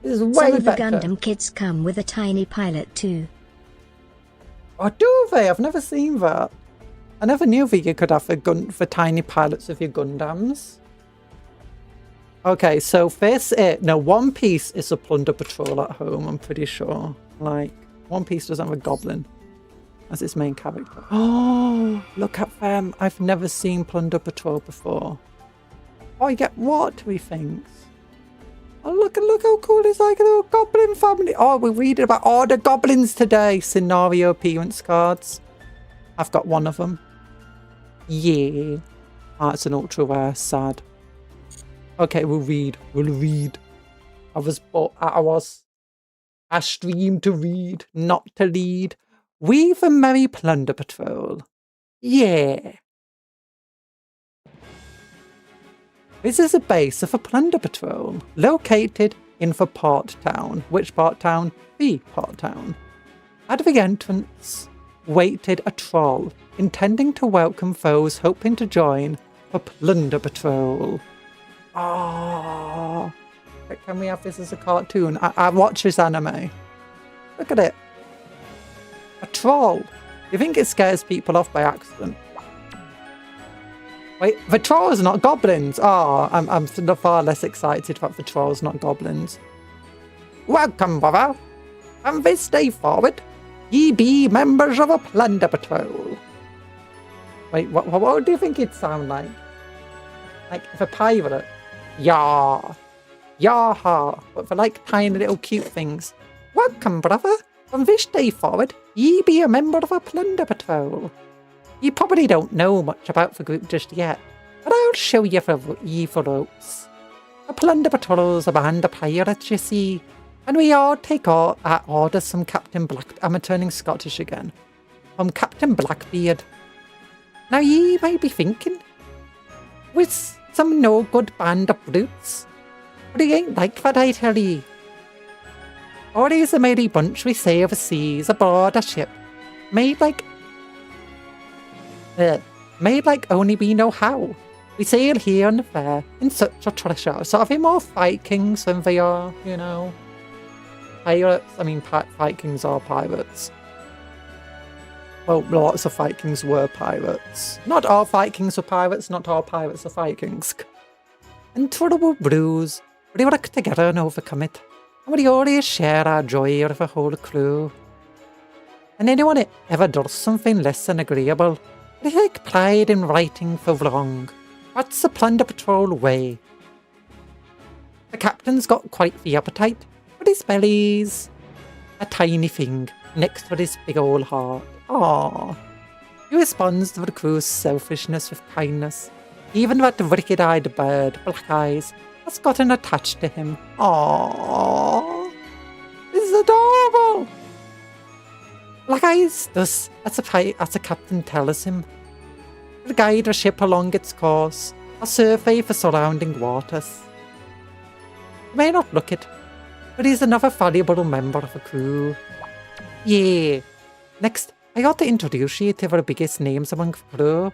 A: This is way
B: Some of the
A: better.
B: Gundam kits come with a tiny pilot too.
A: Oh, do they? I've never seen that. I never knew that you could have the tiny pilots of your Gundams. Okay, so this it. No, One Piece is a Plunder Patrol at home, I'm pretty sure. Like, One Piece doesn't have a goblin as its main character. Oh, look at them. I've never seen Plunder Patrol before. Oh, you get watery things. Oh, look how cool it's like a little goblin family. Oh, we're reading about all the goblins today. Scenario appearance cards. I've got one of them. Yeah. Oh, it's an ultra rare. Sad. Okay, we'll read. I stream to read, not to lead. We've a merry plunder patrol. Yeah. This is a base of a plunder patrol, located in the port town. Which port town? The port town. At the entrance waited a troll, intending to welcome those hoping to join the plunder patrol. Ah. Can we have this as a cartoon? I watch this anime. Look at it. A troll. You think it scares people off by accident? Wait, the trolls, not goblins. Oh, I'm far less excited about the trolls, not goblins. Welcome, brother. From this day forward, ye be members of a plunder patrol. Wait, what do you think it'd sound like? Like the pirate? Yah. Yaha. But for like tiny little cute things. Welcome, brother. From this day forward, ye be a member of a plunder patrol. You probably don't know much about the group just yet, but I'll show you the ropes. A plunder patrol's a band of pirates, you see, and we all take our orders from Captain Black... I'm turning Scottish again. From Captain Blackbeard. Now ye might be thinking, with some no good band of brutes, but he ain't like that, I tell ye. Or he's a merry bunch we sail the seas aboard a ship, made like only we know how. We sail here and there in such a treasure, sort of more Vikings than they are, you know. Pirates, I mean, Vikings are pirates. Well, lots of Vikings were pirates. Not all Vikings were pirates, not all pirates are Vikings. And terrible brews, we work together and overcome it. And we always share our joy with the whole crew. And anyone that ever does something less than agreeable, they take pride in righting for wrong. That's the plunder patrol way. The captain's got quite the appetite, but his belly's a tiny thing next to his big old heart. Aww. He responds to the crew's selfishness with kindness. Even that wicked-eyed bird, Black Eyes, has gotten attached to him. Aww. This is adorable! Black Eyes does as the captain tells him. He'll guide the ship along its course, or survey the surrounding waters. You may not look it, but he's another valuable member of the crew. Yeah. Next, I ought to introduce you to the biggest names among the crew.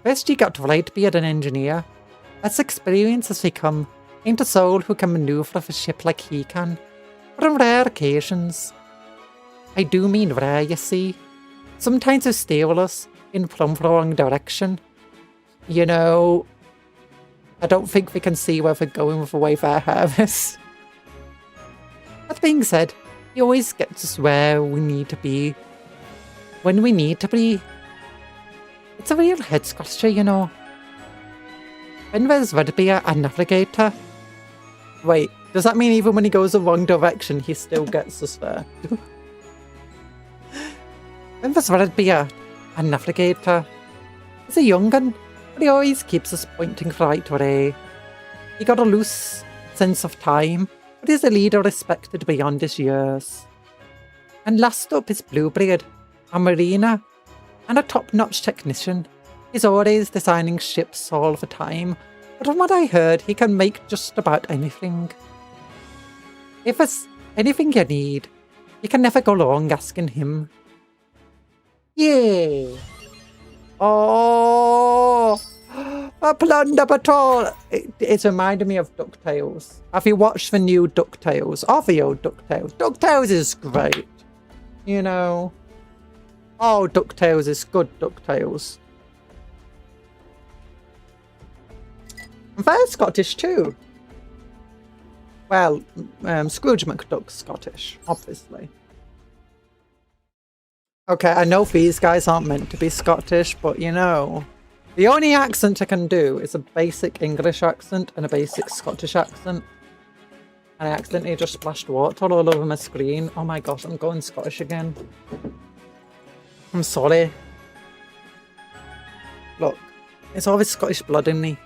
A: First you got Whitebeard, an engineer. As experienced as they come, ain't a soul who can maneuver the ship like he can. But on rare occasions, I do mean rare, you see. Sometimes they steer us in from the wrong direction. You know, I don't think we can see where they're going with the way their hair is. That being said, he always gets us where we need to be. When we need to be. It's a real head scratcher, you know. When there's Redbeard, a navigator. Wait, does that mean even when he goes the wrong direction, he still gets us there? When there's Redbeard, a navigator. He's a young un, but he always keeps us pointing the right way. He got a loose sense of time, but he's a leader respected beyond his years. And last up is Bluebeard, a mariner, and a top-notch technician. He's always designing ships all the time, but from what I heard, he can make just about anything. If there's anything you need, you can never go wrong asking him. Yeah! Oh! A plunder patrol! It's reminded me of DuckTales. Have you watched the new DuckTales? Or the old DuckTales? DuckTales is great. You know? Oh, DuckTales is good DuckTales. And they're Scottish too. Well, Scrooge McDuck's Scottish, obviously. Okay, I know these guys aren't meant to be Scottish, but you know, The only accent I can do is a basic English accent and a basic Scottish accent. And I accidentally just splashed water all over my screen. Oh my gosh, I'm going Scottish again. I'm sorry. Look, it's always Scottish blood in me.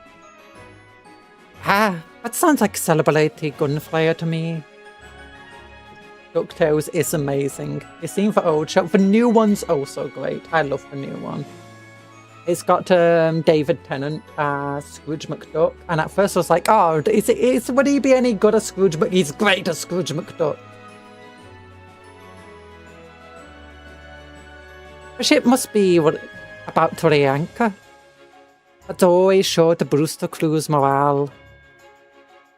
A: Ah, that sounds like celebratory gunfire to me. DuckTales is amazing. You've seen for old show. The new one's also great. I love the new one. It's got David Tennant as Scrooge McDuck. And at first I was like, oh, would he be any good as Scrooge? But he's great as Scrooge McDuck. The ship must be about to re-anchor. That's always sure to boost the crew's morale.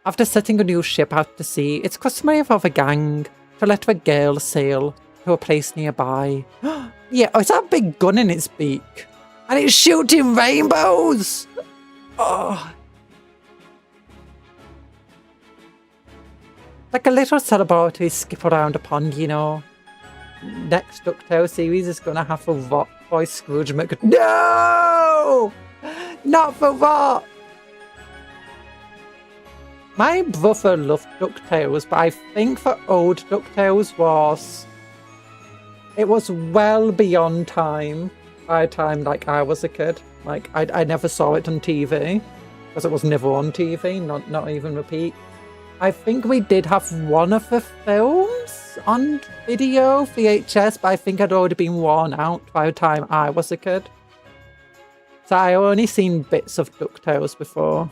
A: After setting a new ship out to sea, it's customary for the gang to let the girl sail to a place nearby. Yeah, oh, it's that big gun in its beak. And it's shooting rainbows! Oh. Like a little celebratory skip around a pond, you know. Next DuckTales series is gonna have a rock voice Scrooge McDuck. No! Not for what? My brother loved DuckTales, but I think the old DuckTales was... It was well beyond time. By the time, like, I was a kid. Like, I never saw it on TV. Because it was never on TV, not even repeat. I think we did have one of the films on video, VHS, but I think I'd already been worn out by the time I was a kid. So I only seen bits of DuckTales before.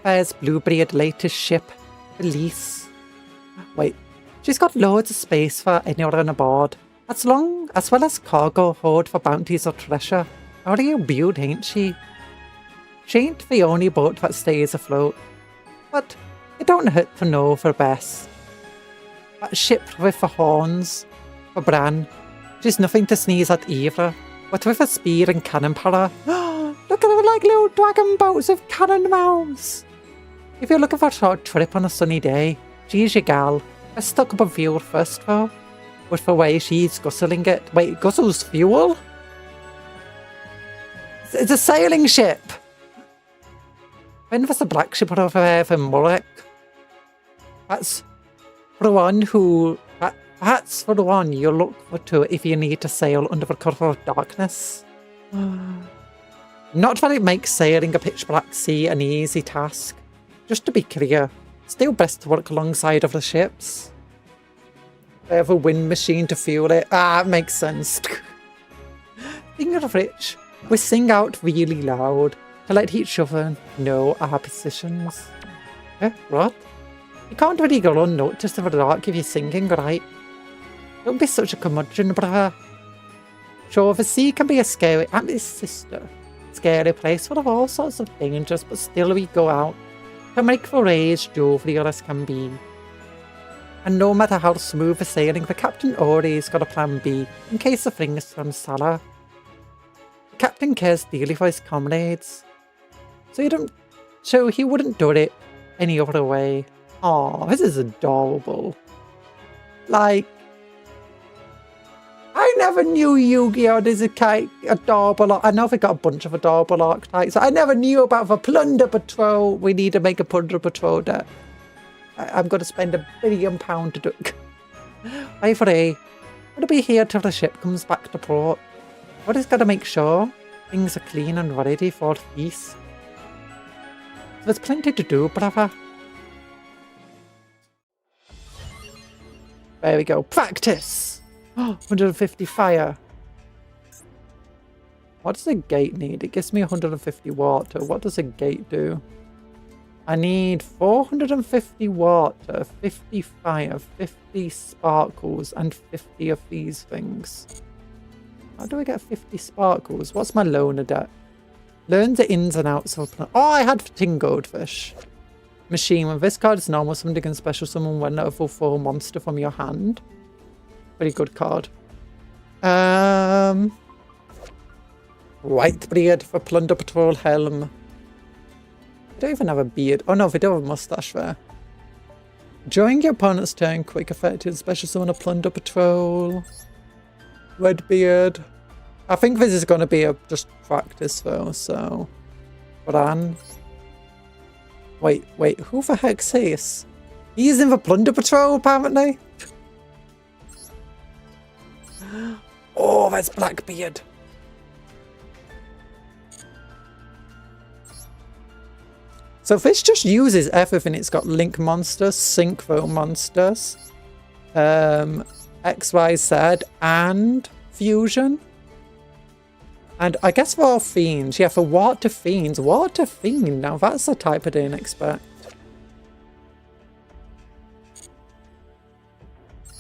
A: There's Bluebeard's latest ship, Elise. Wait, she's got loads of space for anyone aboard. As well as cargo hold for bounties or treasure. A real beaut, ain't she? She ain't the only boat that stays afloat. But it don't hurt to know for best. That ship with the horns, for Bran, she's nothing to sneeze at either. But with a spear and cannon power, look at them like little dragon boats with cannon mouths. If you're looking for a short trip on a sunny day, she's your gal. Let's stock up on fuel first though. With the way she's guzzling it. Wait, guzzles fuel? It's a sailing ship! When was the black ship over there for Murek? That's for the one that's for the one you look to if you need to sail under the cover of darkness. Not that it makes sailing a pitch black sea an easy task. Just to be clear, still best to work alongside other ships. They have a wind machine to fuel it. Ah, it makes sense. Speaking of which, we sing out really loud to let each other know our positions. Eh, what? You can't really go unnoticed in the dark if you're singing, right? Don't be such a curmudgeon, brother. Sure, the sea can be a scary, and its sister, scary place full of all sorts of dangers, but still we go out to make the rays jovial as can be. And no matter how smooth the sailing, the captain always got a plan B in case the things turn sour. The captain cares dearly for his comrades, so he wouldn't do it any other way. Aw, this is adorable. Like, I never knew Yu-Gi-Oh! There's a adorable. I know they got a bunch of adorable archetypes. I never knew about the Plunder Patrol. We need to make a Plunder Patrol deck. I'm going to spend £1 billion to do it. Ivory, we'll be here till the ship comes back to port. We're just got to make sure things are clean and ready for the feast. There's plenty to do, brother. There we go. Practice! 150 fire. What does a gate need? It gives me 150 water. What does a gate do? I need 450 water, 50 fire, 50 sparkles, and 50 of these things. How do I get 50 sparkles? What's my loner deck? Learn the ins and outs of... Oh, I had Tin Goldfish. Machine. When this card is normal, somebody can special summon one level 4 monster from your hand. Pretty good card. Whitebeard for Plunder Patrol Helm. I don't even have a beard. Oh no, they do have a mustache there. During your opponent's turn, quick effect is special summon a Plunder Patrol. Redbeard. I think this is going to be a just practice though, so... Bran. Wait, who the heck's this? He's in the Plunder Patrol, apparently. Oh, that's Blackbeard. So this just uses everything. It's got Link monsters, Synchro monsters, XYZ, and Fusion. And I guess for all Fiends. Yeah, for Water Fiends. Water Fiend. Now that's a type I didn't expect.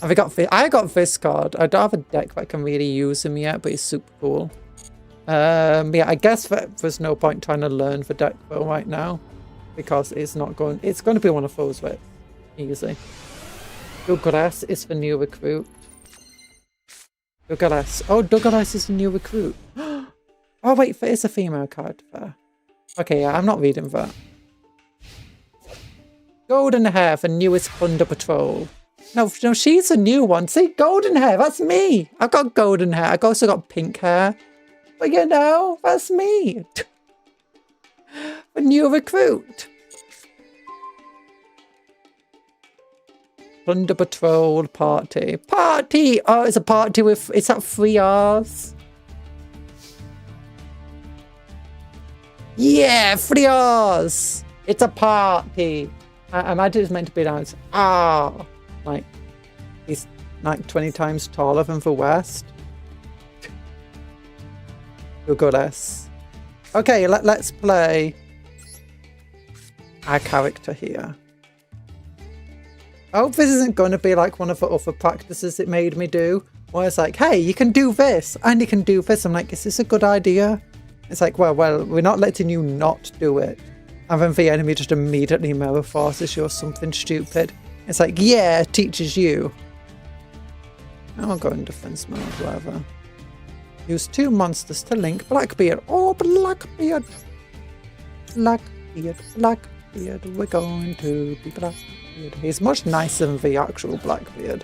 A: Have I got this card. I don't have a deck that can really use him yet, but he's super cool. Yeah, I guess there's no point trying to learn the deck though right now. Because it's going to be one of those with easy. Douglas is the new recruit. Douglas. Oh, Douglas is the new recruit. Oh wait, there is a female card there. Okay, yeah, I'm not reading that. Golden hair, the newest Plunder Patrol. No, she's a new one. See, golden hair, that's me. I've got golden hair. I've also got pink hair. But you know, that's me. A new recruit. Plunder Patrol party. Party! Oh, it's a party with... It's at 3 R's. Yeah, 3 R's! It's a party. I imagine it's meant to be nice. Ah! Like, he's like 20 times taller than the West. Douglas. Okay, let's play our character here. I hope this isn't going to be like one of the other practices it made me do, where it's like, hey, you can do this, and you can do this. I'm like, is this a good idea? It's like, well, we're not letting you not do it. And then the enemy just immediately mirror forces you or something stupid. It's like, yeah, it teaches you. I'll go in defense mode, whatever. Use 2 monsters to link Blackbeard. Oh, Blackbeard! Blackbeard, Blackbeard, we're going to be Blackbeard. He's much nicer than the actual Blackbeard.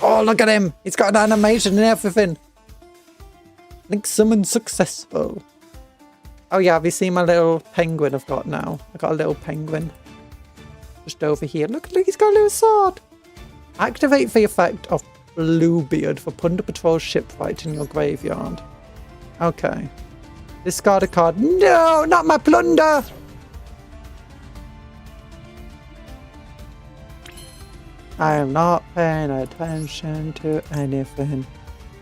A: Oh, look at him! He's got an animation and everything! Link summon successful. Oh yeah, have you seen my little penguin I've got now? I've got a little penguin. Just over here. Look, he's got a little sword! Activate the effect of Bluebeard for Plunder Patrol shipwright in your graveyard. Okay. Discard a card. No, not my plunder! I am not paying attention to anything.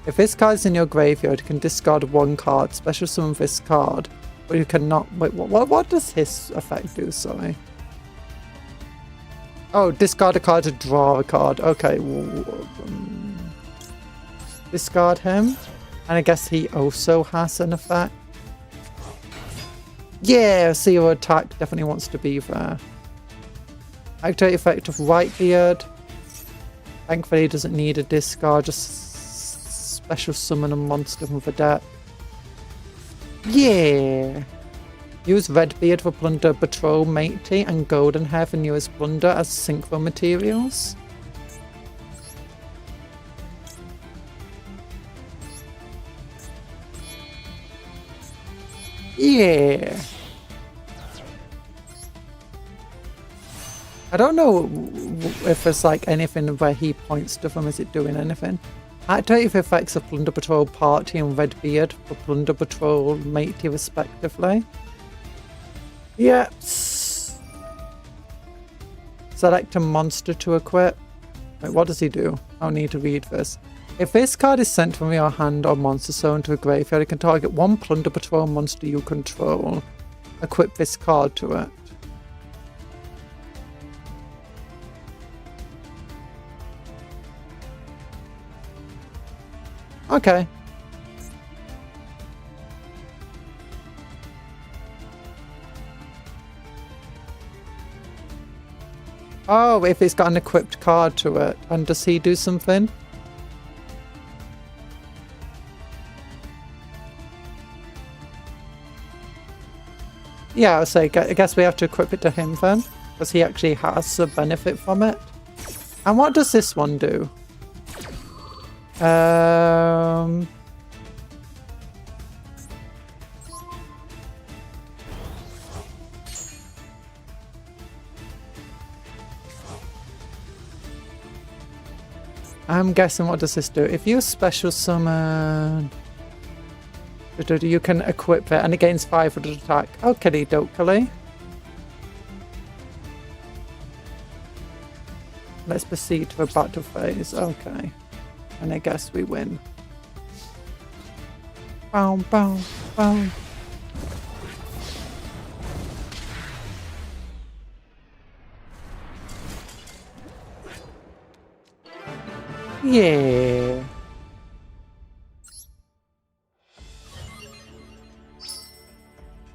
A: If this card's in your graveyard, you can discard 1 card, special summon this card, but you cannot... Wait, what does his effect do, sorry? Oh, discard a card to draw a card. Okay. Discard him. And I guess he also has an effect. Yeah, see your attack definitely wants to be there. Activate effect of Whitebeard. Thankfully he doesn't need a discard, just special summon a monster from the deck. Yeah! Use Redbeard for Plunder Patrol Matey and Golden Hair for newest Plunder as synchro materials. Yeah! I don't know if there's like anything where he points to them. Is it doing anything? Activate the effects of Plunder Patrol Party and Redbeard for Plunder Patrol Matey respectively. Yep. Select a monster to equip. Wait, what does he do? I'll need to read this. If this card is sent from your hand or monster zone to a graveyard, you can target 1 Plunder Patrol monster you control. Equip this card to it. Okay. Oh, if it's got an equipped card to it. And does he do something? Yeah, I'll say, I guess we have to equip it to him then. Because he actually has a benefit from it. And what does this one do? I'm guessing, what does this do? If you special summon, you can equip it and it gains 500 attack. Okay, dokily. Let's proceed to a battle phase. Okay. And I guess we win. Bow, bow, bow. Yeah.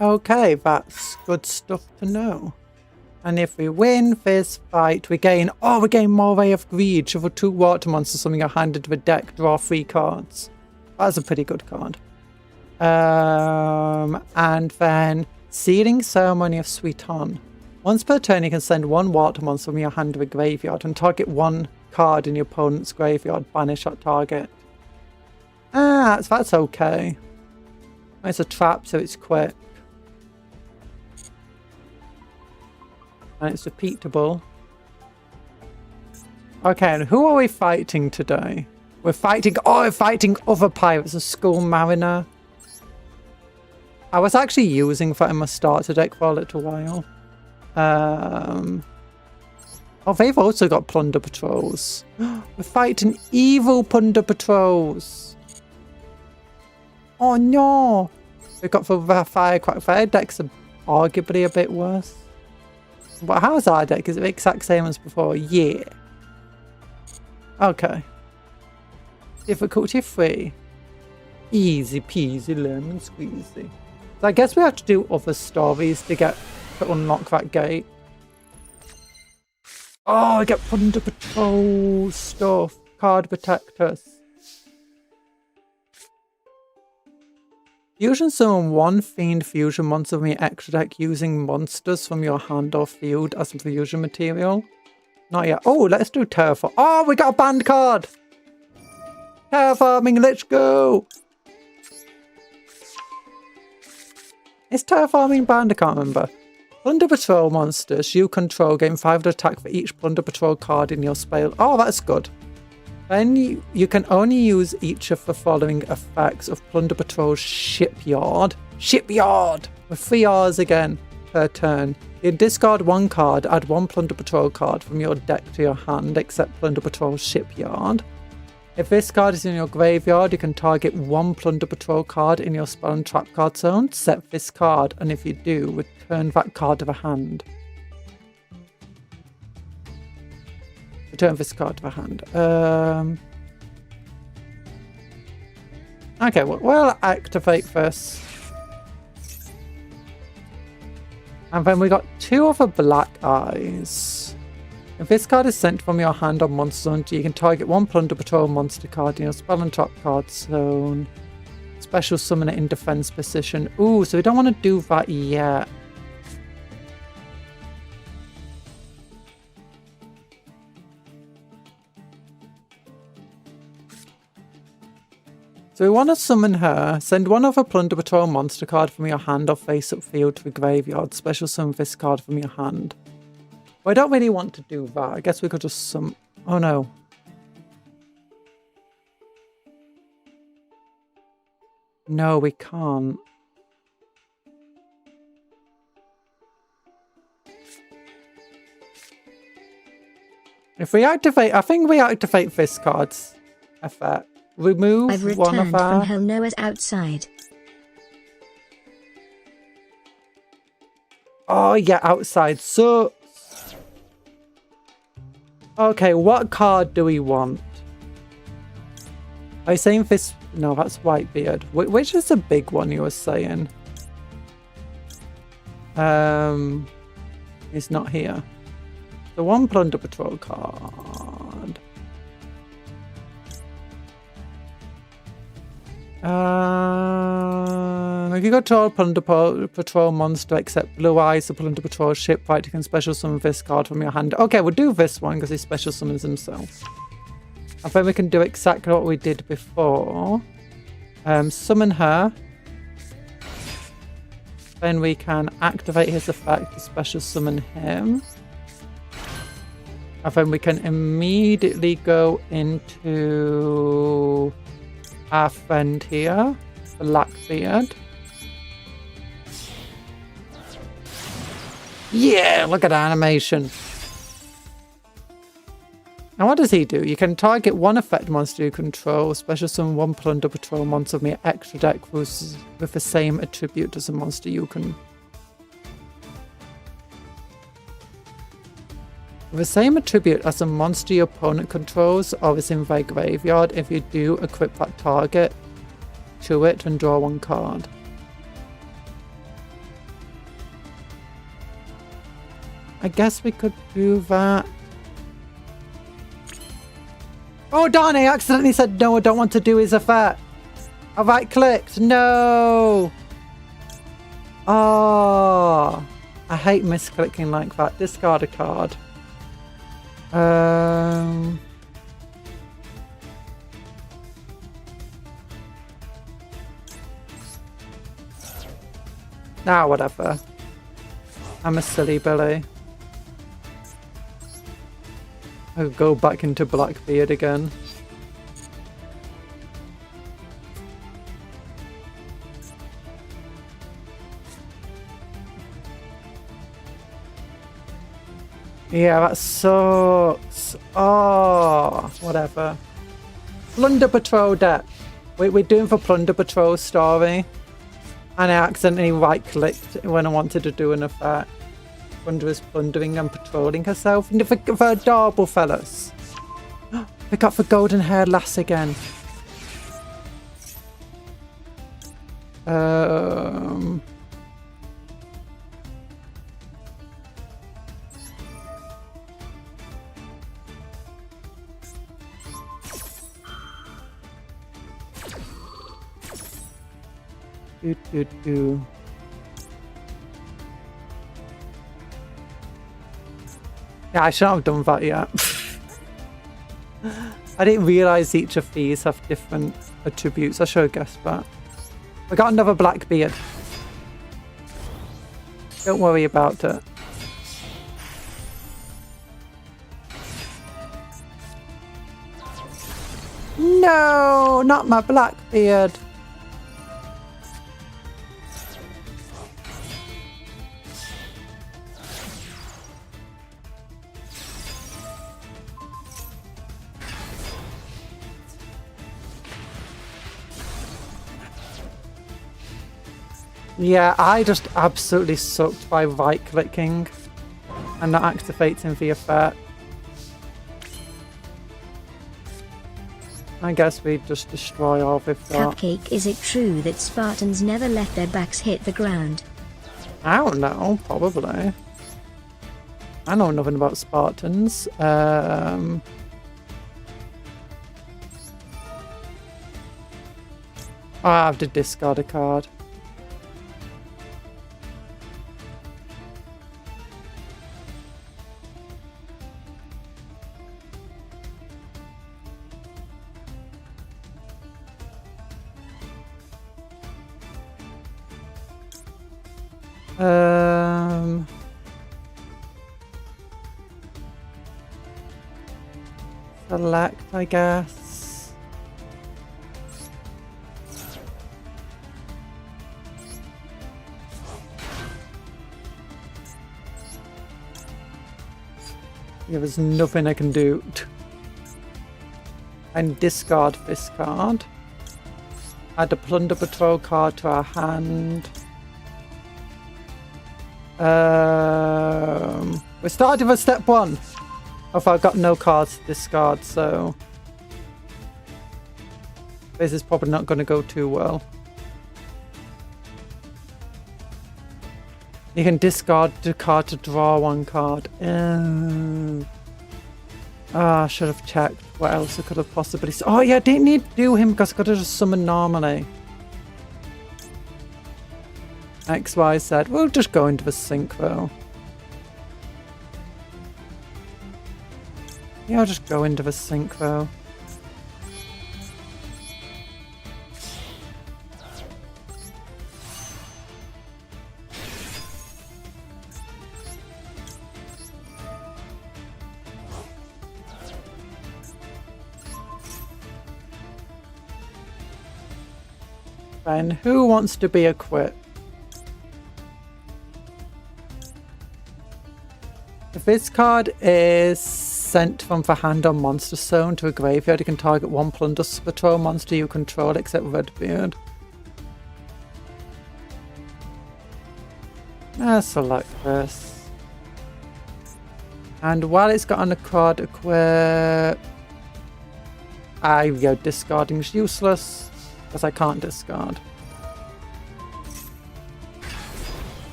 A: Okay, that's good stuff to know. And if we win this fight, we gain more Ray of Greed. Shuffle 2 water monsters from your hand into the deck, draw 3 cards. That's a pretty good card. And then Sealing Ceremony of Sweeton. Once per turn, you can send 1 water monster from your hand to the graveyard and target 1 card in your opponent's graveyard. Banish that target. That's okay. It's a trap, so it's quick. And it's repeatable. Okay, and who are we fighting today? We're fighting other pirates, a Skull Mariner. I was actually using that in my starter deck for a little while. Oh, they've also got Plunder Patrols. We're fighting evil Plunder Patrols. Oh no! We've got the Firecracker. Their decks are arguably a bit worse. But how's our deck? Is it the exact same as before? Yeah. Okay. Difficulty 3. Easy peasy lemon squeezy. So I guess we have to do other stories to unlock that gate. Oh, I get Plunder Patrol stuff. Card Protectors. Fusion summon 1 Fiend Fusion monster from your extra deck using monsters from your hand or field as fusion material. Not yet. Oh, let's do Terraform. Oh, we got a banned card! Terraforming, let's go! Is Terraforming banned? I can't remember. Plunder Patrol monsters you control gain 5 attack for each Plunder Patrol card in your spell. Oh, that's good. Then you can only use each of the following effects of Plunder Patrol Shipyard. Shipyard! With 3 R's again per turn. You discard 1 card, add 1 Plunder Patrol card from your deck to your hand, except Plunder Patrol Shipyard. If this card is in your graveyard, you can target 1 Plunder Patrol card in your spell and trap card zone, set this card, and if you do, return that card to the hand. Return this card to the hand. Okay, we'll activate this. And then we got 2 other Black Eyes. If this card is sent from your hand on Monster Hunter, you can target 1 Plunder Patrol monster card in your spell and trap card zone. Special summon it in defense position. Ooh, so we don't want to do that yet. So we want to summon her, send 1 other Plunder Patrol monster card from your hand or face-up field to the graveyard, special summon this card from your hand. Well, I don't really want to do that. I guess we could just summon... Oh no. No, we can't. If we activate... I think we activate this card's effect. Remove
B: I've
A: one of
B: returned
A: our...
B: from Hell Noah's outside.
A: Oh, yeah, outside. So... Okay, what card do we want? Are you saying this... No, that's Whitebeard. Which is the big one you were saying? It's not here. The 1 Plunder Patrol card. If you got to Plunder Patrol monster except Blue Eyes, the Plunder Patrol shipwright, you can special summon this card from your hand. Okay, we'll do this one because he special summons himself. I think we can do exactly what we did before. Summon her. Then we can activate his effect to special summon him. And then we can immediately go into our friend here, Blackbeard. Yeah, look at that animation. Now what does he do? You can target one effect monster you control, special summon one plunder patrol monster with your extra deck with the same attribute as a monster you can. With the same attribute as a monster your opponent controls or is in their graveyard. If you do, equip that target to it and draw one card. I guess we could do that. Oh darn, I accidentally said no, I don't want to do his effect. I right clicked, no. Oh, I hate misclicking like that. Discard a card. Nah, whatever. I'm a silly Billy. I'll go back into Blackbeard again. Yeah, that sucks. Oh, whatever. Plunder Patrol deck. We're doing for Plunder Patrol story. And I accidentally right-clicked when I wanted to do an effect. Plunder is plundering and patrolling herself. And for adorable fellas. We got the golden-haired lass again. Do. Yeah, I shouldn't have done that yet. I didn't realise each of these have different attributes. I should have guessed that. We got another Blackbeard. Don't worry about it. No, not my Blackbeard. Yeah, I just absolutely sucked by right-clicking and not activating the effect. I guess we just destroy all with that.
B: Cupcake, is it true that Spartans never let their backs hit the ground?
A: I don't know, probably. I know nothing about Spartans. I have to discard a card. Select, I guess. Yeah, there's nothing I can do. And discard this card. Add a Plunder Patrol card to our hand. We started with step 1. I've got no cards to discard, so this is probably not going to go too well. You can discard the card to draw one card. I should have checked what else I could have possibly... Oh yeah, I didn't need to do him because I could have just summoned normally. XYZ. We'll just go into the synchro. Yeah, I'll just go into the synchro. then. Who wants to be equipped? If this card is sent from the hand or monster zone to a graveyard, you can target one plunder patrol monster you control except Redbeard. Let's select this. And while it's got on the card equip, discarding is useless because I can't discard.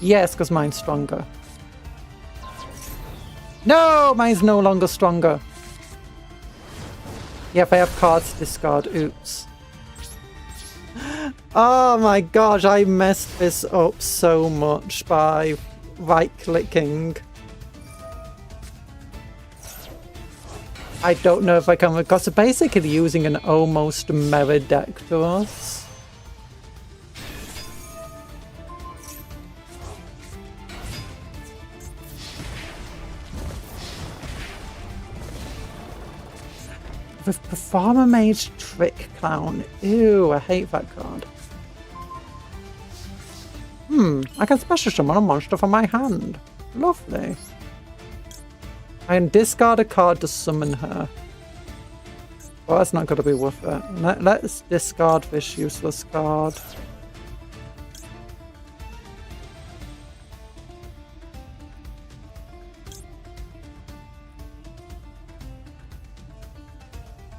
A: Yes, because mine's stronger. No, mine's no longer stronger. Yeah, if I have cards to discard, oops. Oh my gosh, I messed this up so much by right-clicking. I don't know if I can, because they're basically using an almost mirror deck to us. With Performer Mage Trick Clown. Ew, I hate that card. I can special summon a monster from my hand. Lovely. I can discard a card to summon her. Well, that's not going to be worth it. Let's discard this useless card.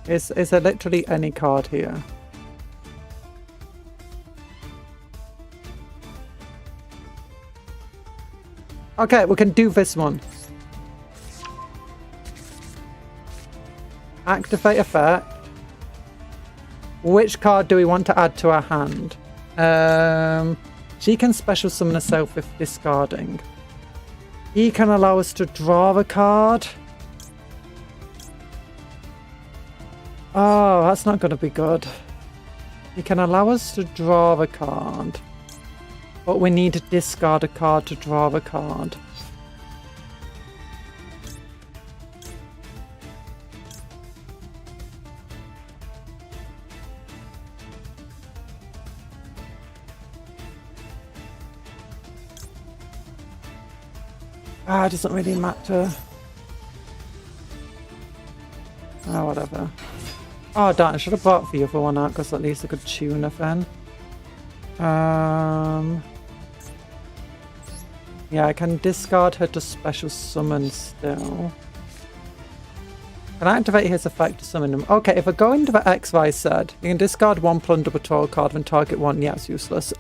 A: Is there literally any card here? Okay, we can do this one. Activate effect. Which card do we want to add to our hand? She can special summon herself with discarding. He can allow us to draw a card. Oh, that's not going to be good. He can allow us to draw a card. But we need to discard a card to draw a card. It doesn't really matter. Oh, whatever. Oh, darn, I should have bought the other one out, because at least I could tune her then. Yeah, I can discard her to special summon still. Can I activate his effect to summon him? Okay, if I go into the X, Y, Z, you can discard one plunder patrol card and target one. Yeah, it's useless.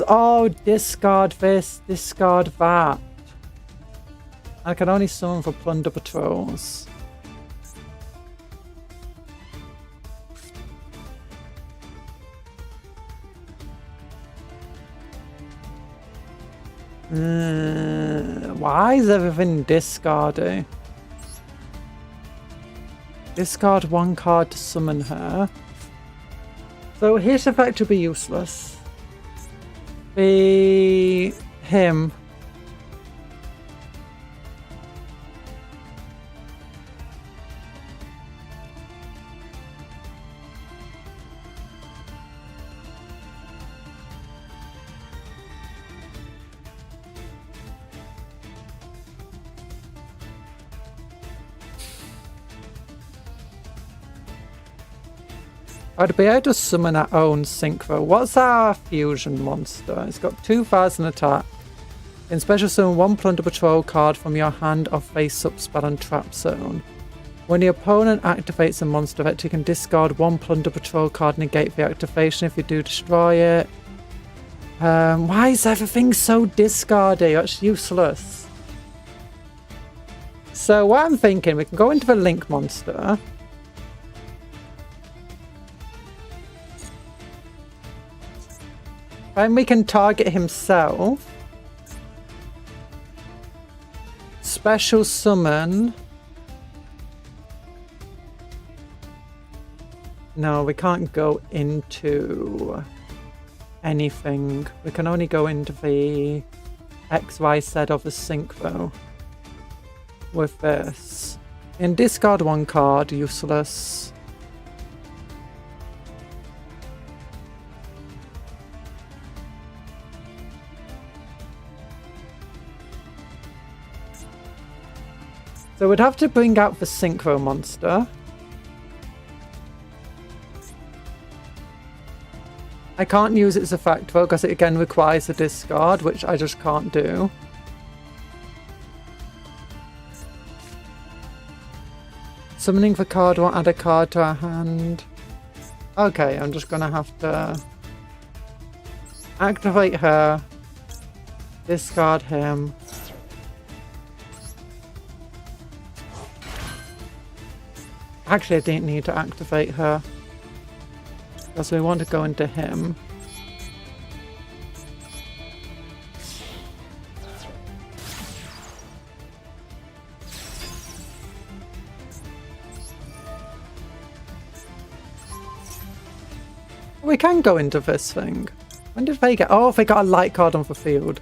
A: Oh, it's discard this, discard that. I can only summon for plunder patrols. Why is everything discarded? Discard one card to summon her. So his effect will be useless. Be him. I'd be able to summon our own Synchro. What's our fusion monster? It's got 2000 attack. In special summon one plunder patrol card from your hand or face up spell and trap zone. When the opponent activates a monster effect, you can discard one plunder patrol card, negate the activation. If you do, destroy it. Why is everything so discardy? That's useless. So what I'm thinking, we can go into the Link monster. Then we can target himself. Special summon. No, we can't go into anything. We can only go into the XYZ of the synchro with this. In discard one card, useless. So we'd have to bring out the synchro monster. I can't use its effect though, because it again requires a discard, which I just can't do. Summoning the card won't add a card to our hand. Okay, I'm just gonna have to activate her, discard him. Actually, I didn't need to activate her, because we want to go into him. We can go into this thing. When did they get... Oh, they got a light card on the field.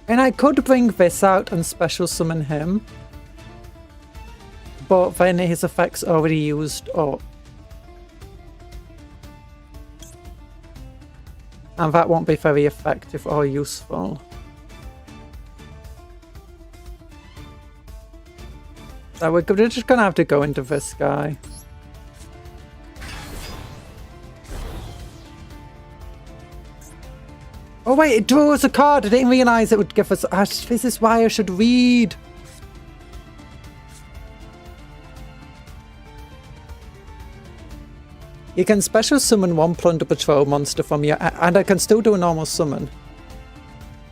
A: And I could bring this out and special summon him. But then his effect's already used up. And that won't be very effective or useful. So we're just gonna have to go into this guy. Oh wait, it draws a card. I didn't realise it would give us... this is why I should read. You can special summon one Plunder Patrol monster from your... And I can still do a normal summon.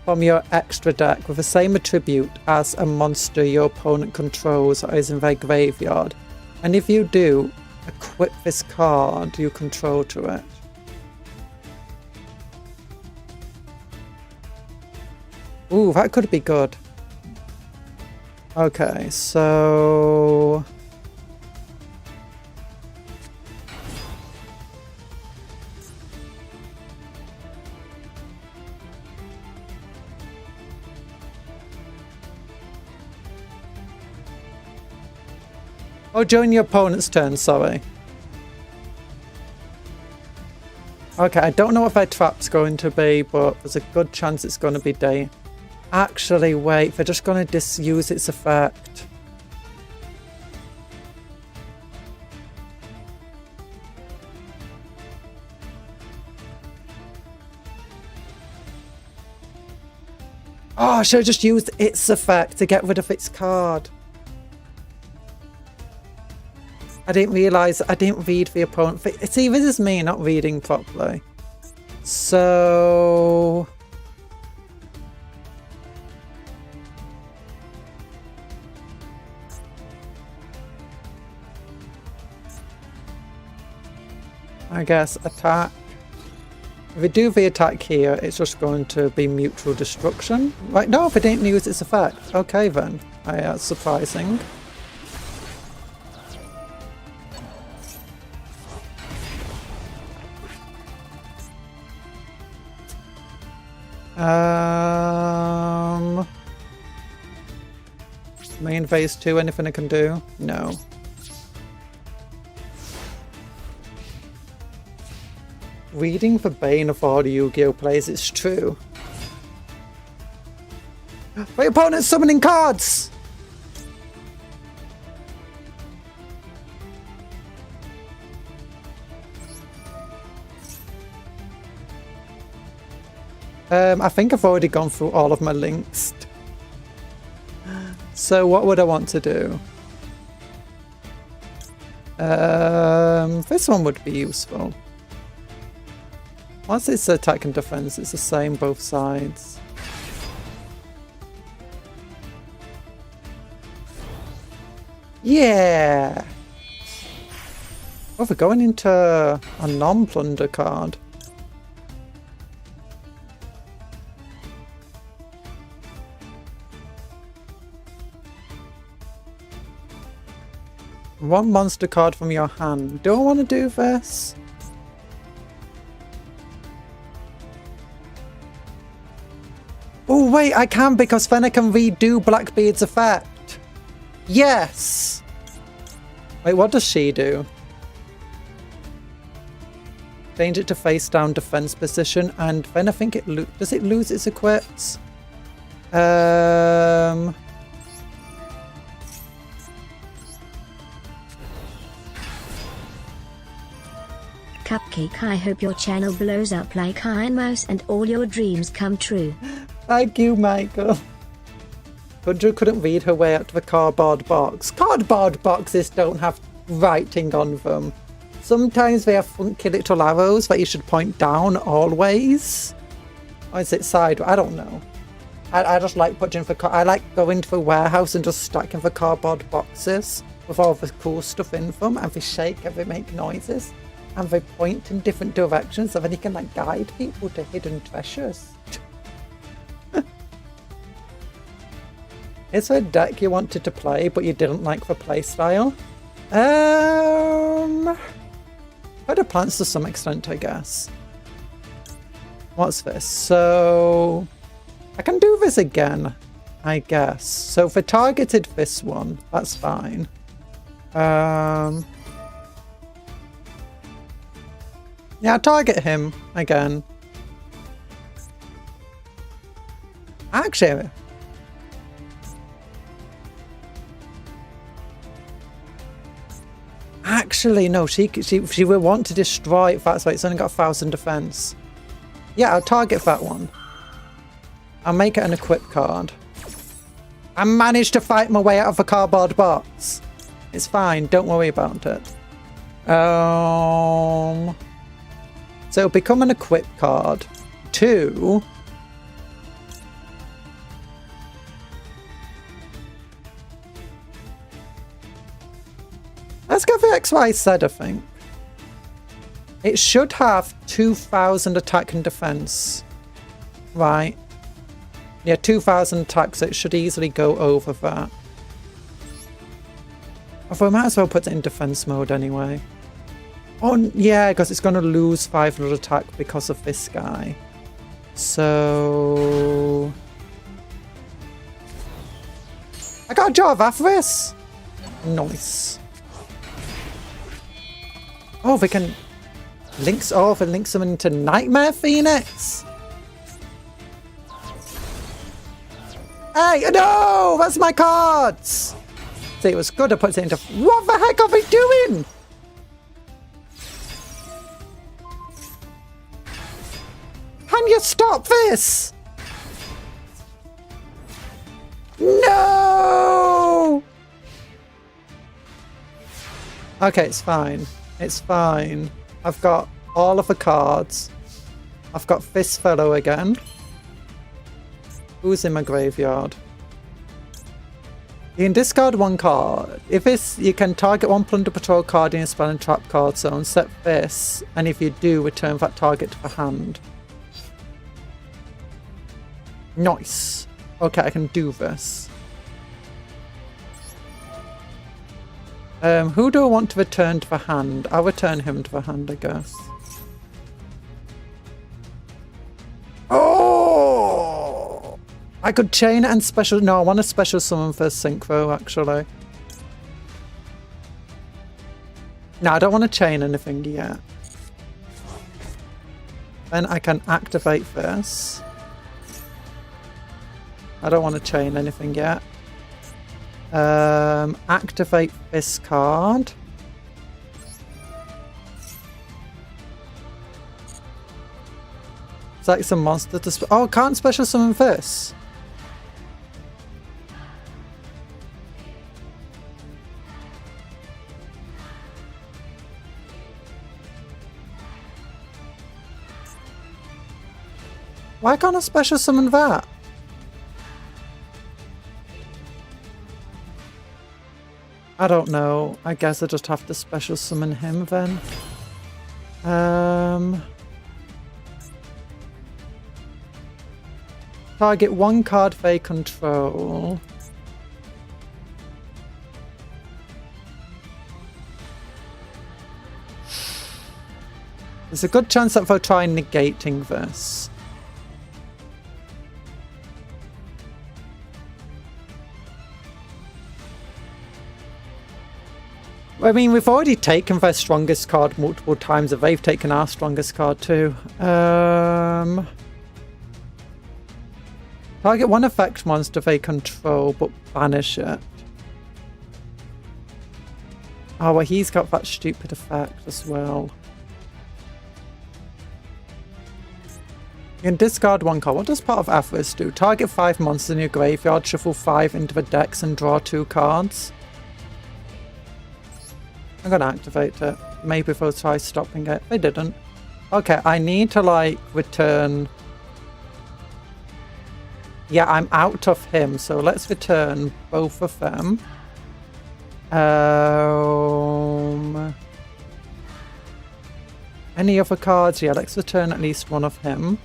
A: From your extra deck with the same attribute as a monster your opponent controls or is in their graveyard. And if you do, equip this card you control to it. Ooh, that could be good. Okay, so... Oh, during your opponent's turn, sorry. Okay, I don't know what their trap's going to be, but there's a good chance it's going to be day. Actually, wait, they're just going to disuse its effect. Oh, I should have just used its effect to get rid of its card. I didn't realise, I didn't read the opponent. See, this is me not reading properly. So... I guess attack. If we do the attack here, it's just going to be mutual destruction. Right, no, if it didn't use its effect. Okay then. That's surprising. Main phase 2, anything I can do? No. Reading the bane of all Yu-Gi-Oh plays, it's true. My opponent's summoning cards! I think I've already gone through all of my links. So what would I want to do? This one would be useful. Once it's attack and defense, it's the same both sides. Yeah! Oh, we're going into a non-plunder card. One monster card from your hand. Do I want to do this? Oh wait, I can because then I can redo Blackbeard's effect. Yes! Wait, what does she do? Change it to face down defense position, and then I think it does it lose its equips?
B: Cupcake, I hope your channel blows up like Iron Mouse and all your dreams come true.
A: Thank you, Michael. Conjuror couldn't read her way out of a cardboard box. Cardboard boxes don't have writing on them. Sometimes they have funky little arrows that you should point down always. Or is it sideways? I don't know. I just like putting for I like going to the warehouse and just stacking the cardboard boxes with all the cool stuff in them, and they shake and they make noises and they point in different directions, so then you can like guide people to hidden treasures. Is there a deck you wanted to play but you didn't like the playstyle? Other plants to some extent, I guess. What's this? So I can do this again, I guess. So if I targeted this one, that's fine. Yeah, target him again. Actually, no, she will want to destroy it. That's why it's only got 1,000 defense. Yeah, I'll target that one. I'll make it an equip card. I managed to fight my way out of a cardboard box. It's fine, don't worry about it. So it'll become an equip card. 2. Let's go for XYZ, I think. It should have 2,000 attack and defense. Right. Yeah, 2,000 attack, so it should easily go over that. Although I might as well put it in defense mode anyway. Oh, yeah, because it's going to lose 500 attack because of this guy. So I got a jar of Avarice. Nice. Oh, they can link them into Nightmare Phoenix. Hey, no, that's my cards. See, it was good to put it into. What the heck are they doing? Can you stop this? No. Okay, it's fine. It's fine. I've got all of the cards. I've got this fellow again. Who's in my graveyard? You can discard one card. If it's, you can target one Plunder Patrol card in your spell and trap card zone, set this, and if you do, return that target to the hand. Nice. Okay, I can do this. Who do I want to return to the hand? I'll return him to the hand, I guess. Oh! I could chain and special... No, I want to special summon for Synchro, actually. No, I don't want to chain anything yet. Then I can activate this. I don't want to chain anything yet. Activate this card. It's like some monster to... Oh, can't special summon this. Why can't I special summon that? I don't know. I guess I just have to special summon him then. Target one card they control. There's a good chance that they'll try negating this. I mean, we've already taken their strongest card multiple times, and they've taken our strongest card too. Target one effect monster they control, but banish it. Oh, well, he's got that stupid effect as well. You can discard one card. What does Part of Avarice do? Target 5 monsters in your graveyard, shuffle 5 into the decks, and draw 2 cards. I'm going to activate it. Maybe they'll try stopping it. They didn't. Okay, I need to, like, return... Yeah, I'm out of him, so let's return both of them. Any other cards? Yeah, let's return at least one of him.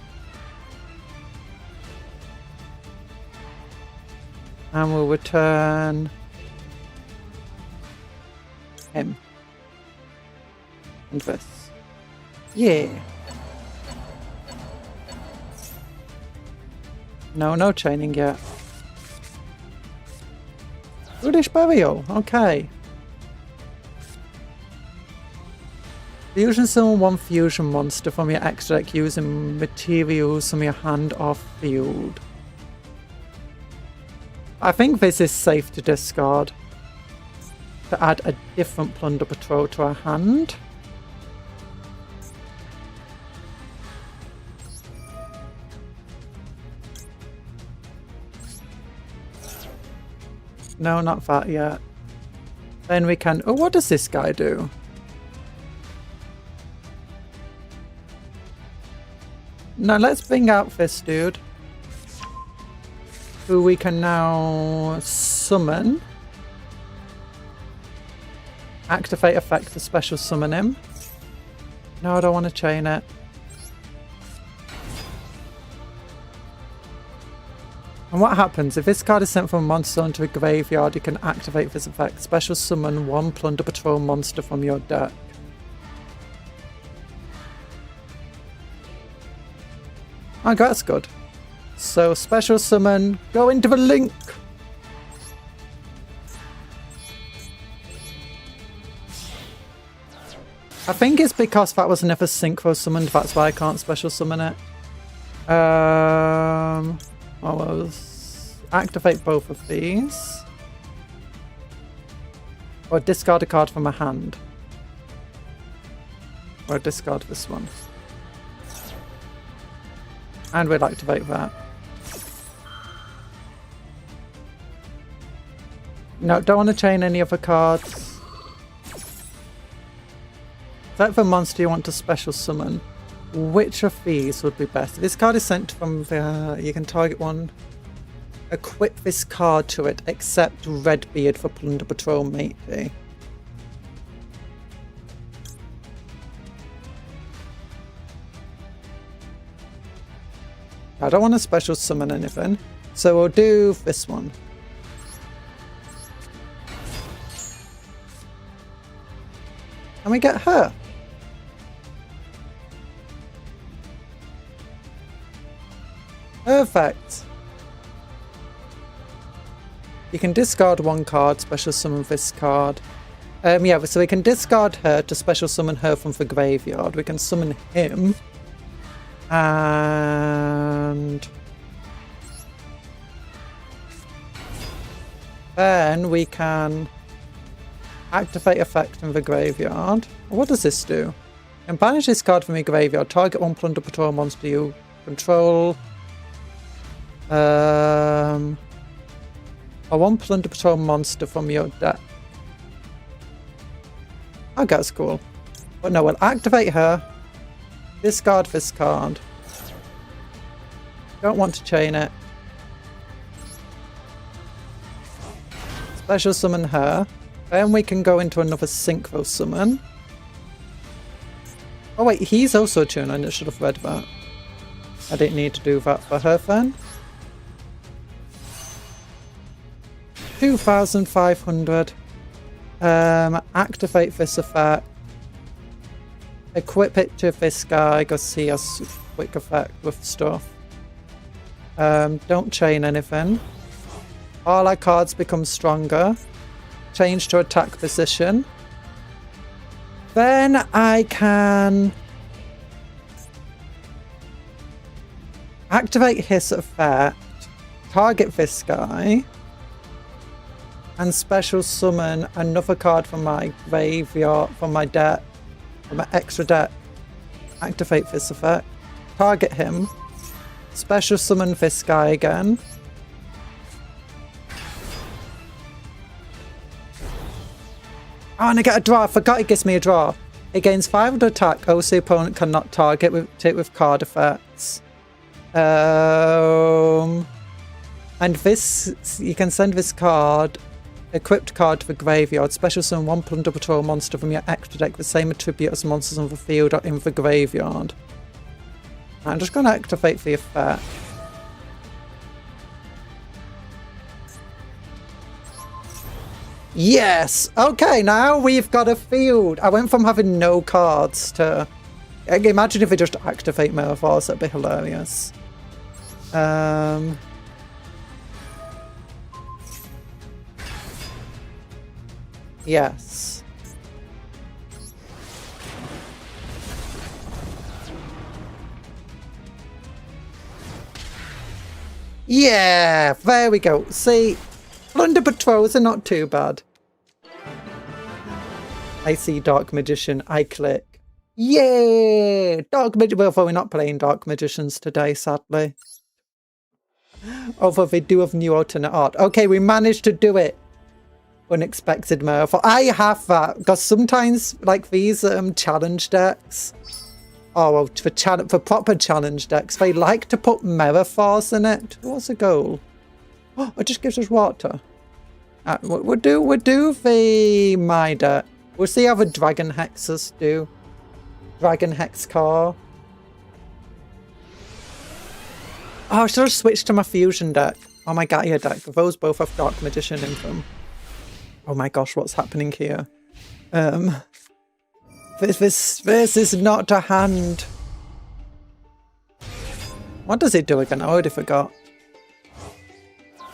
A: And we'll return him. And this. Yeah. No chaining yet. Brutish Burial, okay. Fusion summon one fusion monster from your extra deck using materials from your hand or field. I think this is safe to discard. To add a different Plunder Patrol to our hand. No, not that yet. Then we can... Oh, what does this guy do? No, let's bring out this dude. Who we can now summon. Activate effect to special summon him. No, I don't want to chain it. And what happens? If this card is sent from a monster into a graveyard, you can activate this effect. Special summon one Plunder Patrol monster from your deck. Okay, that's good. So, special summon, go into the link! I think it's because that was never synchro summoned, that's why I can't special summon it. I'll activate both of these. Or discard a card from my hand. Or discard this one. And we'll activate that. No, don't want to chain any other cards. Select the monster you want to special summon. Which of these would be best? If this card is sent from the... you can target one. Equip this card to it, except Redbeard for Plunder Patrol Matey. I don't want to special summon anything, so we'll do this one. And we get her. Perfect. You can discard one card, special summon this card. Yeah, so we can discard her to special summon her from the graveyard. We can summon him. And then we can activate effect in the graveyard. What does this do? And banish this card from your graveyard. Target one Plunder Patrol monster you control. Or one Plunder Patrol monster from your deck. Okay, that's cool. But no, we'll activate her. Discard this card. Don't want to chain it. Special summon her. Then we can go into another synchro summon. Oh wait, he's also a tuner, and I should have read that. I didn't need to do that for her then. 2,500. Activate this effect. equip it to this guy because he has quick effect with stuff. Don't chain anything. All our cards become stronger. Change to attack position. Then I can activate his effect, target this guy, and special summon another card from my graveyard, from my deck, from my extra deck. Activate this effect, target him, special summon this guy again. Oh, and I get a draw. I forgot it gives me a draw. It gains 500 attack. Also, the opponent cannot target with card effects. And this, you can send this card, equipped card to the graveyard. Special summon one plunder patrol monster from your extra deck with the same attribute as monsters on the field or in the graveyard. I'm just going to activate the effect. Yes! Okay, now we've got a field. I went from having no cards to... Imagine if we just activate Metaphors, that'd be hilarious. Yes. Yeah, there we go. See, Plunder Patrols are not too bad. I see Dark Magician. I click. Yeah! Dark Magician. Well, we're not playing Dark Magicians today, sadly. Although they do have new alternate art. Okay, we managed to do it. Unexpected metaphor. I have that. Because sometimes, like these challenge decks. Oh, well, for proper challenge decks, they like to put metaphors in it. What's the goal? Oh, it just gives us water. We'll do the my deck. We'll see how the Dragon Hexes do. Dragon Hex car. Oh, I should have switched to my Fusion deck. Oh, my Gaia deck. Those both have Dark Magician in them. Oh my gosh, what's happening here? This is not a hand. What does it do again? I already forgot.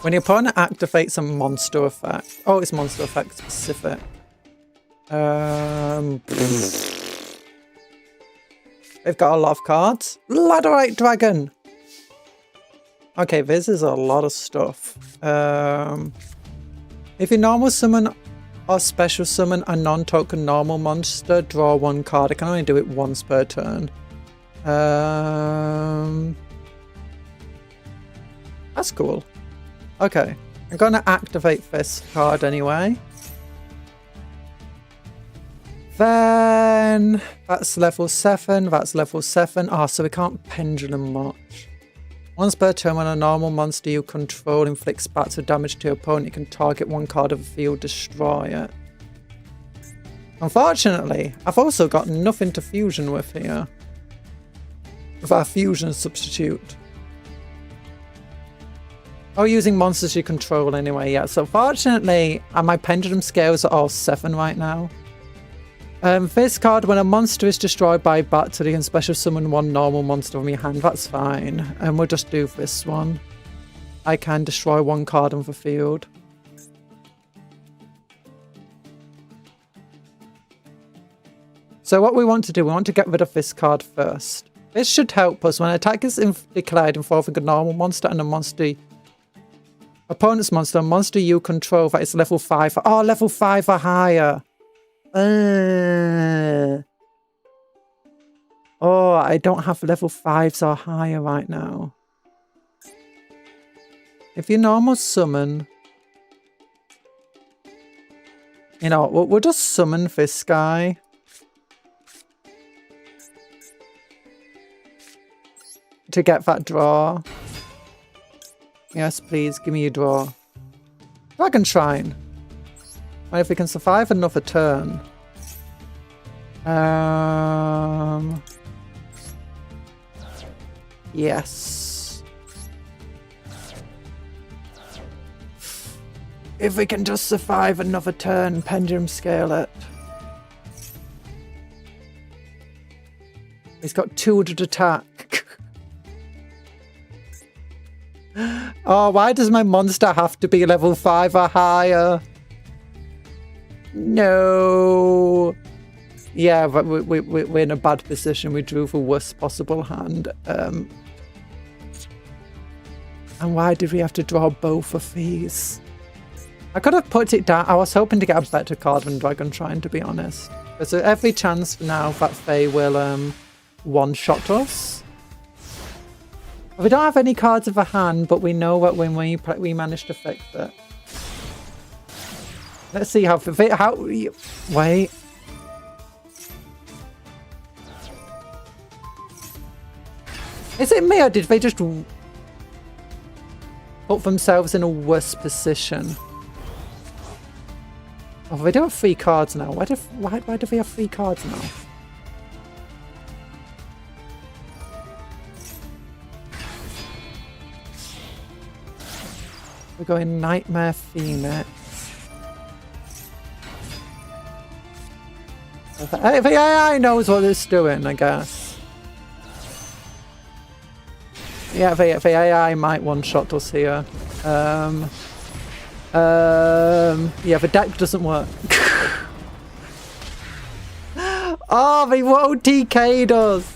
A: When your opponent activates a monster effect. Oh, it's monster effect specific. They've got a lot of cards. Ladderite Dragon! Okay, this is a lot of stuff. If you normal summon or special summon a non-token normal monster, draw one card. I can only do it once per turn. That's cool. Okay, I'm gonna activate this card anyway. Then that's level 7, that's level 7. Ah, so we can't pendulum much. Once per turn, when a normal monster you control inflicts bats or damage to your opponent, you can target one card of the field, destroy it. Unfortunately, I've also got nothing to fusion with here. With our fusion substitute. Oh, using monsters you control anyway, yeah. So fortunately, my pendulum scales are all 7 right now. This card, when a monster is destroyed by bats, you can special summon one normal monster from your hand. That's fine. And we'll just do this one. I can destroy one card on the field. So what we want to do, we want to get rid of this card first. This should help us. When an attack is declared involving a normal monster and a monster... Opponent's monster, a monster you control that is level 5. Oh, level 5 or higher. Oh, I don't have level 5s or higher right now. If you normal summon... You know, we'll just summon this guy. To get that draw. Yes, please, give me a draw. Dragon Shrine. And if we can survive another turn. Yes. If we can just survive another turn, pendulum scale it. He's got 200 attack. Oh, why does my monster have to be level 5 or higher? No. Yeah, but we're in a bad position. We drew the worst possible hand. And why did we have to draw both of these? I could have put it down. I was hoping to get a better card than Dragon Shrine, to be honest. There's every chance now that they will one-shot us. We don't have any cards of a hand, but we know that when we manage to fix it. Let's see how... Wait. Is it me, or did they just put themselves in a worse position? Oh, they do have 3 cards now. Why do they have 3 cards now? We're going Nightmare Phoenix. The AI knows what it's doing, I guess. Yeah, the AI might one-shot us here. Yeah, the deck doesn't work. Oh, they won't TK'd us.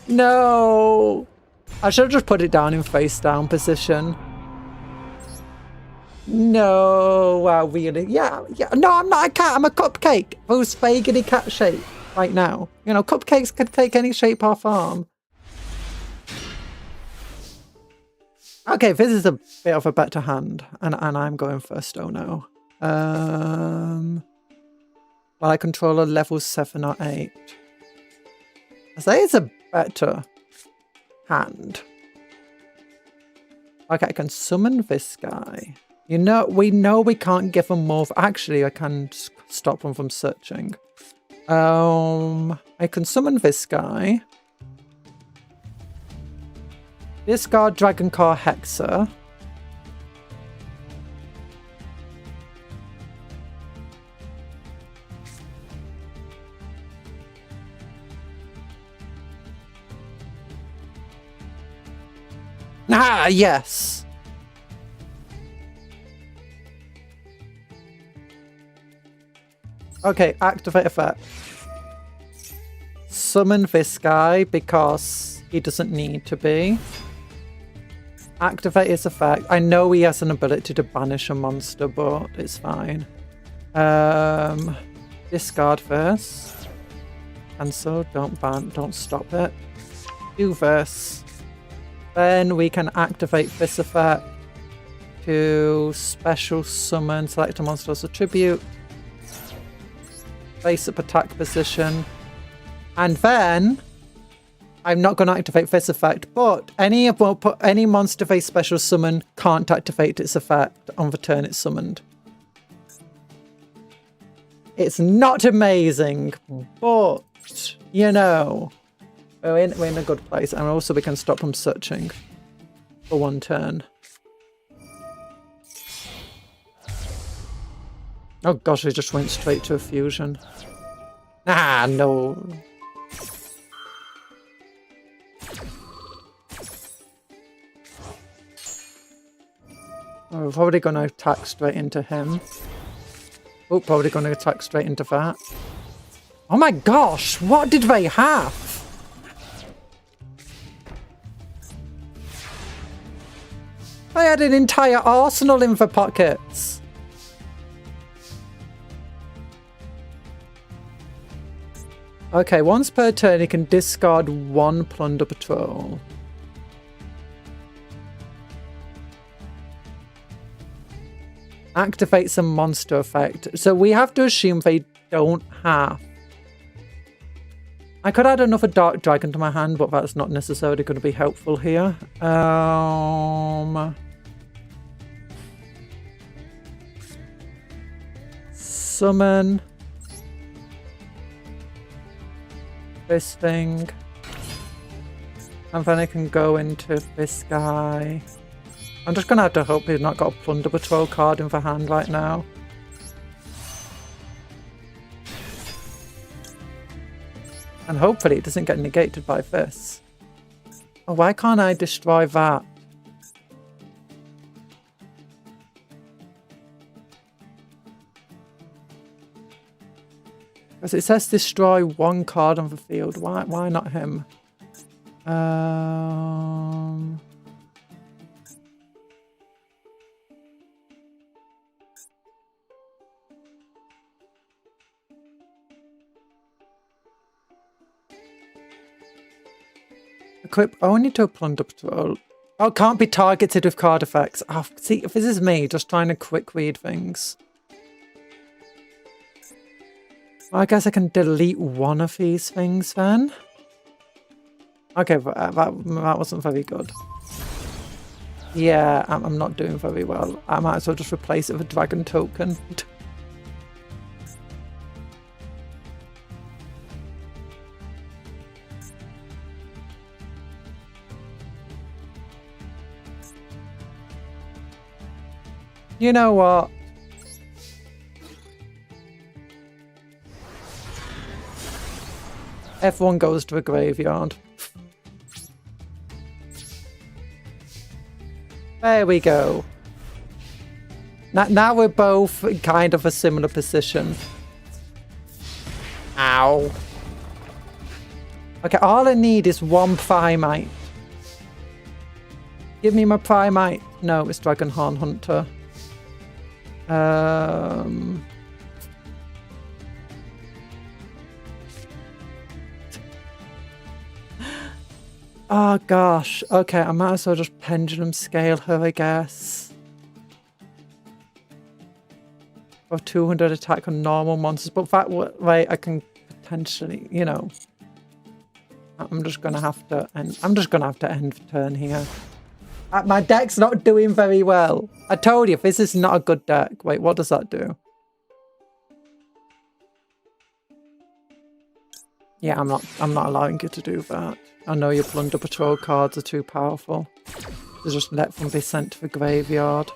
A: No. I should have just put it down in face down position. No. Wow, really? Yeah. No, I'm not a cat. I'm a cupcake. Who's vaguely cat shape right now? You know, cupcakes can take any shape or form. Okay, this is a bit of a better hand, and I'm going first. Oh no. Well, I control a level 7 or 8. I say it's a better hand. Okay, I can summon this guy. You know, we know we can't give him more. Actually, I can stop him from searching. I can summon this guy. Discard Dragon Car Hexer. Ah, yes. Okay, activate effect. Summon this guy because he doesn't need to be. Activate his effect. I know he has an ability to banish a monster, but it's fine. Discard this. Cancel. Don't ban. Don't stop it. Do this. Then we can activate this effect to special summon. Select a monster as a tribute. Face up attack position. And then... I'm not going to activate this effect, but any monster face special summon can't activate its effect on the turn it's summoned. It's not amazing, but, you know, we're in a good place. And also we can stop them searching for 1 turn. Oh gosh, he just went straight to a fusion. Ah, no. We're probably going to attack straight into him. Oh, probably going to attack straight into that. Oh my gosh, what did they have? They had an entire arsenal in their pockets. Okay, once per turn, he can discard 1 Plunder Patrol. Activates a monster effect. So we have to assume they don't have. I could add another Dark Dragon to my hand, but that's not necessarily going to be helpful here. Summon. This thing. And then I can go into this guy. I'm just going to have to hope he's not got a Plunder Patrol card in the hand right now. And hopefully it doesn't get negated by this. Oh, why can't I destroy that? Because it says destroy one card on the field. Why not him? Equip only to a plunder patrol. Oh, can't be targeted with card effects. Oh, see, if this is me just trying to quick read things. Well, I guess I can delete one of these things then. Okay, but that wasn't very good. Yeah, I'm not doing very well. I might as well just replace it with a dragon token. You know what? Everyone goes to a graveyard. There we go. Now we're both in kind of a similar position. Ow. Okay, all I need is one Primite. Give me my Primite. No, it's Dragonhorn Hunter. Oh gosh. Okay, I might as well just pendulum scale her, I guess. Or 200 attack on normal monsters, but that way I can potentially, you know. I'm just gonna have to end. I'm just gonna have to end the turn here. My deck's not doing very well. I told you, this is not a good deck. Wait, what does that do? Yeah, I'm not allowing you to do that. I know your Plunder Patrol cards are too powerful. So just let them be sent to the graveyard.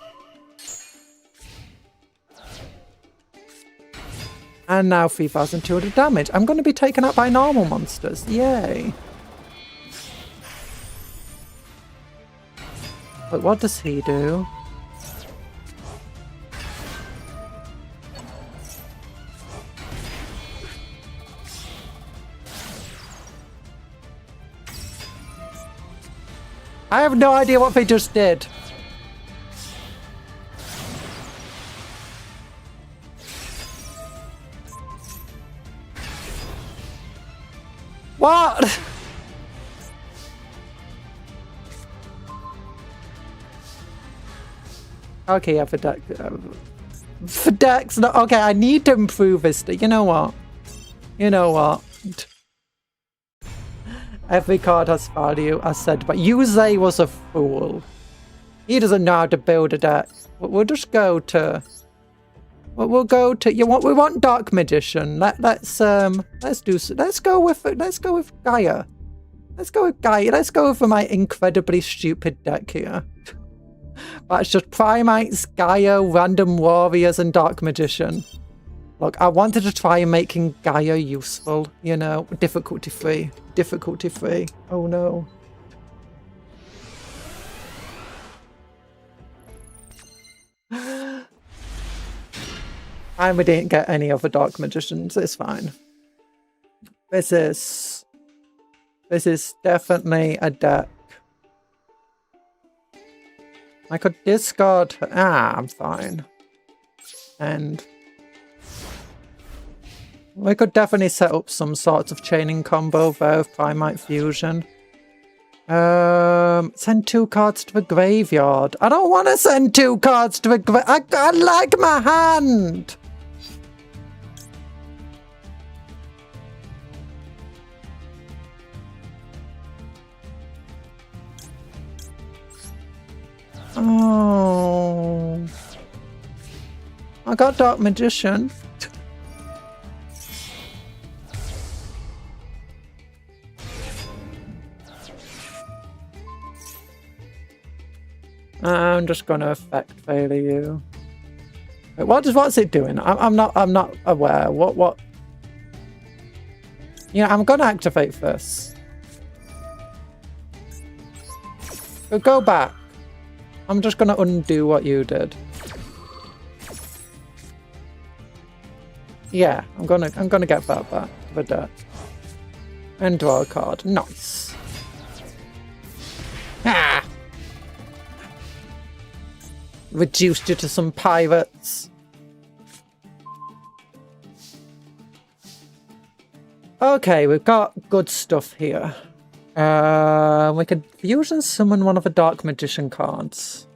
A: And now 3,200 damage. I'm going to be taken out by normal monsters. Yay. But what does he do? I have no idea what they just did. What? Okay, yeah, for decks, no, okay, I need to improve this. You know what? You know what? Every card has value, as said, but Yuzei was a fool. He doesn't know how to build a deck. We'll just go to. We'll go to. We want Dark Magician. Let's go with Gaia. Let's go with Gaia. Let's go for my incredibly stupid deck here. That's just Primites, Gaia, Random Warriors, and Dark Magician. Look, I wanted to try making Gaia useful, you know, difficulty free. Difficulty free. Oh no. And we didn't get any other Dark Magicians, it's fine. This is definitely a deck. I could discard her. I'm fine. And we could definitely set up some sort of chaining combo there with Primite Fusion. Send 2 cards to the graveyard. I don't want to send 2 cards to the graveyard. I like my hand. Oh. I got Dark Magician. I'm just gonna effect failure you. Wait, what's it doing? I'm not aware. What? Yeah, I'm gonna activate this. But go back. I'm just gonna undo what you did. Yeah, I'm gonna get that back to the deck. And draw a card. Nice. Ah! Reduced you to some pirates. Okay, we've got good stuff here. We could fusion summon one of the Dark Magician cards.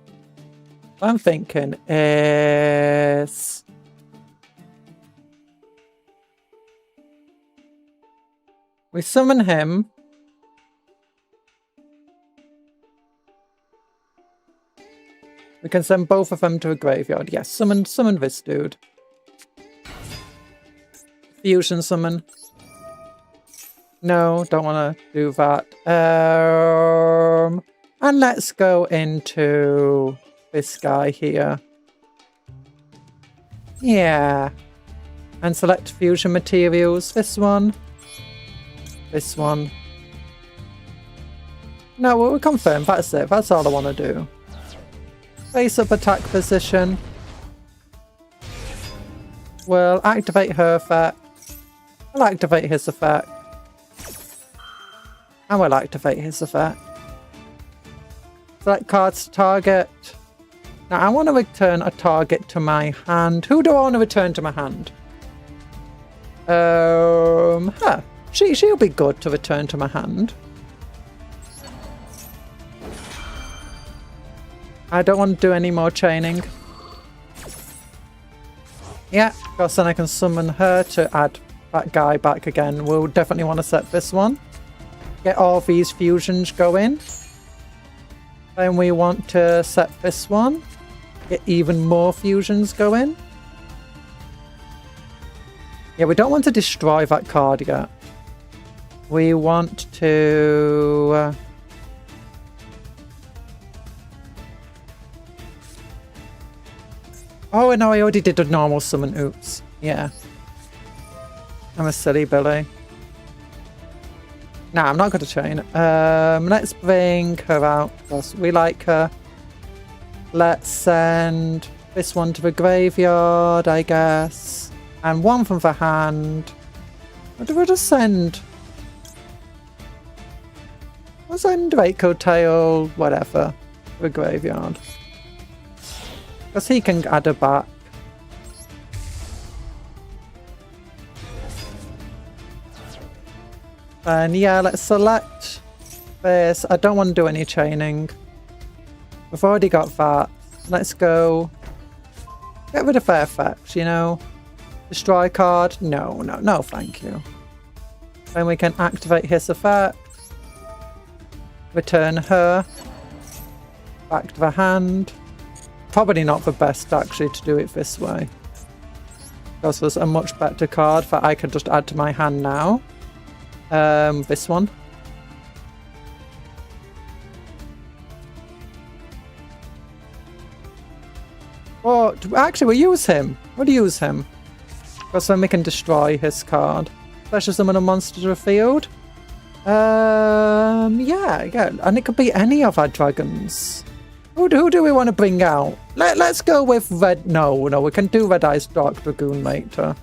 A: What I'm thinking is... we summon him. We can send both of them to a graveyard. Yes, summon this dude. Fusion summon. No, don't want to do that. And let's go into this guy here. Yeah. And select fusion materials. This one. This one. No, we'll confirm. That's it. That's all I want to do. Face up attack position. We'll activate her effect. We'll activate his effect. And we'll activate his effect. Select cards to target. Now I want to return a target to my hand. Who do I want to return to my hand? She'll be good to return to my hand. I don't want to do any more chaining. Yeah, because then I can summon her to add that guy back again. We'll definitely want to set this one. Get all these fusions going. Then we want to set this one. Get even more fusions going. Yeah, we don't want to destroy that card yet. We want to... Oh, no, I already did a normal summon. Oops. Yeah. I'm a silly Billy. Nah, I'm not going to chain. Let's bring her out because we like her. Let's send this one to the graveyard, I guess. And one from the hand. Or do we just send... we'll send Draco Tail, whatever, to the graveyard. Because he can add her back. And yeah, let's select this. I don't want to do any chaining. We've already got that. Let's go. Get rid of their effects, you know. Destroy card. No, thank you. Then we can activate his effect. Return her. Back to the hand. Probably not the best actually to do it this way. Because there's a much better card that I can just add to my hand now. This one. Oh, actually we'll use him. We'll use him. Because then we can destroy his card. Special summon a monster to the field. Yeah. And it could be any of our dragons. Who do we want to bring out? Let's go with red. No, we can do Red Eyes Dark Dragoon later.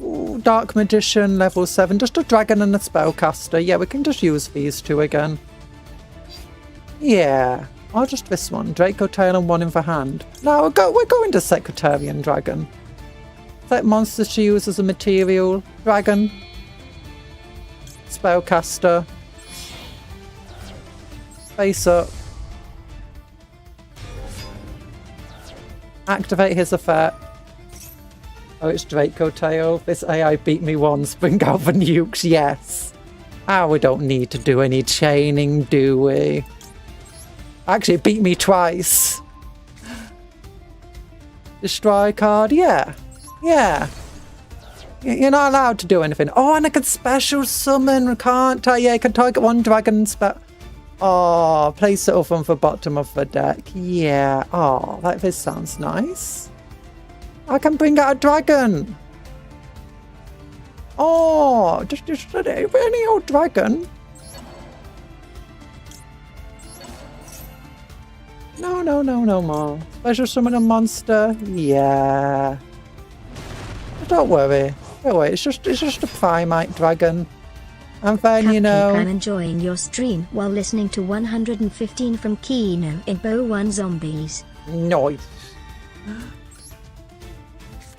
A: Ooh, Dark Magician level 7. Just a dragon and a spellcaster. Yeah, we can just use these two again. Yeah. Or just this one. Draco Tail and one in the hand. No, we're going to Secretarian Dragon. Set monsters to use as a material. Dragon. Spellcaster. Face up. Activate his effect. Oh, it's Draco Tail. This AI beat me once. Bring out the nukes. Yes. We don't need to do any chaining, do we? Actually, it beat me twice. Destroy card. Yeah. You're not allowed to do anything. Oh, and I can special summon. Can't I? Yeah, I can target one dragon spell. Oh, place it up on the bottom of the deck. Yeah. Oh, this sounds nice. I can bring out a dragon. Oh, just any old dragon. No more. Special summon a monster. Yeah. Don't worry. It's just a primate dragon. And then,
B: Cupcake,
A: you know...
B: I'm enjoying your stream while listening to 115 from Kino in Bo 1 Zombies.
A: Nice.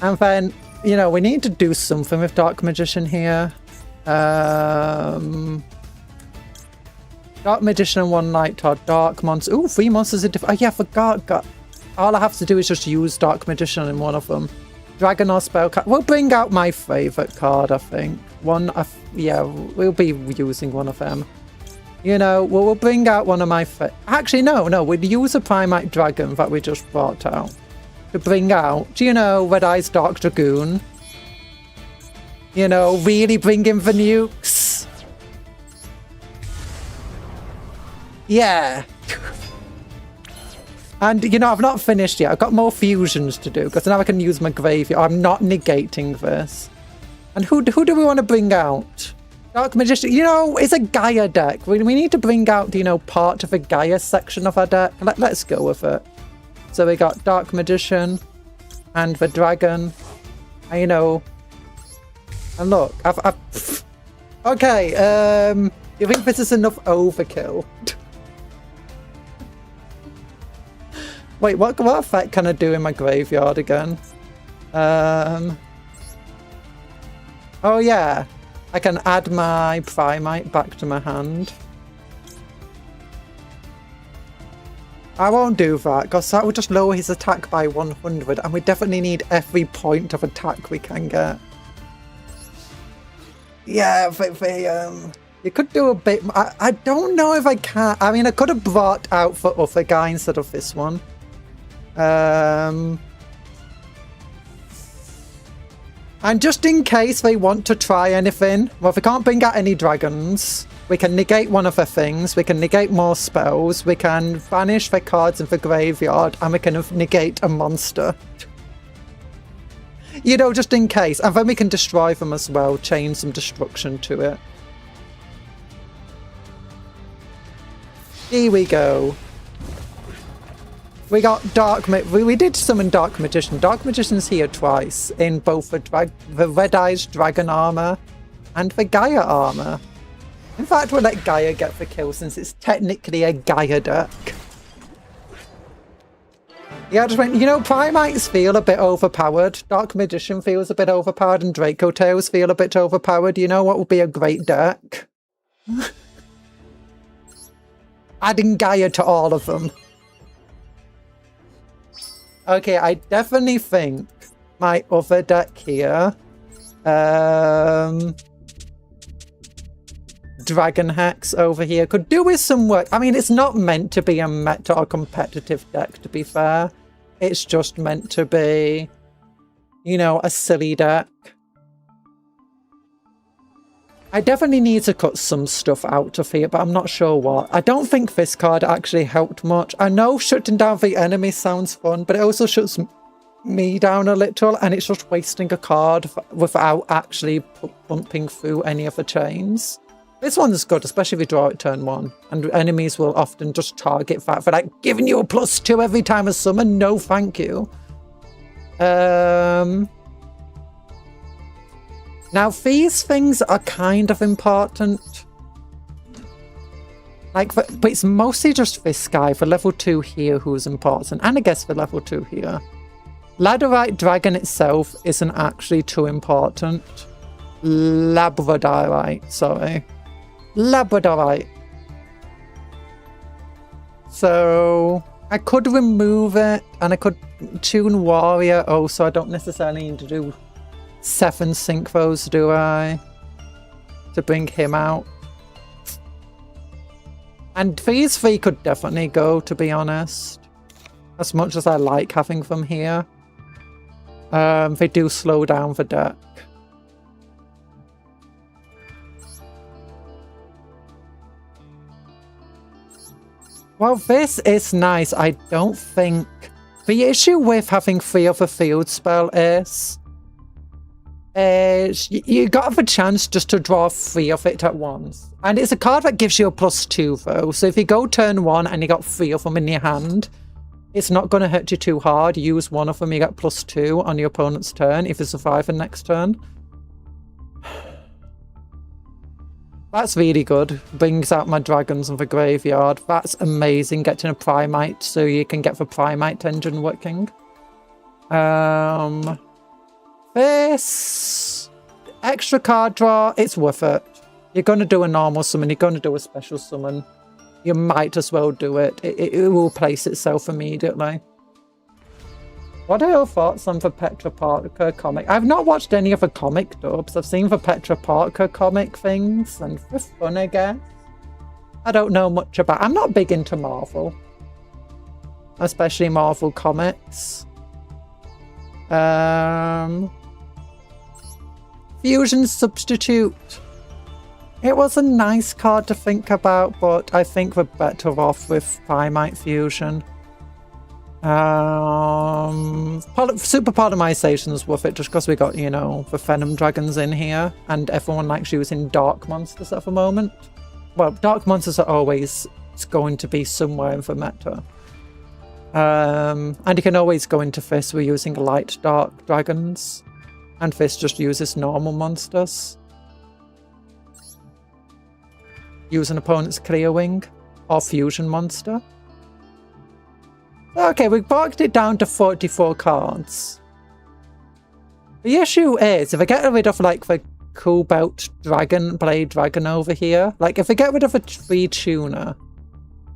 A: And then, you know, we need to do something with Dark Magician here. Dark Magician and one Night Todd. Dark Monster. Ooh, 3 monsters are different. Oh, yeah, I forgot. All I have to do is just use Dark Magician in one of them. Dragon or spell card. We'll bring out my favourite card, I think. Yeah, we'll be using one of them. You know, we'll bring out one of my... Actually, no. We'll use a primate dragon that we just brought out. To bring out, do you know, Red Eyes Dark Dragoon? You know, really bring in the nukes. Yeah. And, you know, I've not finished yet. I've got more fusions to do, because now I can use my graveyard. I'm not negating this. And who do we want to bring out? Dark Magician. You know, it's a Gaia deck. We need to bring out, you know, part of the Gaia section of our deck. Let's go with it. So we got Dark Magician and the dragon. And, you know... And look, okay, you think this is enough overkill? Wait, what effect can I do in my graveyard again? Oh yeah, I can add my primate back to my hand. I won't do that, because that would just lower his attack by 100, and we definitely need every point of attack we can get. Yeah, you could do a bit... I don't know if I can... I mean, I could have brought out the other guy instead of this one. And just in case they want to try anything, well, if we can't bring out any dragons, we can negate one of the things, we can negate more spells, we can banish the cards in the graveyard, and we can negate a monster. You know, just in case. And then we can destroy them as well, chain some destruction to it. Here we go. We got we did summon Dark Magician. Dark Magician's here twice in both the Red Eyes Dragon armor and the Gaia armor. In fact, we'll let Gaia get the kill since it's technically a Gaia deck. Yeah, I just went, you know, primates feel a bit overpowered. Dark Magician feels a bit overpowered and Draco Tails feel a bit overpowered. You know what would be a great deck? Adding Gaia to all of them. Okay, I definitely think my other deck here, Dragon Hex over here, could do with some work. I mean, it's not meant to be a meta or competitive deck, to be fair. It's just meant to be, you know, a silly deck. I definitely need to cut some stuff out of here, but I'm not sure what. I don't think this card actually helped much. I know shutting down the enemy sounds fun, but it also shuts me down a little, and it's just wasting a card without actually bumping through any of the chains. This one's good, especially if you draw it turn 1, and enemies will often just target that for like, giving you a +2 every time I summon. No, thank you. Now, these things are kind of important. Like, but it's mostly just this guy for level 2 here who's important, and I guess for level 2 here. Ladderite Dragon itself isn't actually too important. Labradorite, sorry. Labradorite. So, I could remove it, and I could tune Warrior. Oh, so I don't necessarily need to do 7 synchros, do I? To bring him out. And these 3 could definitely go, to be honest. As much as I like having them here. They do slow down the deck. Well, this is nice. I don't think The issue with having 3 of a field spell is you got to have a chance just to draw 3 of it at once. And it's a card that gives you a +2 though. So if you go turn 1 and you got 3 of them in your hand, it's not going to hurt you too hard. Use 1 of them, you get +2 on your opponent's turn if you survive the next turn. That's really good. Brings out my dragons in the graveyard. That's amazing. Getting a Primate so you can get the Primate engine working. This extra card draw, it's worth it. You're going to do a normal summon. You're going to do a special summon. You might as well do it. It will place itself immediately. What are your thoughts on the Petra Parker comic? I've not watched any of the comic dubs. I've seen the Petra Parker comic things, and for fun, I guess. I don't know much about... I'm not big into Marvel. Especially Marvel comics. Fusion Substitute. It was a nice card to think about, but I think we're better off with Primate Fusion. Super Polymerization is worth it just because we got, you know, the Venom Dragons in here, and everyone likes using Dark Monsters at the moment. Well, Dark Monsters are always going to be somewhere in the meta. And you can always go into this with using Light Dark Dragons, and this just uses normal monsters. Use an opponent's Clear Wing or Fusion Monster. Okay, we've marked it down to 44 cards. The issue is, if I get rid of, like, the Cool Belt Dragon, Blade Dragon over here, like, if I get rid of a 3-tuner,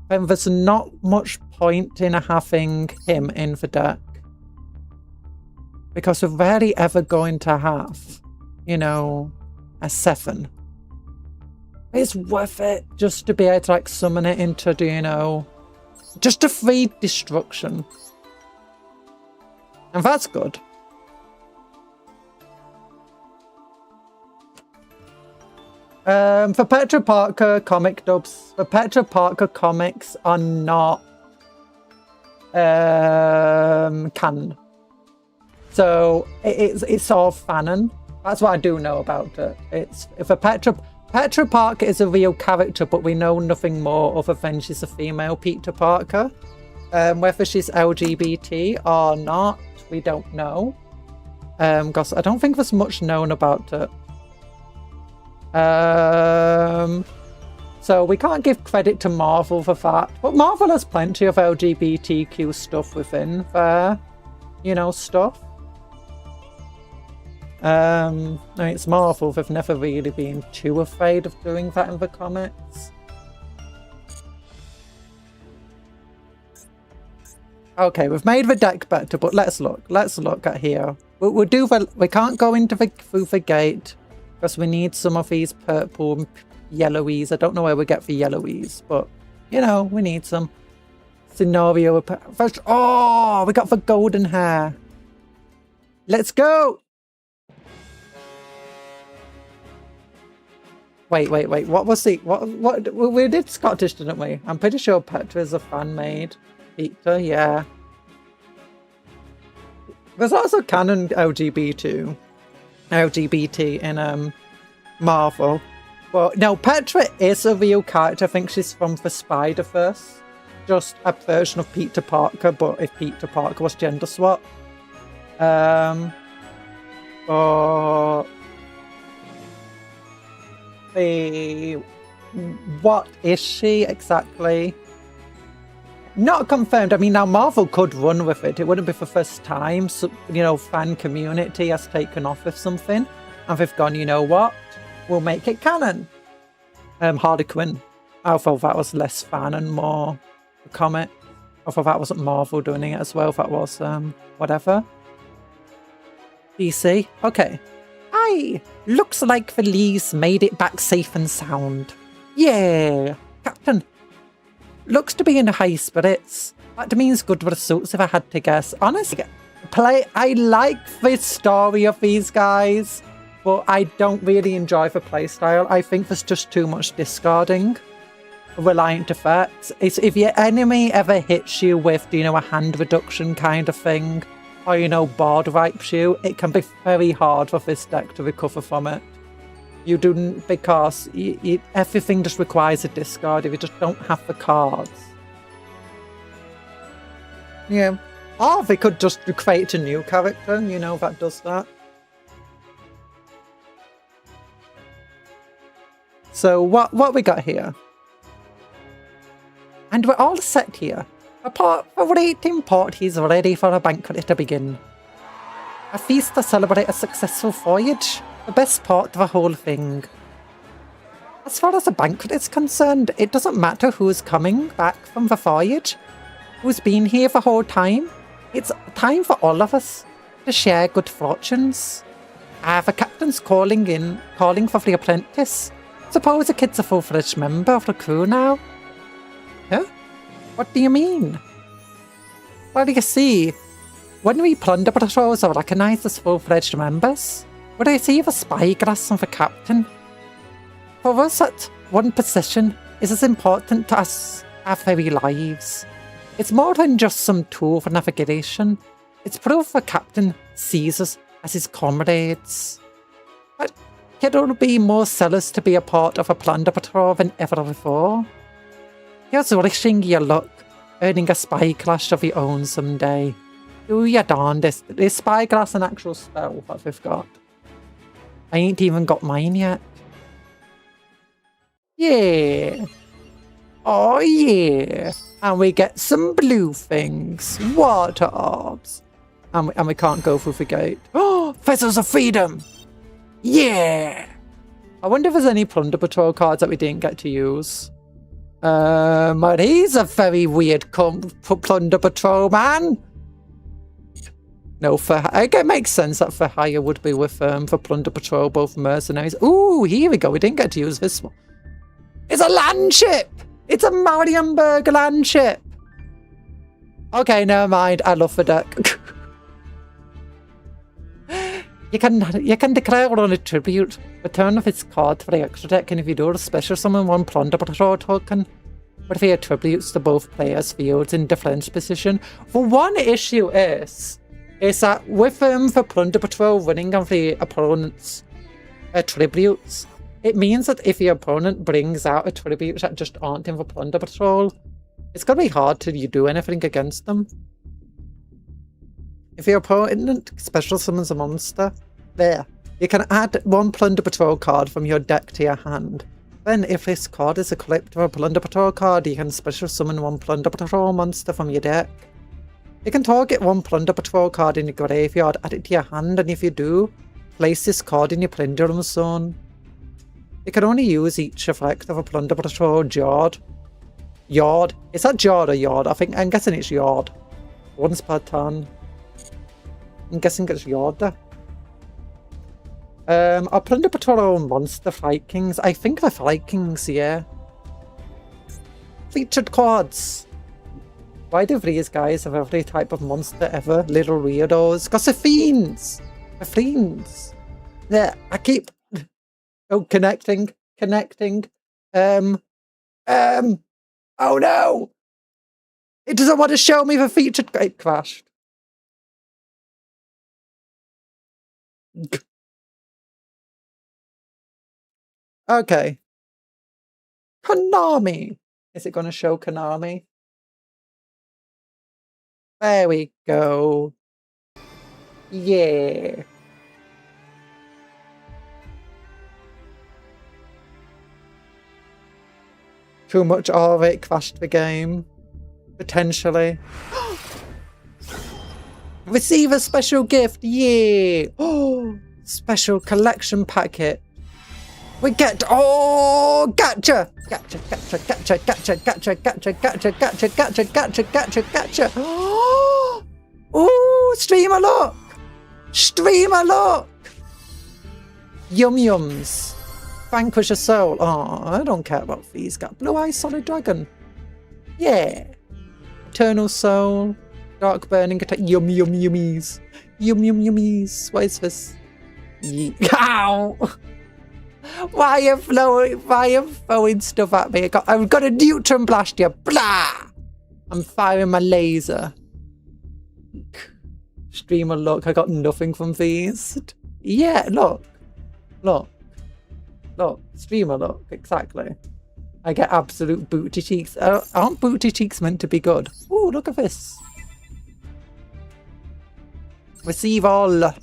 A: then there's not much point in having him in the deck. Because we're rarely ever going to have, you know, a 7. It's worth it just to be able to, like, summon it into, you know... just a free destruction. And that's good. For Petra Parker comic dubs, the Petra Parker comics are not canon. So it's all fanon. That's what I do know about it. It's if a Petra Parker is a real character, but we know nothing more other than she's a female Peter Parker. Whether she's LGBT or not, we don't know. Because I don't think there's much known about it. So we can't give credit to Marvel for that. But Marvel has plenty of LGBTQ stuff within their, you know, stuff. I mean, it's Marvel, they've never really been too afraid of doing that in the comics. Okay, we've made the deck better, but let's look at here. We'll do we can't go into through the gate because we need some of these purple and yellowies. I don't know where we get the yellowies, but you know, we need some. Scenario first. Oh, we got the golden hair. Let's go. Wait. What was the... What? We did Scottish, didn't we? I'm pretty sure Petra is a fan-made. Peter, yeah. There's also canon LGBT in Marvel. But no, Petra is a real character. I think she's from the Spider-Verse. Just a version of Peter Parker, but if Peter Parker was gender swap. But... what is she exactly? Not confirmed. I mean, now Marvel could run with it. It wouldn't be the first time, so, you know, fan community has taken off with something, and they've gone, you know what, we'll make it canon. Harley Quinn. I thought that was less fan and more a comic. I thought that wasn't Marvel doing it as well. That was whatever. DC. Okay. Aye, looks like the Lees made it back safe and sound. Yeah, Captain. Looks to be in high spirits. That means good results if I had to guess. Honestly, I like the story of these guys, but I don't really enjoy the playstyle. I think there's just too much discarding. reliant effects. It's if your enemy ever hits you with, you know, a hand reduction kind of thing, or, you know, board wipes you, it can be very hard for this deck to recover from it. You do, because everything just requires a discard if you just don't have the cards. Yeah. Or they could just create a new character, you know, that does that. So what we got here? And we're all set here. A waiting party's ready for a banquet to begin. A feast to celebrate a successful voyage. The best part of the whole thing. As far as the banquet is concerned, it doesn't matter who's coming back from the voyage, who's been here the whole time. It's time for all of us to share good fortunes. The captain's calling for the apprentice. Suppose the kid's a full-fledged member of the crew now. Huh? What do you mean? Well, you see, when we plunder patrols are recognized as full-fledged members, we receive a spyglass from the captain. For us, that one possession is as important to us as our very lives. It's more than just some tool for navigation. It's proof the captain sees us as his comrades. But it'll be more zealous to be a part of a plunder patrol than ever before. Here's wishing you luck, earning a spyglass of your own someday. Do your darndest. Is spyglass an actual spell that we've got? I ain't even got mine yet. Yeah. Oh yeah. And we get some blue things. Water orbs. And we can't go through the gate. Oh, Vessels of Freedom. Yeah. I wonder if there's any Plunder Patrol cards that we didn't get to use. He's a very weird Plunder Patrol, man. No, it makes sense that for hire would be with for Plunder Patrol, both mercenaries. Ooh, here we go. We didn't get to use this one. It's a land ship. It's a Marienburg land ship. Okay, never mind. I love the deck. You can declare on a tribute. Return of its card for the extra deck, and if you do, special summon one Plunder Patrol token with the attributes to both players' fields in defense position. The one issue is that with the Plunder Patrol running on the opponent's attributes, it means that if your opponent brings out attributes that just aren't in the Plunder Patrol, it's going to be hard to do anything against them. If your opponent special summons a monster, there, you can add one Plunder Patrol card from your deck to your hand. Then, if this card is equipped to a Plunder Patrol card, you can special summon one Plunder Patrol monster from your deck. You can target one Plunder Patrol card in your graveyard, add it to your hand, and if you do, place this card in your Plunderum zone. You can only use each effect of a Plunder Patrol yard. Yard? Is that yard or yard? I'm guessing it's yard. Once per turn. I'm guessing it's yard. Our Plunder Patrol monster Vikings. I think the Vikings, yeah. Featured cards. Why do these guys have every type of monster ever? Little weirdos. Because they're fiends. They're fiends. Yeah, I keep... Oh, connecting. Oh no! It doesn't want to show me the featured... It crashed. Okay. Konami. Is it going to show Konami? There we go. Yeah. Too much of it crashed the game. Potentially. Receive a special gift. Yeah. Oh, special collection packet. We get... Oh, gotcha. Gotcha. Oh, streamer look. Streamer look. Yum yums. Vanquish a soul. Oh, I don't care about these guys. Blue Eye Solid Dragon. Yeah. Eternal Soul. Dark Burning Attack. Yum yum yummies. Yum yum yummies. What is this? Yeet. Ow! Why are you throwing stuff at me? I've got a neutron blast you. Blah! I'm firing my laser. Streamer, look, I got nothing from these. Yeah, look. Look. Look. Streamer, look. Exactly. I get absolute booty cheeks. Aren't booty cheeks meant to be good? Ooh, look at this. Receive all.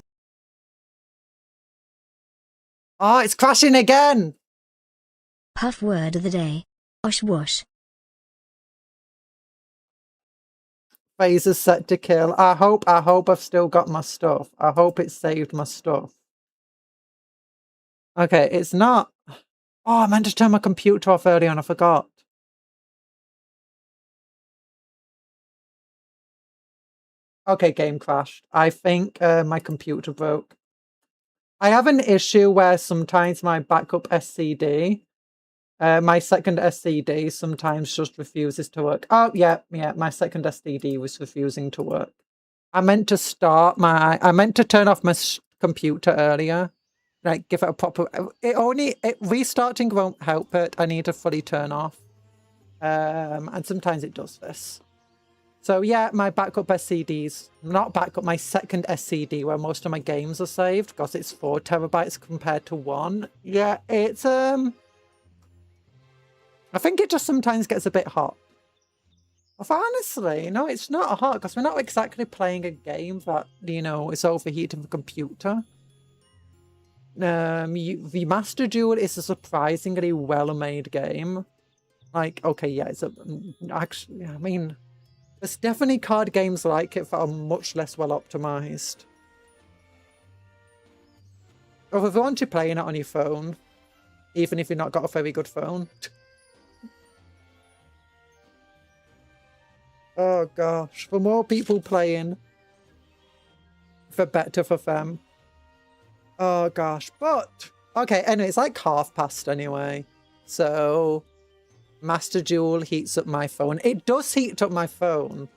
A: Oh, it's crashing again.
B: Puff word of the day. Osh whoosh.
A: Phaser's set to kill. I hope I've still got my stuff. I hope it saved my stuff. Okay, it's not. Oh, I meant to turn my computer off earlier and I forgot. Okay, game crashed. I think my computer broke. I have an issue where sometimes my backup SCD, my second SCD sometimes just refuses to work. Oh, yeah, my second SCD was refusing to work. I meant to turn off my computer earlier. Like, give it a proper... restarting won't help it. I need to fully turn off. And sometimes it does this. So yeah, my backup SCDs, not backup, my second SCD where most of my games are saved, because it's 4 terabytes compared to 1. Yeah, it's, I think it just sometimes gets a bit hot. But honestly, no, it's not hot, because we're not exactly playing a game that, you know, is overheating the computer. The Master Duel is a surprisingly well-made game. Like, okay, yeah, it's actually, I mean... There's definitely card games like it that are much less well optimized. Or if you want to play it on your phone, even if you've not got a very good phone. Oh gosh, for more people playing, the better for them. Oh gosh, but okay, anyway, it's like half past anyway. So Master Duel heats up my phone. It does heat up my phone.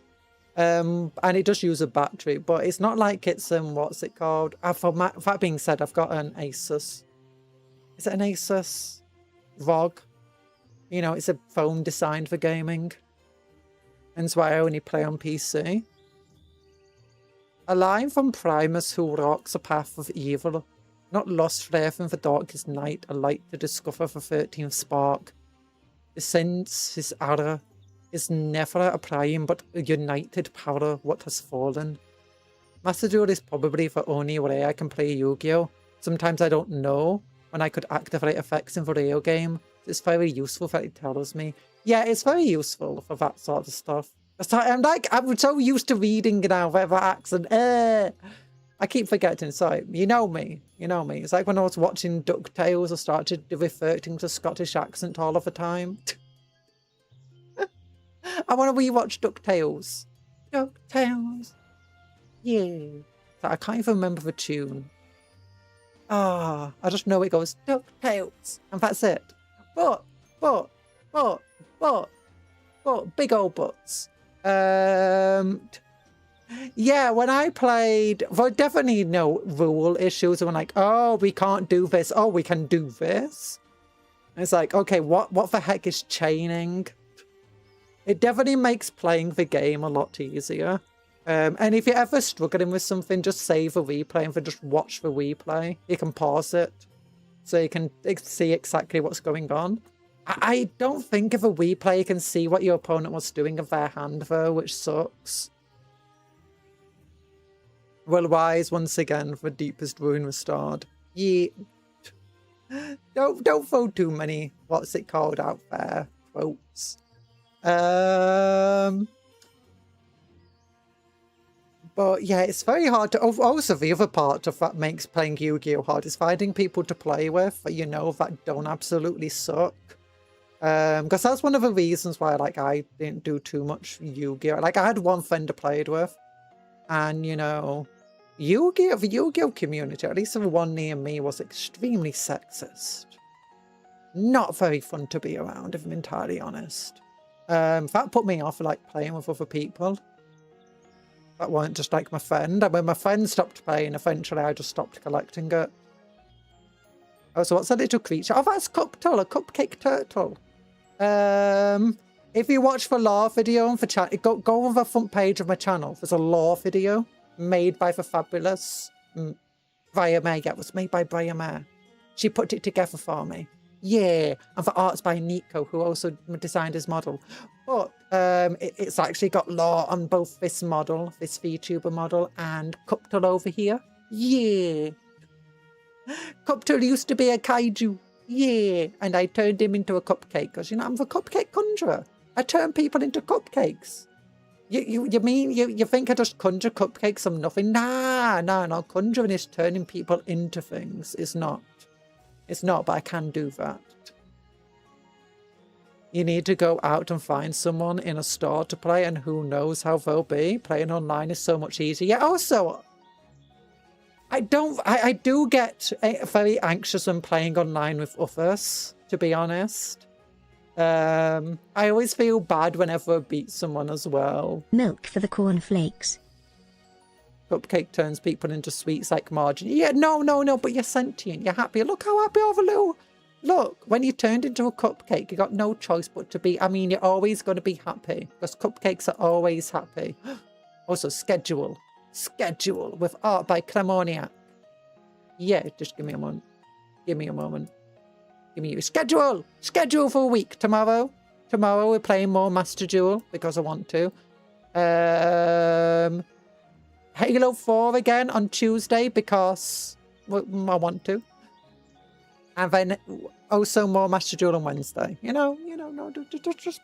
A: And it does use a battery, but it's not like it's what's it called? That being said, I've got an Asus. Is it an Asus ROG? You know, it's a phone designed for gaming. And that's why I only play on PC. A line from Primus who walks a path of evil, not lost flare from the darkest night, a light to discover the 13th spark. The sense, his arrow, is never a prime but a united power what has fallen. Master Duel is probably the only way I can play Yu-Gi-Oh! Sometimes I don't know when I could activate effects in the real game. It's very useful that it tells me. Yeah, it's very useful for that sort of stuff. I'm so used to reading now that accent. I keep forgetting, sorry. You know me. It's like when I was watching DuckTales, I started reverting to Scottish accent all of the time. I want to rewatch DuckTales. DuckTales. Yeah. I can't even remember the tune. I just know it goes DuckTales. And that's it. But, big old buts. Yeah, when I played, there definitely no rule issues. And like, oh, we can't do this. Oh, we can do this. And it's like, okay, what the heck is chaining? It definitely makes playing the game a lot easier. And if you're ever struggling with something, just save a replay and then just watch the replay. You can pause it so you can see exactly what's going on. I don't think if a replay you can see what your opponent was doing with their hand though, which sucks. Well, Wise once again for deepest ruin restored. Yeet. Don't throw too many, what's it called out there, quotes. But yeah, it's very hard to... Also, the other part of that makes playing Yu-Gi-Oh! Hard is finding people to play with, you know, that don't absolutely suck. Because that's one of the reasons why, like, I didn't do too much Yu-Gi-Oh! Like, I had one friend I played with, and, you know, the Yu-Gi-Oh! Community, at least the one near me, was extremely sexist. Not very fun to be around, if I'm entirely honest. That put me off, like, playing with other people. That weren't just, like, my friend. And when my friend stopped playing, eventually I just stopped collecting it. Oh, so what's a little creature? Oh, that's Cuptle, a cupcake turtle. If you watch the lore video on the channel, go on the front page of my channel. There's a lore video made by the fabulous Briar May. Yeah, it was made by Briar May. She put it together for me. Yeah, and the art's by Nico, who also designed his model. But it's actually got lore on both this model, this VTuber model, and Cuptle over here. Yeah. Cuptle used to be a kaiju. Yeah. And I turned him into a cupcake because, you know, I'm the Cupcake Conjuror. I turn people into cupcakes. You mean you think I just conjure cupcakes from nothing? No. Conjuring is turning people into things. It's not. It's not, but I can do that. You need to go out and find someone in a store to play, and who knows how they'll be. Playing online is so much easier. Yeah, also, I do get very anxious when playing online with others, to be honest. I always feel bad whenever I beat someone as well.
B: Milk for the cornflakes.
A: Cupcake turns people into sweets like margarine. Yeah, no, but you're sentient. You're happy. Look how happy over Lou. Look, when you turned into a cupcake, you got no choice but to be. I mean, you're always going to be happy because cupcakes are always happy. Also, Schedule with art by Clemoniac. Yeah, just give me a moment. Give me a schedule for a week. Tomorrow we're playing more Master Duel because I want to. Halo 4 again on Tuesday because I want to. And then also more Master Duel on Wednesday. No, just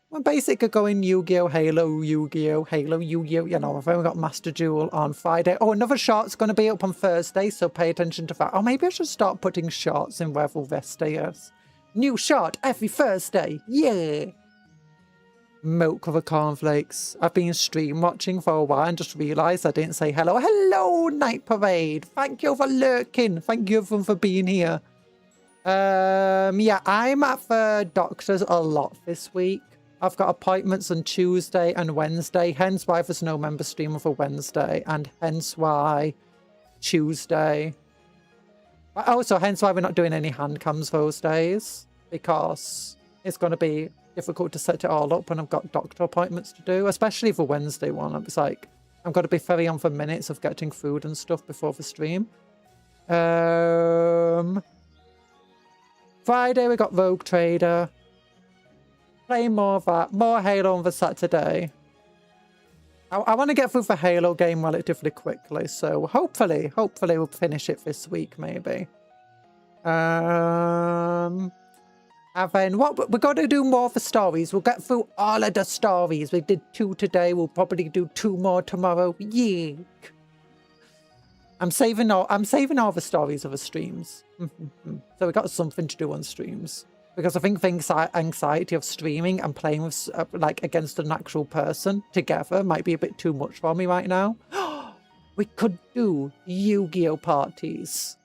A: we're basically going Yu-Gi-Oh, Halo, Yu-Gi-Oh, Halo, Yu-Gi-Oh. You know, I've only got Master Duel on Friday. Oh, another short's going to be up on Thursday, so pay attention to that. Oh, maybe I should start putting shorts in Revel Vestias. New short every Thursday. Yeah. Milk of the cornflakes. I've been stream watching for a while and just realised I didn't say hello. Hello, Night Parade. Thank you for lurking. Thank you everyone for being here. Yeah, I'm at the doctor's a lot this week. I've got appointments on Tuesday and Wednesday, hence why there's no member stream for Wednesday, and hence why Tuesday. But also, hence why we're not doing any hand cams those days, because it's going to be difficult to set it all up when I've got doctor appointments to do, especially for Wednesday one. It's like, I've got to be very on for minutes of getting food and stuff before the stream. Friday, we got Rogue Trader. Playing more of that. More Halo on the Saturday. I want to get through the Halo game relatively quickly, so hopefully we'll finish it this week, maybe. And then what we're going to do more for stories. We'll get through all of the stories. We did 2 today. We'll probably do 2 more tomorrow. Yeah. I'm saving all the stories of the streams. So we got something to do on streams. Because I think the anxiety of streaming and playing with, like, against an actual person together might be a bit too much for me right now. We could do Yu-Gi-Oh parties.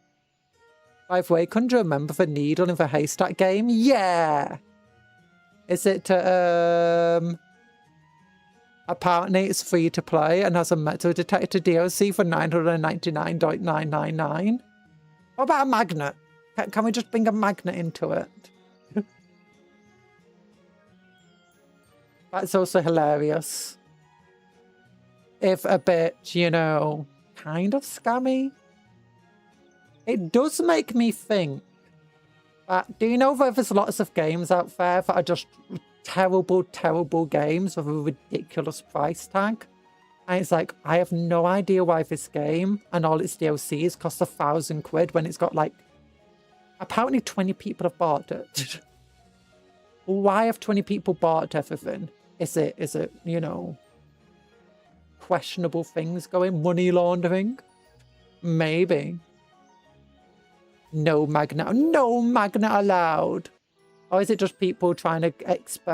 A: By the way, can you remember the needle in the haystack game? Yeah! Is it, apparently it's free to play and has a metal detector DLC for 999.999. What about a magnet? Can we just bring a magnet into it? That's also hilarious. If a bit, you know, kind of scammy. It does make me think that, do you know that there's lots of games out there that are just terrible, terrible games with a ridiculous price tag? And it's like, I have no idea why this game and all its DLCs cost £1,000 when it's got like, apparently 20 people have bought it. Why have 20 people bought everything? Is it, you know, questionable things going? Money laundering? Maybe. No magnet allowed. Or is it just people trying to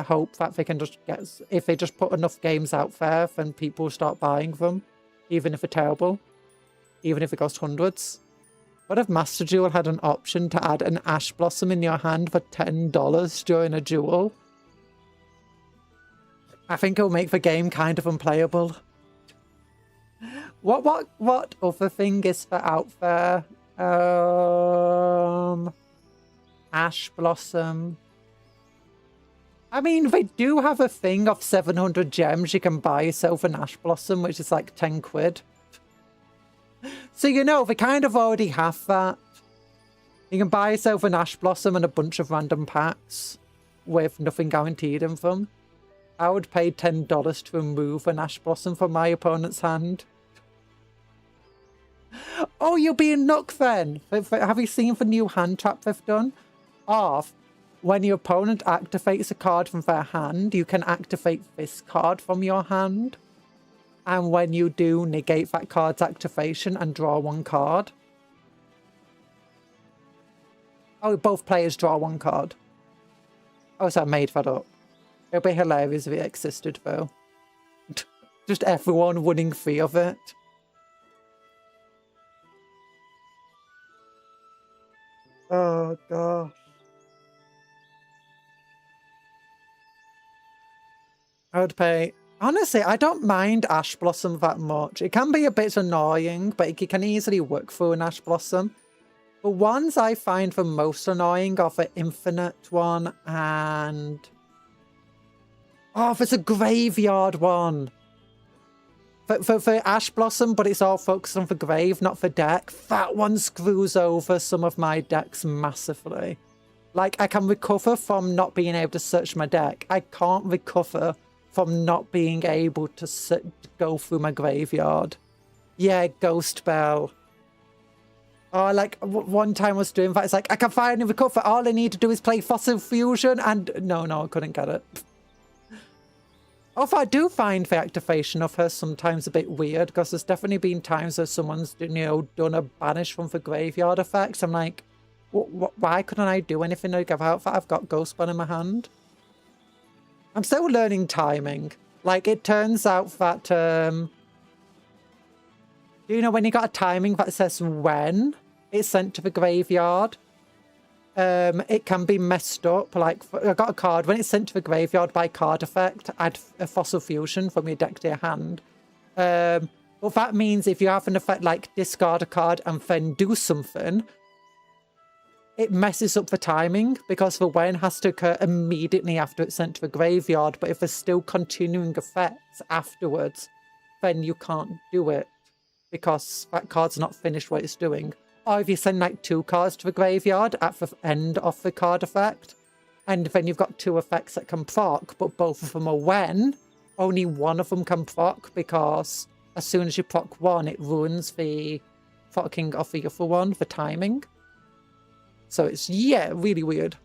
A: hope that they can just get, if they just put enough games out there, then people start buying them, even if they're terrible, even if it costs hundreds? What if Master Duel had an option to add an ash blossom in your hand for $10 during a duel? I think it'll make the game kind of unplayable. What other thing is there out there? Ash Blossom. I mean, they do have a thing of 700 gems you can buy yourself an Ash Blossom, which is like 10 quid. So, you know, they kind of already have that. You can buy yourself an Ash Blossom and a bunch of random packs with nothing guaranteed in them. I would pay $10 to remove an Ash Blossom from my opponent's hand. Oh, you're being Nook then. Have you seen the new hand trap they've done? Of when your opponent activates a card from their hand, you can activate this card from your hand. And when you do, negate that card's activation and draw one card. Oh, both players draw one card. Oh, so I made that up. It would be hilarious if it existed, though. Just everyone winning free of it. Oh, gosh. I would pay... Honestly, I don't mind Ash Blossom that much. It can be a bit annoying, but you can easily work through an Ash Blossom. The ones I find the most annoying are the Infinite one and... Oh, there's a Graveyard one. For Ash Blossom, but it's all focused on the grave, not the deck. That one screws over some of my decks massively. Like, I can recover from not being able to search my deck. I can't recover from not being able to go through my graveyard. Yeah, Ghost Bell. Oh, like, one time I was doing that. It's like, I can finally recover. All I need to do is play Fossil Fusion. And no, I couldn't get it. Although I do find the activation of her sometimes a bit weird, because there's definitely been times where someone's, you know, done a banish from the graveyard effects. I'm like, why couldn't I do anything to give out that I've got Ghost Bell in my hand? I'm still learning timing. Like, it turns out that, you know, when you got a timing that says when it's sent to the graveyard, it can be messed up. Like, I got a card, when it's sent to the graveyard by card effect, add a Fossil Fusion from your deck to your hand. Well, that means if you have an effect like discard a card and then do something, it messes up the timing because the when has to occur immediately after it's sent to the graveyard. But if there's still continuing effects afterwards, then you can't do it because that card's not finished what it's doing. Or if you send like 2 cards to the graveyard at the end of the card effect, and then you've got 2 effects that can proc, but both of them are when, only one of them can proc because as soon as you proc one, it ruins the procking of the other one, the timing. So it's, yeah, really weird.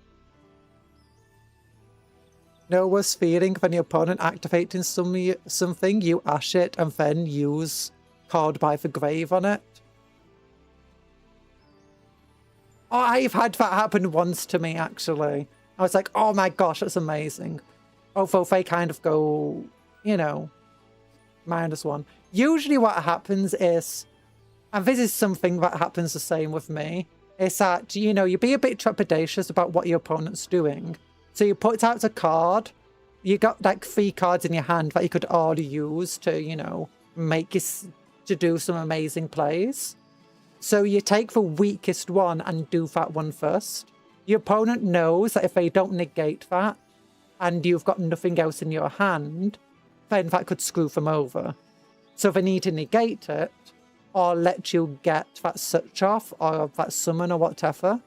A: No worse feeling when your opponent activating something, you ash it and then use Card by the Grave on it. Oh, I've had that happen once to me, actually. I was like, oh my gosh, that's amazing. Although they kind of go, you know, -1. Usually what happens is, and this is something that happens the same with me, is that, you know, you be a bit trepidatious about what your opponent's doing. So you put out a card, you got like 3 cards in your hand that you could all use to, you know, make you to do some amazing plays. So you take the weakest one and do that one first. Your opponent knows that if they don't negate that, and you've got nothing else in your hand, then that could screw them over. So they need to negate it, or let you get that switch off, or that summon, or whatever.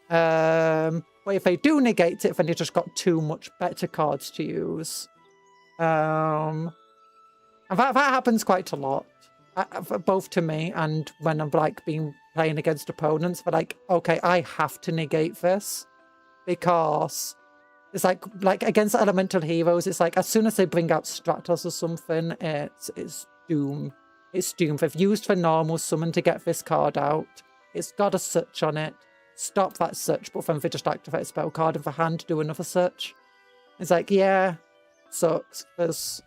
A: But if they do negate it, then you've just got 2 much better cards to use. And that happens quite a lot. Both to me and when I'm like playing against opponents. But like, okay, I have to negate this. Because it's like against elemental heroes, it's like as soon as they bring out Stratos or something, it's doom. It's doom. They've used the normal summon to get this card out. It's got a search on it. Stop that search, but then they just activate a spell card in the hand to do another search. It's like, yeah, sucks. There's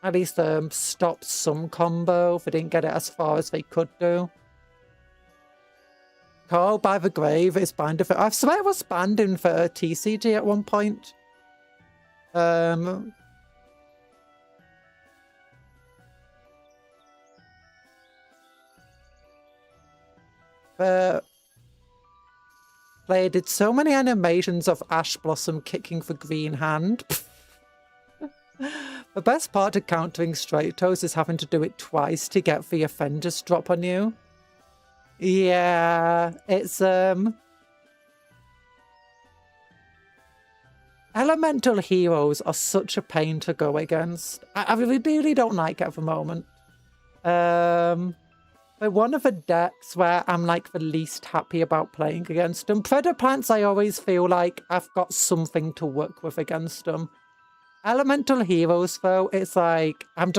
A: at least stopped some combo. They didn't get it as far as they could do. Call by the Grave is banned. I swear it was banned in the TCG at one point. The player did so many animations of Ash Blossom kicking for green hand. The best part of countering straight toes is having to do it twice to get the offenders drop on you. Yeah, it's elemental heroes are such a pain to go against. I really don't like it at the moment. But one of the decks where I'm like the least happy about playing against them. Predaplants, I always feel like I've got something to work with against them. Elemental heroes, though, it's like I'm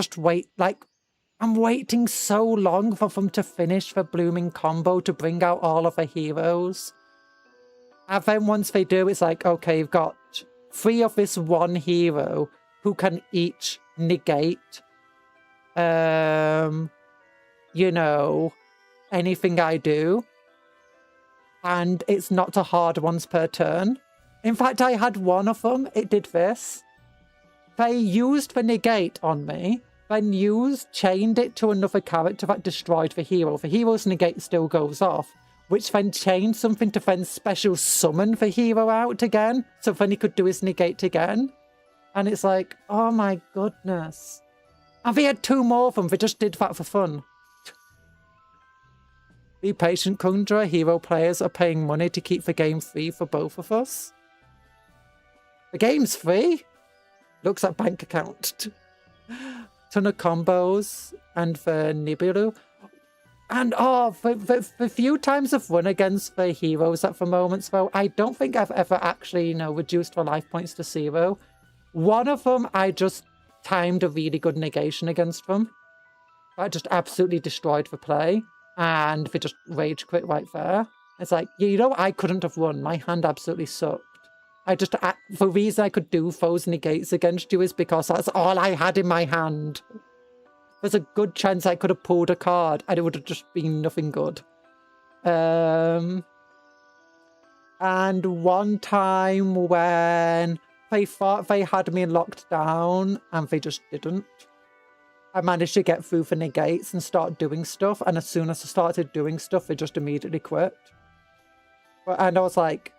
A: waiting so long for them to finish the blooming combo to bring out all of the heroes. And then once they do, it's like, okay, you've got 3 of this one hero who can each negate, you know, anything I do. And it's not a hard once per turn. In fact, I had one of them. It did this. They used the negate on me, then chained it to another character that destroyed the hero. The hero's negate still goes off, which then chained something to then special summon the hero out again, so then he could do his negate again. And it's like, oh my goodness. And they had 2 more of them. They just did that for fun. Be patient, Conjuror. Hero players are paying money to keep the game free for both of us. The game's free? Looks at bank account. Ton of combos and the Nibiru. And the few times I've run against the heroes at the moment, though, I don't think I've ever actually, reduced the life points to 0. One of them, I just timed a really good negation against them. I just absolutely destroyed the play. And they just rage quit right there. It's like, I couldn't have won. My hand absolutely sucked. The reason I could do those negates against you is because that's all I had in my hand. There's a good chance I could have pulled a card and it would have just been nothing good. And one time when they thought they had me locked down and they just didn't. I managed to get through the negates and start doing stuff. And as soon as I started doing stuff, they just immediately quit. And I was like,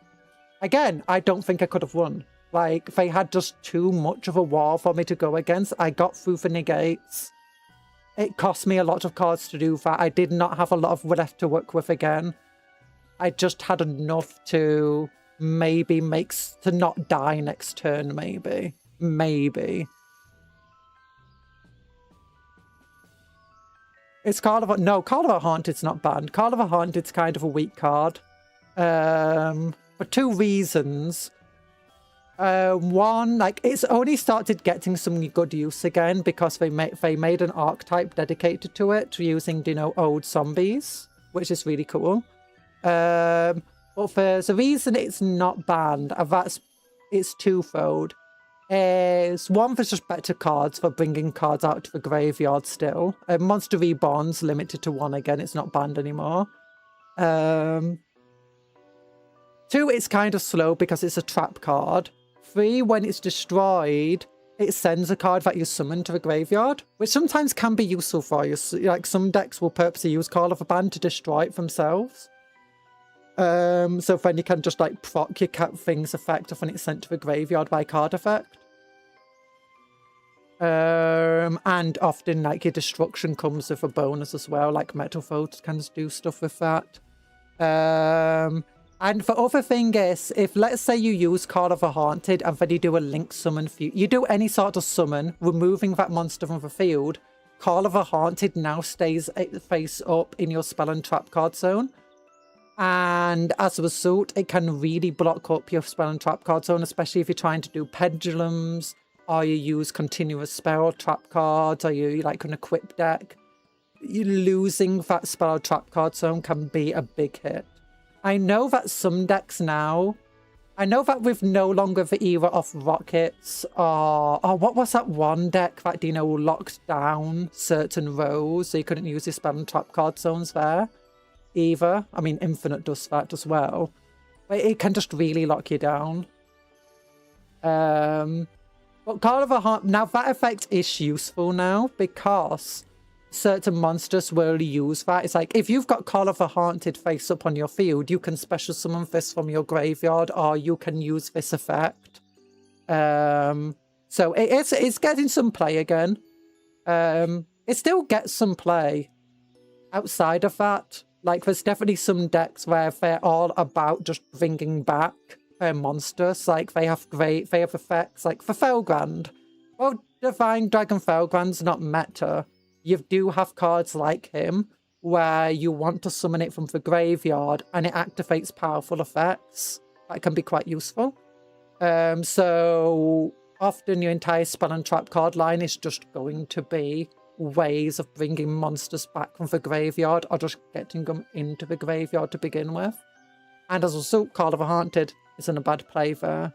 A: again, I don't think I could have won. Like, they had just too much of a wall for me to go against. I got through the negates. It cost me a lot of cards to do that. I did not have a lot of left to work with again. I just had enough to maybe to not die next turn, maybe. Maybe. It's Carnival. No, Carnival Haunted's not banned. Carnival Haunted's kind of a weak card. For 2 reasons. One, like, it's only started getting some good use again because they made an archetype dedicated to it, using, old zombies, which is really cool. But there's a reason it's not banned, and it's twofold. One, there's just better cards for bringing cards out to the graveyard still. Monster Reborn's limited to 1 again, it's not banned anymore. 2, it's kind of slow because it's a trap card. 3, when it's destroyed, it sends a card that you summon to the graveyard, which sometimes can be useful for you. Like, some decks will purposely use Call of a Band to destroy it themselves. So then you can just, like, proc your cat thing's effect of when it's sent to the graveyard by card effect. And often, like, your destruction comes with a bonus as well, like Metal Foes can do stuff with that. And the other thing is, if, let's say, you use Call of a Haunted and then you do a link summon, you do any sort of summon, removing that monster from the field, Call of a Haunted now stays face up in your spell and trap card zone. And as a result, it can really block up your spell and trap card zone, especially if you're trying to do pendulums, or you use continuous spell trap cards, or you like an equip deck. Losing that spell or trap card zone can be a big hit. I know that some decks now, I know that with no longer the era of rockets, or what was that one deck that, locked down certain rows, so you couldn't use your spell and trap card zones there either. I mean, Infinite does that as well. But it can just really lock you down. But Call of a Heart, now that effect is useful now because certain monsters will use that. It's like, if you've got Call of a Haunted face up on your field, you can special summon this from your graveyard, or you can use this effect. So it's getting some play again. It still gets some play outside of that. Like, there's definitely some decks where they're all about just bringing back their monsters. Like, they have effects, like for Felgrand. Well, Divine Dragon Felgrand's not meta. You do have cards like him, where you want to summon it from the graveyard, and it activates powerful effects. That can be quite useful. So often your entire spell and trap card line is just going to be ways of bringing monsters back from the graveyard, or just getting them into the graveyard to begin with. And as also, Call of a Haunted isn't a bad play there.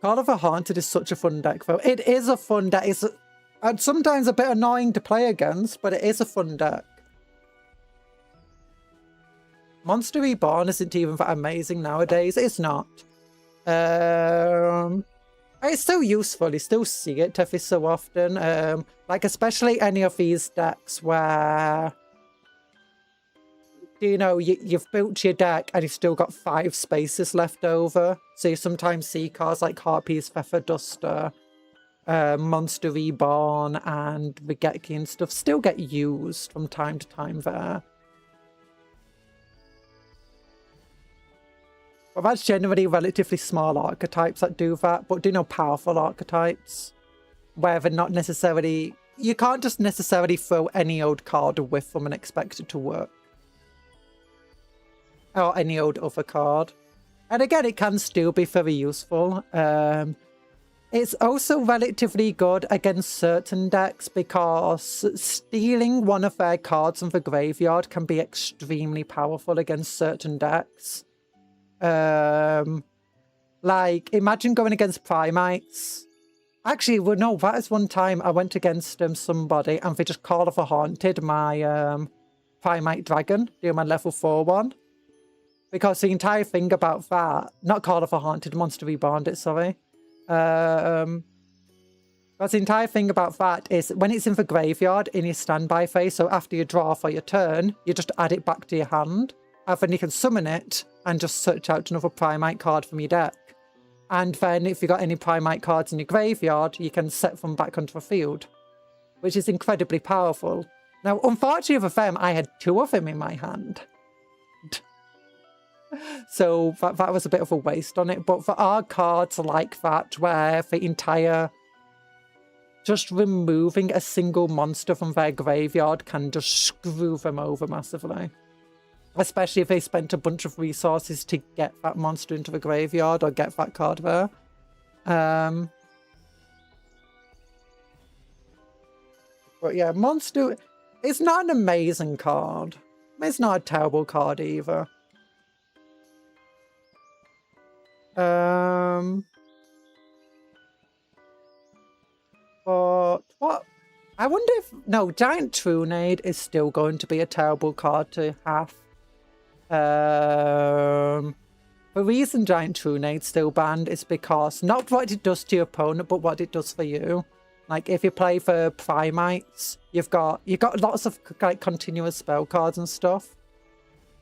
A: Call of a Haunted is such a fun deck, though. It is a fun deck. It's sometimes a bit annoying to play against, but it is a fun deck. Monster Reborn isn't even that amazing nowadays. It's not. It's still useful. You still see it every so often. Like, especially any of these decks where, you know, you've built your deck and you've still got 5 spaces left over. So you sometimes see cards like Harpy's Feather Duster, Monster Reborn, and Rigetki and stuff still get used from time to time there. Well, that's generally relatively small archetypes that do that, but do you know powerful archetypes? Where they're not necessarily... You can't just necessarily throw any old card with them and expect it to work. Or any old other card. And again, it can still be very useful. It's also relatively good against certain decks, because stealing one of their cards from the graveyard can be extremely powerful against certain decks. Like, imagine going against Primites. Actually, well, no, that is one time I went against somebody and they just Call of a Haunted my Primite Dragon, doing my level 4 one. Because the entire thing about that, not Call of a Haunted, Monster Reborn it, sorry. Because the entire thing about that is when it's in the graveyard in your standby phase, so after you draw for your turn, you just add it back to your hand. And then you can summon it and just search out another Primite card from your deck. And then if you've got any Primite cards in your graveyard, you can set them back onto the field, which is incredibly powerful. Now, unfortunately for them, I had 2 of them in my hand. So that was a bit of a waste on it. But for our cards like that, where the entire... Just removing a single monster from their graveyard can just screw them over massively. Especially if they spent a bunch of resources to get that monster into the graveyard or get that card there. But yeah, Monster... It's not an amazing card. It's not a terrible card either. But what? I wonder if... No, Giant Trunade is still going to be a terrible card to have. The reason Giant Trunade's still banned is because not what it does to your opponent, but what it does for you. Like, if you play for Primites, you've got lots of like continuous spell cards and stuff,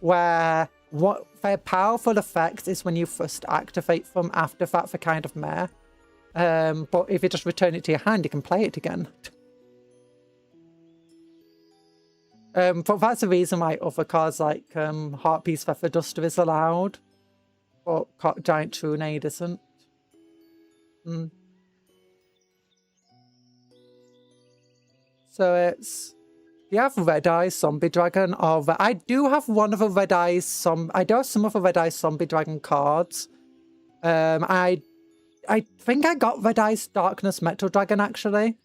A: where what their powerful effect is when you first activate them. After that, they're kind of meh. But if you just return it to your hand, you can play it again. But that's the reason why other cards like Harpy's Feather Duster is allowed, but Giant Trunade isn't. So it's... Do you have Red Eyes Zombie Dragon? Or I do have one of the Red Eyes I do have some of the Red Eyes Zombie Dragon cards. I think I got Red Eyes Darkness Metal Dragon, actually.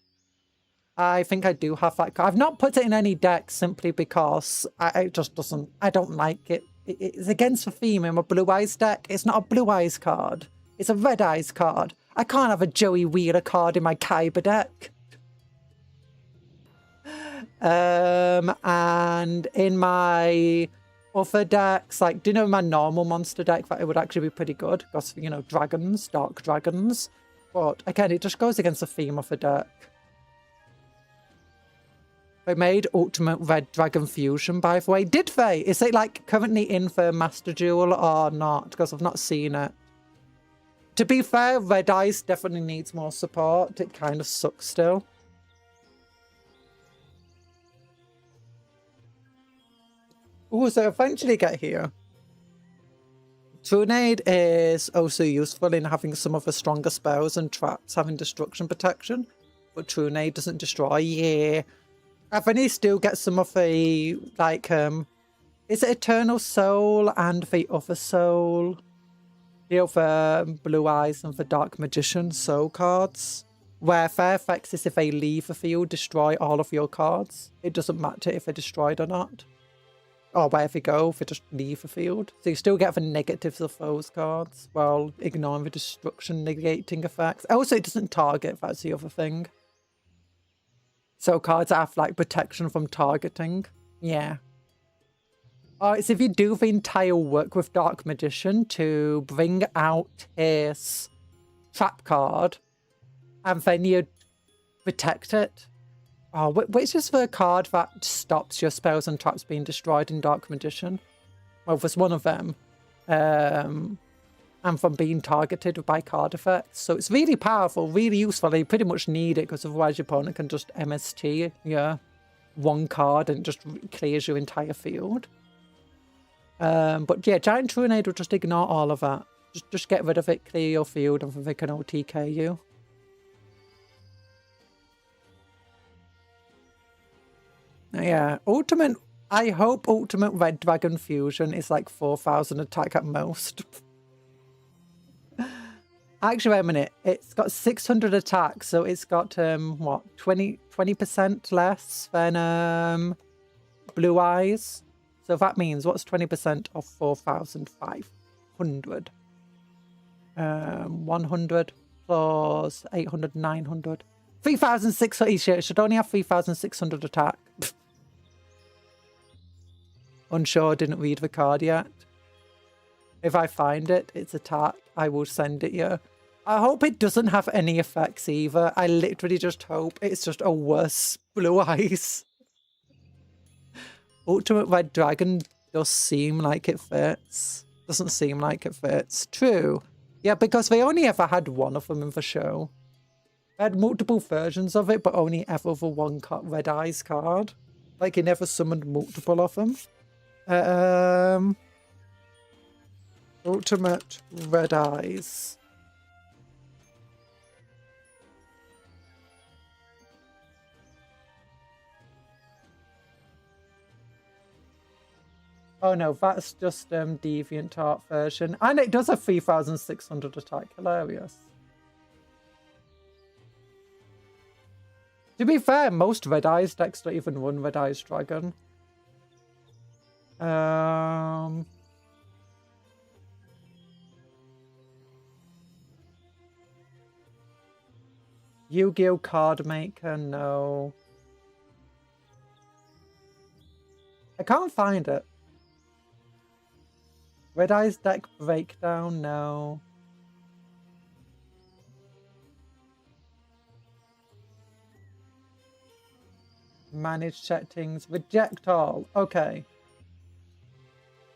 A: I think I do have that card. I've not put it in any deck simply because it just doesn't... I don't like it. It's against the theme in my Blue Eyes deck. It's not a Blue Eyes card. It's a Red Eyes card. I can't have a Joey Wheeler card in my Kyber deck. And in my other decks, like, do you know my normal monster deck, that it would actually be pretty good? Because, you know, dragons, dark dragons. But again, it just goes against the theme of the deck. They made Ultimate Red Dragon Fusion, by the way. Did they? Is it like currently in for Master Duel or not? Because I've not seen it. To be fair, Red Eyes definitely needs more support. It kind of sucks still. Ooh, so eventually get here. Trunade is also useful in having some of the stronger spells and traps having destruction protection. But Trunade doesn't destroy. Yeah. I think he still gets some of the, like, is it Eternal Soul and the other soul? The other Blue Eyes and the Dark Magician soul cards. Where their effects is if they leave the field, destroy all of your cards. It doesn't matter if they're destroyed or not. Or where they go, they just leave the field. So you still get the negatives of those cards while ignoring the destruction negating effects. Also, it doesn't target, that's the other thing. So cards that have like protection from targeting. Yeah. Alright, so if you do the entire work with Dark Magician to bring out his trap card, and then you protect it. Oh, which is the card that stops your spells and traps being destroyed in Dark Magician? Well, there's one of them. And from being targeted by card effects. So it's really powerful, really useful. You pretty much need it because otherwise your opponent can just MST one card and just clears your entire field. But yeah, Giant Trunade will just ignore all of that. Just get rid of it, clear your field, and then they can OTK you. Yeah, Ultimate... I hope Ultimate Red Dragon Fusion is like 4,000 attack at most. Actually, wait a minute. It's got 600 attack, so it's got, what, 20% less than Blue Eyes. So that means, what's 20% of 4,500? 100 plus 800, 900. 3,600. It should only have 3,600 attack. Unsure, didn't read the card yet. If I find it, it's attack. I will send it you. I hope it doesn't have any effects either. I literally just hope it's just a worse Blue Eyes. Ultimate Red Dragon does seem like it fits. Doesn't seem like it fits. True. Yeah, because they only ever had one of them in the show. They had multiple versions of it, but only ever the one Red Eyes card. Like, he never summoned multiple of them. Ultimate Red Eyes. Oh no, that's just DeviantArt version. And it does have 3,600 attack. Hilarious. To be fair, most Red Eyes decks don't even run Red Eyes Dragon. Yu-Gi-Oh! Card Maker, no. I can't find it. Red Eyes deck breakdown, no. Manage settings, reject all. Okay.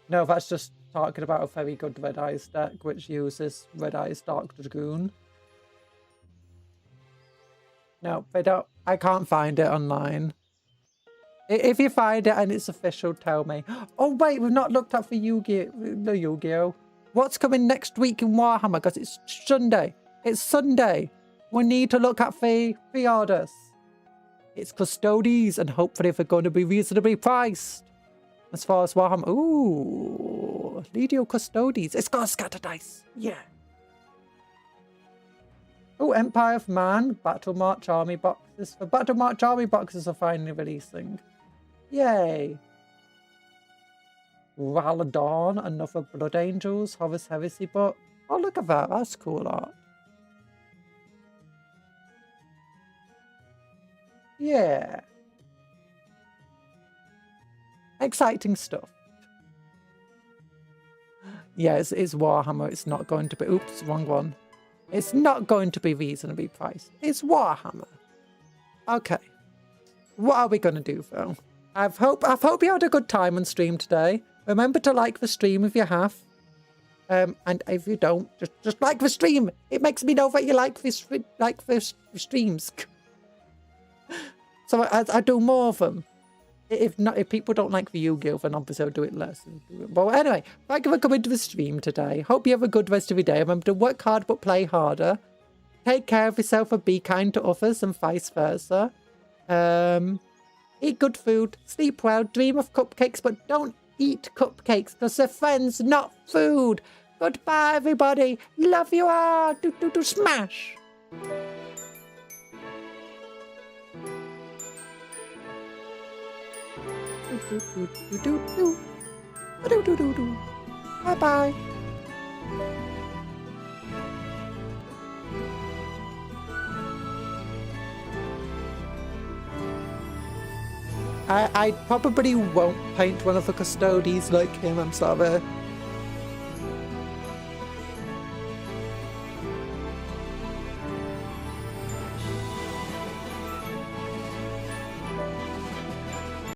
A: No, that's just talking about a very good Red Eyes deck, which uses Red Eyes Dark Dragoon. No, they don't. I can't find it online. If you find it and it's official, tell me. Oh wait, we've not looked up for Yu-Gi-Oh! What's coming next week in Warhammer? Because it's Sunday. It's Sunday. We need to look at the pre-orders. It's Custodies, and hopefully they're going to be reasonably priced. As far as Warhammer... Ooh, Legio Custodies. It's got a scatter dice. Yeah. Oh, Empire of Man. Battle March Army boxes. The Battle March Army boxes are finally releasing. Yay. Raladon, another Blood Angels, Horus Heresy book. Oh, look at that. That's cool art. Yeah. Exciting stuff. Yeah, it's Warhammer. It's not going to be... Oops, wrong one. It's not going to be reasonably priced. It's Warhammer. Okay. what are we going to do, though? I hope you had a good time on stream today. Remember to like the stream if you have. And if you don't, just like the stream. It makes me know that you like this streams. So I do more of them. If people don't like the Yu-Gi-Oh, then obviously I'll do it less. Well, anyway, thank you for coming to the stream today. Hope you have a good rest of your day. Remember to work hard but play harder. Take care of yourself and be kind to others and vice versa. Eat good food, sleep well, dream of cupcakes, but don't eat cupcakes because they're friends, not food. Goodbye, everybody. Love you all. Do smash. Bye bye. I probably won't paint one of the custodies like him, I'm sorry.